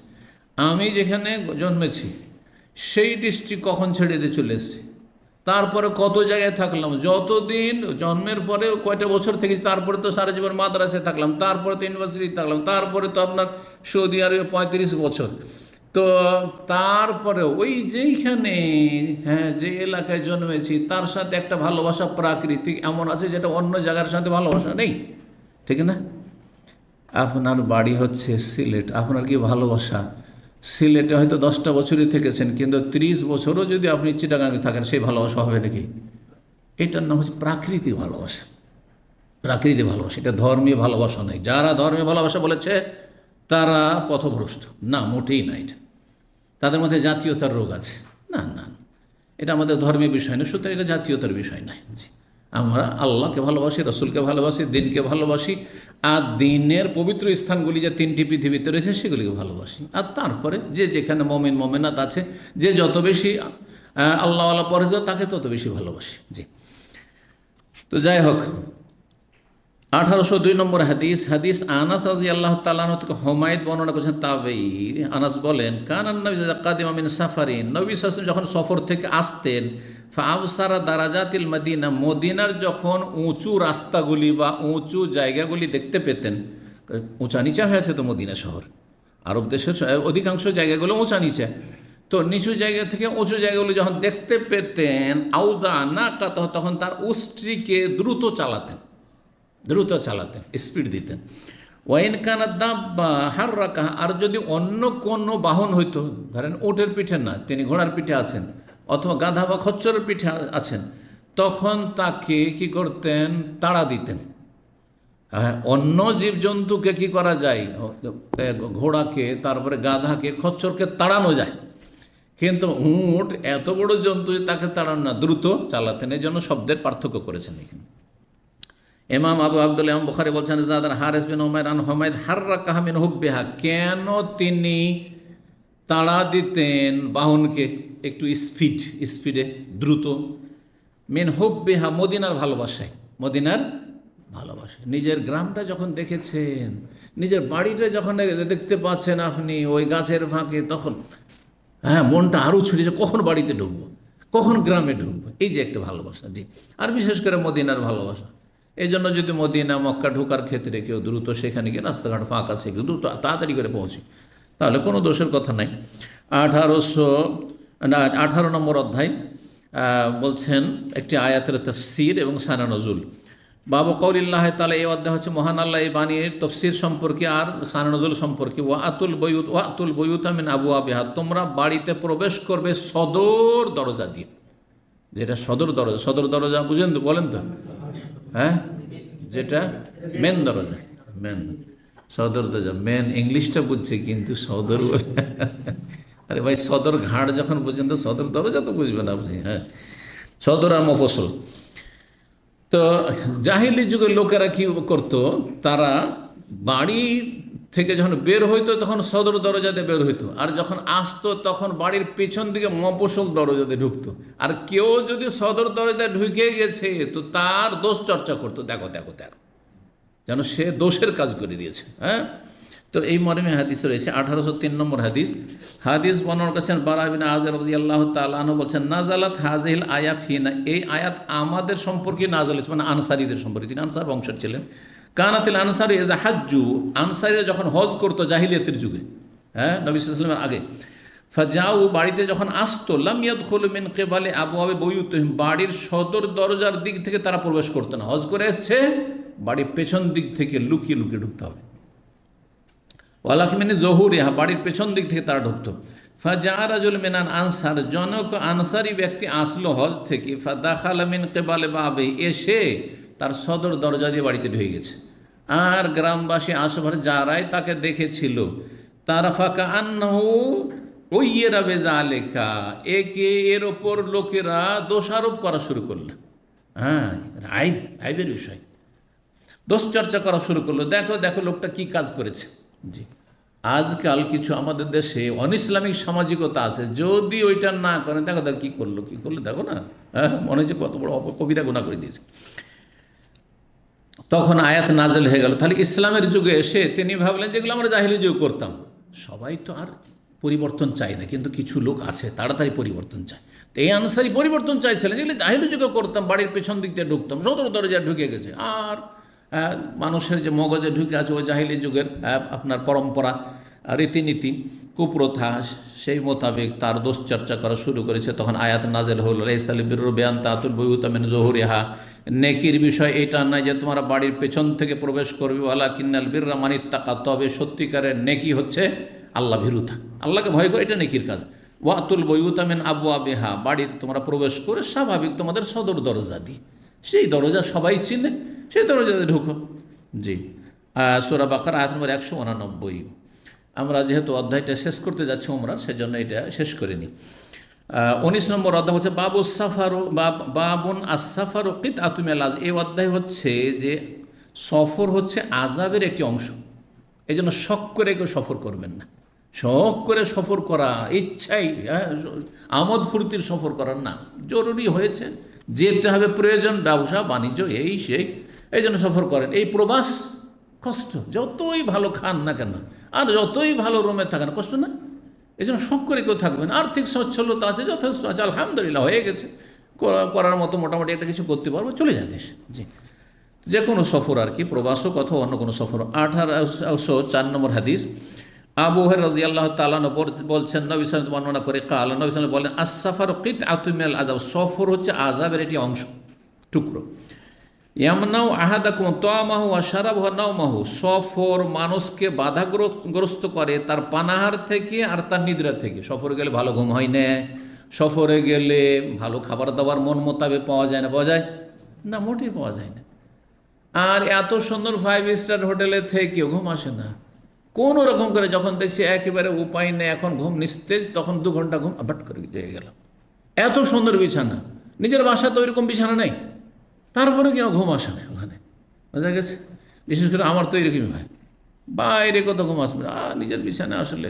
আমি যেখানে জন্মেছি সেই ডিস্ট্রিক্ট কখন ছেড়ে দিয়ে চলে এসেছি, তারপরে কত জায়গায় থাকলাম, যতদিন জন্মের পরে কয়টা বছর থেকেছি, তারপরে তো সারা জীবন মাদ্রাসায় থাকলাম, তারপরে তো ইউনিভার্সিটি থাকলাম, তারপরে তো আপনার সৌদি আরবে 35 বছর। তো তারপরে ওই যেইখানে যে এলাকায় জন্মেছি তার সাথে একটা ভালোবাসা প্রাকৃতিক এমন আছে যেটা অন্য জায়গার সাথে ভালোবাসা নেই, ঠিক না? আপনার বাড়ি হচ্ছে সিলেট, আপনার কি ভালোবাসা? সিলেটে হয়তো 10টা বছরই থেকেছেন, কিন্তু 30 বছরও যদি আপনি চিটাগাঙে থাকেন, সেই ভালোবাসা হবে নাকি? এটার নাম হচ্ছে প্রাকৃতিক ভালোবাসা। প্রাকৃতিক ভালোবাসা, এটা ধর্মীয় ভালোবাসা নয়। যারা ধর্মীয় ভালোবাসা বলেছে তারা পথভ্রষ্ট, না, মোটেই না। এটা তাদের মধ্যে জাতীয়তার রোগ আছে, না না, এটা আমাদের ধর্মীয় বিষয় না, সুতরাং এটা জাতীয়তার বিষয় নয়। জি, আমরা আল্লাহকে ভালোবাসি, রসুলকে ভালোবাসি, দিনকে ভালোবাসি, আর দিনের পবিত্র স্থানগুলি যে 3টি পৃথিবীতে রয়েছে সেগুলিকে ভালোবাসি। আর তারপরে যে যেখানে মমিন মমিনাত আছে, যে যত বেশি আল্লাহ আল্লাহ পরেজ তাকে তত বেশি ভালোবাসি। জি, তো যাই হোক, 1802 নম্বর হাদিস আনাস রাদিয়াল্লাহু তাআলা আনহু থেকে হুমায়দ বর্ণনা করেছেন তাবেঈ। আনাস বলেন, কানান নবী কাদিমা মিন সাফারিন, নবী সাল্লাল্লাহু আলাইহি ওয়াসাল্লাম যখন সফর থেকে আসতেন, ফাআবসারা দারাজাতিল মদিনা, মদিনার যখন উঁচু রাস্তাগুলি বা উঁচু জায়গাগুলি দেখতে পেতেন, উঁচা নিচা হয়েছে তো মদিনা শহর, আরব দেশের অধিকাংশ জায়গাগুলো উঁচা নিচা, তো নিচু জায়গা থেকে উঁচু জায়গাগুলো যখন দেখতে পেতেন, আউদা না কাত, তখন তার উষ্ট্রীকে দ্রুত চালাতেন, স্পিড দিতেন। ওয়াইন কানা দাব্বা হাররাকা, আর যদি অন্য কোনো বাহন হইতো, ধরেন উটের পিঠে না, তিনি ঘোড়ার পিঠে আছেন, অথবা গাধা বা খচ্চরের পিঠে আছেন, তখন তাকে কি করতেন? তাড়া দিতেন। অন্য জীবজন্তুকে কি করা যায়? ঘোড়াকে, তারপরে গাধাকে, খচ্চরকে তাড়ানো যায়, কিন্তু উট এত বড় জন্তু, তাকে তাড়ানো না, দ্রুত চালাতেন। এই জন্য শব্দের পার্থক্য করেছেন এখানে। ইমাম আবু আব্দুল্লাহ বুখারী বলছেন, জাদার হারিস বিন উমাইর আন হুমায়দ হাররাকাহা মিন হুব্বিহা, কেন তিনি তাড়া দিতেন বাহনকে একটু স্পিডে, দ্রুত, মিন হুব্বিহা, মদিনার ভালোবাসায়, মদিনার ভালোবাসায়। নিজের গ্রামটা যখন দেখেছেন, নিজের বাড়িটা যখন দেখতে পাচ্ছেন আপনি ওই গাছের ফাঁকে, তখন মনটা আরও ছুটেছে, কখন বাড়িতে ঢুকবো, কখন গ্রামে ঢুকবো, এই যে একটা ভালোবাসা। জি, আর বিশেষ করে মদিনার ভালোবাসা, এই জন্য যদি মদিনা মক্কা ঢোকার ক্ষেত্রে কেউ দ্রুত সেখানে গিয়ে রাস্তাঘাট ফাঁকা আছে দ্রুত তাড়াতাড়ি করে পৌঁছে, তাহলে কোনো দোষের কথা নাই। 18 নম্বর অধ্যায় বলছেন একটি আয়াতের তাফসীর এবং সানা নজুল। বাবু কৌলিল্লাহ তাআলা, এই অধ্যায় হচ্ছে মহান আল্লাহ এই বাণীর তফসির সম্পর্কে আর সানা নজুল সম্পর্কে। ওয়াতুল বয়ুতা মিন আবওয়াবিহা, তোমরা বাড়িতে প্রবেশ করবে সদর দরজা দিয়ে। যেটা সদর দরজা বুঝেন তো, বলেন তো? হ্যাঁ, যেটা মেন দরজা, মেন সদর দরজা, মেন ইংলিশটা বুঝছে কিন্তু সদর আরে ভাই, সদর ঘাট যখন বুঝেন তো সদর দরজা তো বুঝবেন আপনি। হ্যাঁ, সদর আর মফসল। তো জাহিলি যুগের লোকেরা কি করতো, তারা বাড়ি থেকে যখন বের হইতো তখন সদর দরজাতে বের হইতো, আর যখন আসতো তখন বাড়ির পেছন দিকে মফসল দরজাতে ঢুকতো। আর কেউ যদি সদর দরজায় ঢুকে গেছে তো তার দোষ চর্চা করতো, দেখো দেখো দেখো, যেন সে দোষের কাজ করে দিয়েছে। হ্যাঁ, তো এই মর্মে হাদিস রয়েছে। 1803 নম্বর হাদিস বর্ণনা করেছেন বারা বিন আযিব রাদিয়াল্লাহু তাআলা আনহু, বলছেন নাযালাত হাযিহিল আয়া ফিনা, এই আয়াত আমাদের সম্পর্কে নাযিল হয়েছে, মানে আনসারীদের সম্পর্কে। তিনি আনসার বংশের ছিলেন। কানাতিল আনসারী ইযা হাজ্জু, আনসারীরা যখন হজ করতো জাহিলিয়াতের যুগে, হ্যাঁ, নবী সাল্লাল্লাহু আলাইহি ওয়াসাল্লামের আগে, ফাজাউ, বাড়িতে যখন আসতো, লাম ইয়াদখুলু মিন কিবালি আবওয়াবি বুয়ুতিহিম, বাড়ির সদর দরজার দিক থেকে তারা প্রবেশ করতো না। হজ করে এসছে, বাড়ির পেছন দিক থেকে লুকিয়ে লুকিয়ে ঢুকতে হবে। ওয়ালাকিমিনি জহুরিহা, বাড়ির পেছন দিক থেকে তারা ঢুকতো। ফাজা রাজুল মিনান আনসার, জনক আনসারি ব্যক্তি আসলো হজ থেকে, ফাদাখালা মিন কিবালি বাবি, এসে তার সদর দরজা দিয়ে বাড়িতে ঢুকে গেছে। আর গ্রামবাসী আশেপাশে যারাই তাকে দেখেছিল, তারা ফাঁকা আন্নাহু ওইয়েরা বেজালেখা, এর ওপর লোকেরা দোষারোপ করা শুরু করলো। হ্যাঁ, আইবের বিষয় দোষ চর্চা করা শুরু করলো, দেখো দেখো লোকটা কি কাজ করেছে। জি, আজকাল কিছু আমাদের দেশে অনইসলামিক সামাজিকতা আছে, যদি ওইটা না করেন, দেখো দেখো কী করলো দেখো না, হ্যাঁ, মনে হচ্ছে কত বড় কবিরা গুনাহ করে দিয়েছে। তখন আয়াত নাজেল হয়ে গেল। তাহলে ইসলামের যুগে এসে তিনি ভাবলেন যেগুলো আমরা জাহিলি যুগে করতাম। সবাই তো আর পরিবর্তন চায় না, কিন্তু কিছু লোক আছে তাড়াতাড়ি পরিবর্তন চায়। তো এই আনসারি পরিবর্তন চাইছিলেন, যেগুলো জাহিলি যুগে করতাম, বাড়ির পেছন দিক দিয়ে ঢুকতাম, সদর দরজায় ঢুকে গেছে। আর মানুষের যে মগজে ঢুকে আছে ওই জাহিলি যুগের আপনার পরম্পরা, রীতিনীতি, কুপ্রথা, সেই মোতাবেক তার দোষ চর্চা করা শুরু করেছে। তখন আয়াত নাজেল হল, লাইসাল বিররু বিআন তাতুল বুয়ুতা মিন যুহুরিহা, নেকির বিষয় এটা নয় যে তোমরা বাড়ির পেছন থেকে প্রবেশ করবে, ওয়ালাকিন্নাল বিররা মানিত্তাকা, তবে সত্যিকারের নেকি হচ্ছে আল্লাহ ভীরুতা, আল্লাহকে ভয় করে, এটা নেকির কাজ। ওয়াতুল বুয়ুতা মিন আবওয়াবিহা, বাড়ির তোমরা প্রবেশ করে স্বাভাবিক তোমাদের সদর দরজা দিয়ে, সেই দরজা সবাই চিনে, সেই দরজাতে ঢুকো। জি, সূরা বাকারা আয়াত নম্বর 189। আমরা যেহেতু অধ্যায়টা শেষ করতে যাচ্ছি ওমরার, সেজন্য এটা শেষ করিনি। 19 নম্বর অধ্যায় হচ্ছে বাবুন আস-সাফারু কিতআতুম মিনাল আযাব। এই অধ্যায় হচ্ছে যে সফর হচ্ছে আযাবের একটি অংশ, এই জন্য শখ করে কেউ সফর করবেন না। শখ করে সফর করা, ইচ্ছাই আমোদ ফুর্তির সফর করার না, জরুরি হয়েছে, যেতে হবে, প্রয়োজন, ব্যবসা বাণিজ্য, এই জন্য সফর করেন। এই প্রবাস কষ্ট, যতই ভালো খান না কেন আর যতই ভালো রুমে থাকেন, কষ্ট না, এই জন্য শখ করে কেউ থাকবেন। আর্থিক সচ্ছলতা আছে, যথেষ্ট আছে, আলহামদুলিল্লাহ হয়ে গেছে, করার মতো মোটামুটি একটা কিছু করতে পারবো, চলে যায় দেশ। জি, যে কোনো সফর আর কি, প্রবাস হোক অথবা অন্য কোনো সফর। 1804 নম্বর হাদিস, আবু হুরায়রা রাদিয়াল্লাহু তাআলা বলছেন, নবী সাল্লাল্লাহু আলাইহি ওয়াসাল্লাম বর্ণনা করে, কাল নবী সাল্লাল্লাহু আলাইহি ওয়াসাল্লাম বলেন, আস-সাফারু কিতআতুম মিনাল আযাব, সফর হচ্ছে আযাবের একটি অংশ, টুকরো। ইয়ামনাউ আহাদাকুম তাআমাহু ওয়া শারাবাহু ওয়া নাওমাহু, সফর মানুষকে বাধাগ্রস্ত করে তার পানাহার থেকে আর তার নিদ্রা থেকে। সফরে গেলে ভালো ঘুম হয় না, সফরে গেলে ভালো খাবার দাবার মন মোতাবেক পাওয়া যায় না, না, মোটেই পাওয়া যায় না। আর এত সুন্দর 5 স্টার হোটেলে থেকেও ঘুম আসে না। কোনো রকম করে যখন দেখছি একেবারে উপায় নেই, এখন ঘুম নিস্তেজ, তখন 2 ঘন্টা ঘুম আবাট করে জেগে গেলাম। এত সুন্দর বিছানা, নিজের বাসা তো ওইরকম বিছানা নেই, তারপরে কেন ঘুম আসে না ওখানে, বোঝা গেছে। বিশেষ করে আমার তো এরকমই হয়, বাইরে কত ঘুম আসবে, নিজের বিছানা আসলে,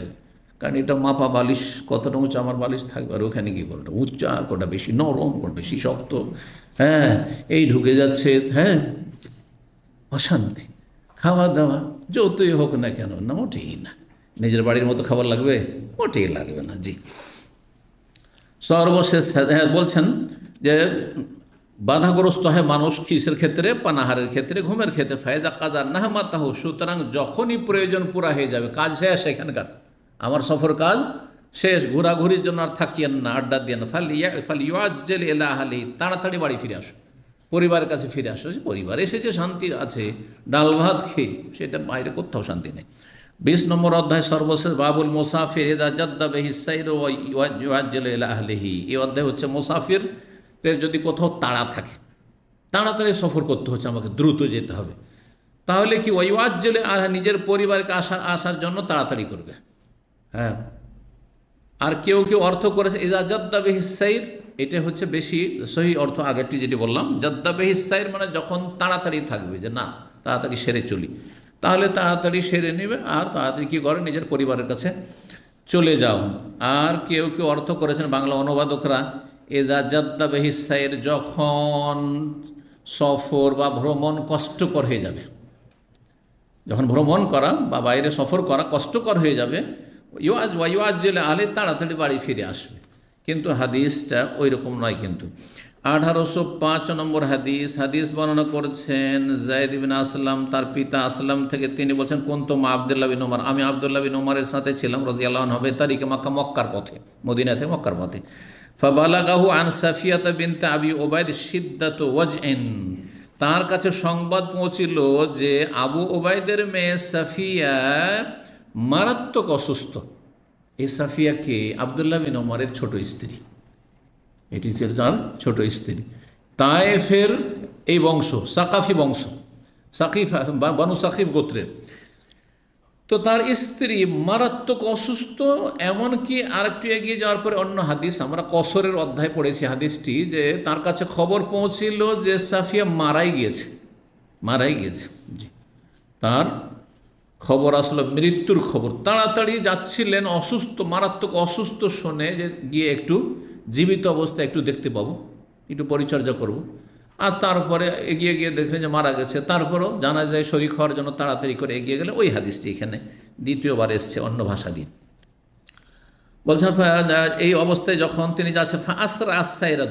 কারণ এটা মাপা বালিশ, কতটা উঁচা আমার বালিশ থাকবে, আর ওখানে গিয়ে কোনটা উঁচা, কোনটা বেশি নরম, কোনটা বেশি শক্ত, হ্যাঁ, এই ঢুকে যাচ্ছে, হ্যাঁ, অশান্তি। খাওয়া দাওয়া যতই হোক না কেন, না, মোটেই না। নিজের বাড়ির মতো খাবার লাগবে, মোটেই লাগবে না। জি, সর্বশেষ বলছেন যে বাধাগ্রস্ত হয় মানুষ কিসের ক্ষেত্রে? পানাহারের ক্ষেত্রে, ঘুমের ক্ষেত্রে। ফায়দা কাজা নাহমাতাহু, সুতরাং যখনই প্রয়োজন পুরা হয়ে যাবে, কাজ শেষ এখানকার, আমার সফর কাজ শেষ, ঘোরাঘুরির জন্য আর থাকিয়েন না, আড্ডা দিয়ে না, ফালিউআজ্জিল ইলা আহলিহি, তাড়াতাড়ি বাড়ি ফিরে আসো, পরিবারের কাছে ফিরে আসো। পরিবার এসেছে, শান্তি আছে, ডাল ভাত খেয়ে, সেটা বাইরে কোথাও শান্তি নেই। 20 নম্বর অধ্যায় সর্বশেষ, বাবুল মুসাফির ইযা জাদ্দা বিহি সাইর ওয়া ইউআজ্জিলু ইলা আহলিহি। এই অধ্যায় হচ্ছে মুসাফিরের যদি কোথাও তাড়া থাকে, তাড়াতাড়ি সফর করতে হচ্ছে, আমাকে দ্রুত যেতে হবে, তাহলে কি ওয়া ইউআজ্জিলু ইলা নিজের পরিবারকে আসার জন্য তাড়াতাড়ি করবে। হ্যাঁ, আর কেউ কেউ অর্থ করেছে ইযা জাদ্দা বিহি সাইর, এটা হচ্ছে বেশি সহি অর্থ, আগেরটি যেটি বললাম, জাদ্দা বিহি সাইর মানে যখন তাড়াতাড়ি থাকবে, যে না তাড়াতাড়ি সেরে চলি, তাহলে তাড়াতাড়ি সেরে নেবে আর তাড়াতাড়ি কী করে, নিজের পরিবারের কাছে চলে যাও। আর কেউ কেউ অর্থ করেছেন বাংলা অনুবাদকরা, ইযা জাদ্দা বিহি সাইর, যখন সফর বা ভ্রমণ কষ্টকর হয়ে যাবে, যখন ভ্রমণ করা বা বাইরে সফর করা কষ্টকর হয়ে যাবে, ইউআজ্জিলু আহলিহি, তাড়াতাড়ি বাড়ি ফিরে আসবে। কিন্তু হাদিসটা ওই রকম নয়। কিন্তু 1805 নম্বর হাদিস বর্ণনা করছেন যায়েদ ইবনে আসলাম, তার পিতা আসলাম থেকে, তিনি বলছেন কুনতু মা আব্দুল্লাহ বিন ওমর, আমি আব্দুল্লাহ বিন ওমরের সাথে ছিলাম রাদিয়াল্লাহু আনহু, তারিখে মক্কার পথে, মদিনা থেকে মক্কার পথে। ফাবালাগাহু আন সাফিয়াতা বিনত আবি উবাইদ শিদ্দাতু ওয়াজইন, তার কাছে সংবাদ পৌঁছিল যে আবু উবাইদের মেয়ে সাফিয়া মারাত্মক অসুস্থ। এই সাফিয়াকে আব্দুল্লাহ বিন ওমরের ছোট স্ত্রী, এটি ছিল তার ছোট স্ত্রী, তায়েফের এই বংশ, সাকাফি বংশ, সাকিফ বানু সাকিফ গোত্রের। তো তার স্ত্রী মারাত্মক অসুস্থ, এমনকি আরেকটু এগিয়ে যাওয়ার পরে অন্য হাদিস, আমরা কসরের অধ্যায় পড়েছি হাদিসটি, যে তার কাছে খবর পৌঁছিল যে সাফিয়া মারাই গিয়েছে। জি, তার খবর আসলো মৃত্যুর খবর। তাড়াতাড়ি যাচ্ছিলেন, অসুস্থ, মারাত্মক অসুস্থ শুনে যে গিয়ে একটু জীবিত অবস্থায় একটু দেখতে পাবো, একটু পরিচর্যা করব। আর তারপরে এগিয়ে গিয়ে দেখলেন যে মারা গেছে, তারপরও জানা যায় শরীর খাওয়ার জন্য তাড়াতাড়ি করে এগিয়ে গেলে। ওই হাদিসটি এখানে দ্বিতীয়বার এসছে অন্য ভাষা দিয়ে। বলছেন এই অবস্থায় যখন তিনি যাচ্ছেন, আসরা আসাইরা,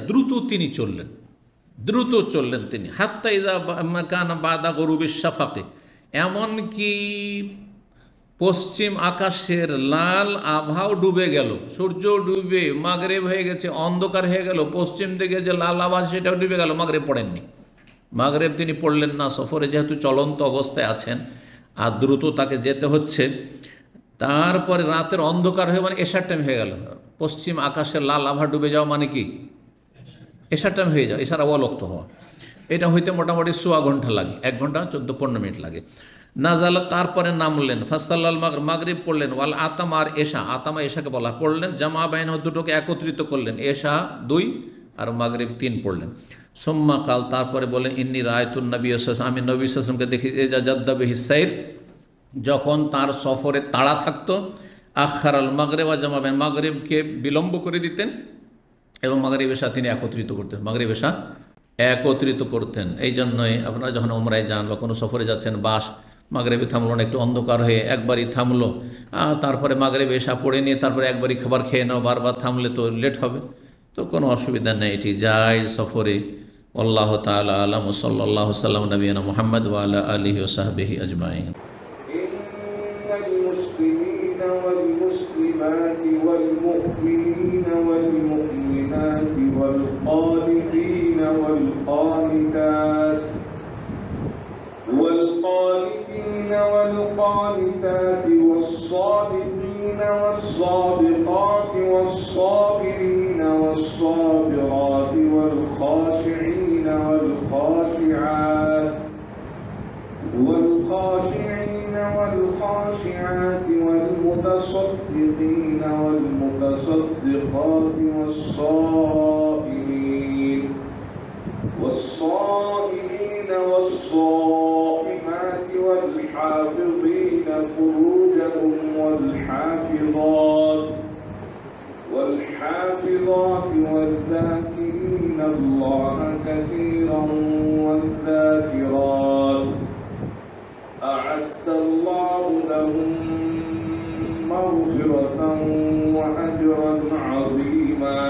দ্রুত চললেন তিনি, হাত্তা ইযা কানা বাদা গরুবিশ শাফাকে, এমনকি পশ্চিম আকাশের লাল আভাও ডুবে গেল, সূর্য ডুবে মাগরিব হয়ে গেছে, অন্ধকার হয়ে গেল, পশ্চিম দিকে যে লাল আভা সেটাও ডুবে গেল, মাগরিব পড়েননি। মাগরিব তিনি পড়লেন না, সফরে যেহেতু চলন্ত অবস্থায় আছেন আর দ্রুত তাকে যেতে হচ্ছে। তারপরে রাতের অন্ধকার হয়ে, মানে এশার টাইম হয়ে গেল, পশ্চিম আকাশের লাল আভা ডুবে যাওয়া মানে কি এশার টাইম হয়ে যাওয়া, এশার অবলক্ত হওয়া। এটা হইতে মোটামুটি 1.25 ঘন্টা লাগে, 1 ঘন্টা 14-15 মিনিট লাগে। নাজাল, তারপরে নামলেন, ফাসাল্লাল মাগরিব পড়লেন, ওয়াল আতামা, আর এশা, আতামা এশাকে বলা, পড়লেন, জামা বাইন, দুটোকে একত্রিত করলেন, এশা 2 আর মাগরিব 3 পড়লেন। সুম্মা কাল, তারপরে বলেন, ইন্নী রাআইতুন নবী সাল্লাল্লাহু আলাইহি ওয়াসাল্লাম, আমি নবী সাল্লাল্লাহু আলাইহি ওয়াসাল্লামকে দেখি, ইযা জাদ্দা বিহি সাইর, যখন তার সফরে তাড়া থাকতো, আখারাল মাগরিব ওয়া জামা বাইন, মাগরিবকে বিলম্ব করে দিতেন এবং মাগরিব এশা তিনি একত্রিত করতেন, মাগরিব এশা একত্রিত করতেন। এই জন্যই আপনারা যখন উমরায় যান বা কোনো সফরে যাচ্ছেন, বাস মাগরিবে থামলো না, একটু অন্ধকার হয়ে একবারই থামলো, তারপরে মাগরিব এশা পড়ে নিয়ে তারপরে একবারই খাবার খেয়ে নাও, বারবার থামলে তো লেট হবে, তো কোনো অসুবিধা নেই, এটি যায় সফরে। আল্লাহু তাআলা আলাম। সাল্লাল্লাহু সাল্লাম নবিয়ানা মুহাম্মদ ওয়া আলা আলিহি ওয়া সাহবিহি আজমাইন। والقانتين والقانتات والصادقين والصادقات والصابرين والصابرات والخاشعين والخاشعات والخاشعات والمتصدقين والمتصدقات والصائمين والصائمات والحافظين فروجهم والحافظات والذاكرين الله كثيرا والذاكرات أعد الله لهم مغفرة وأجرا عظيما.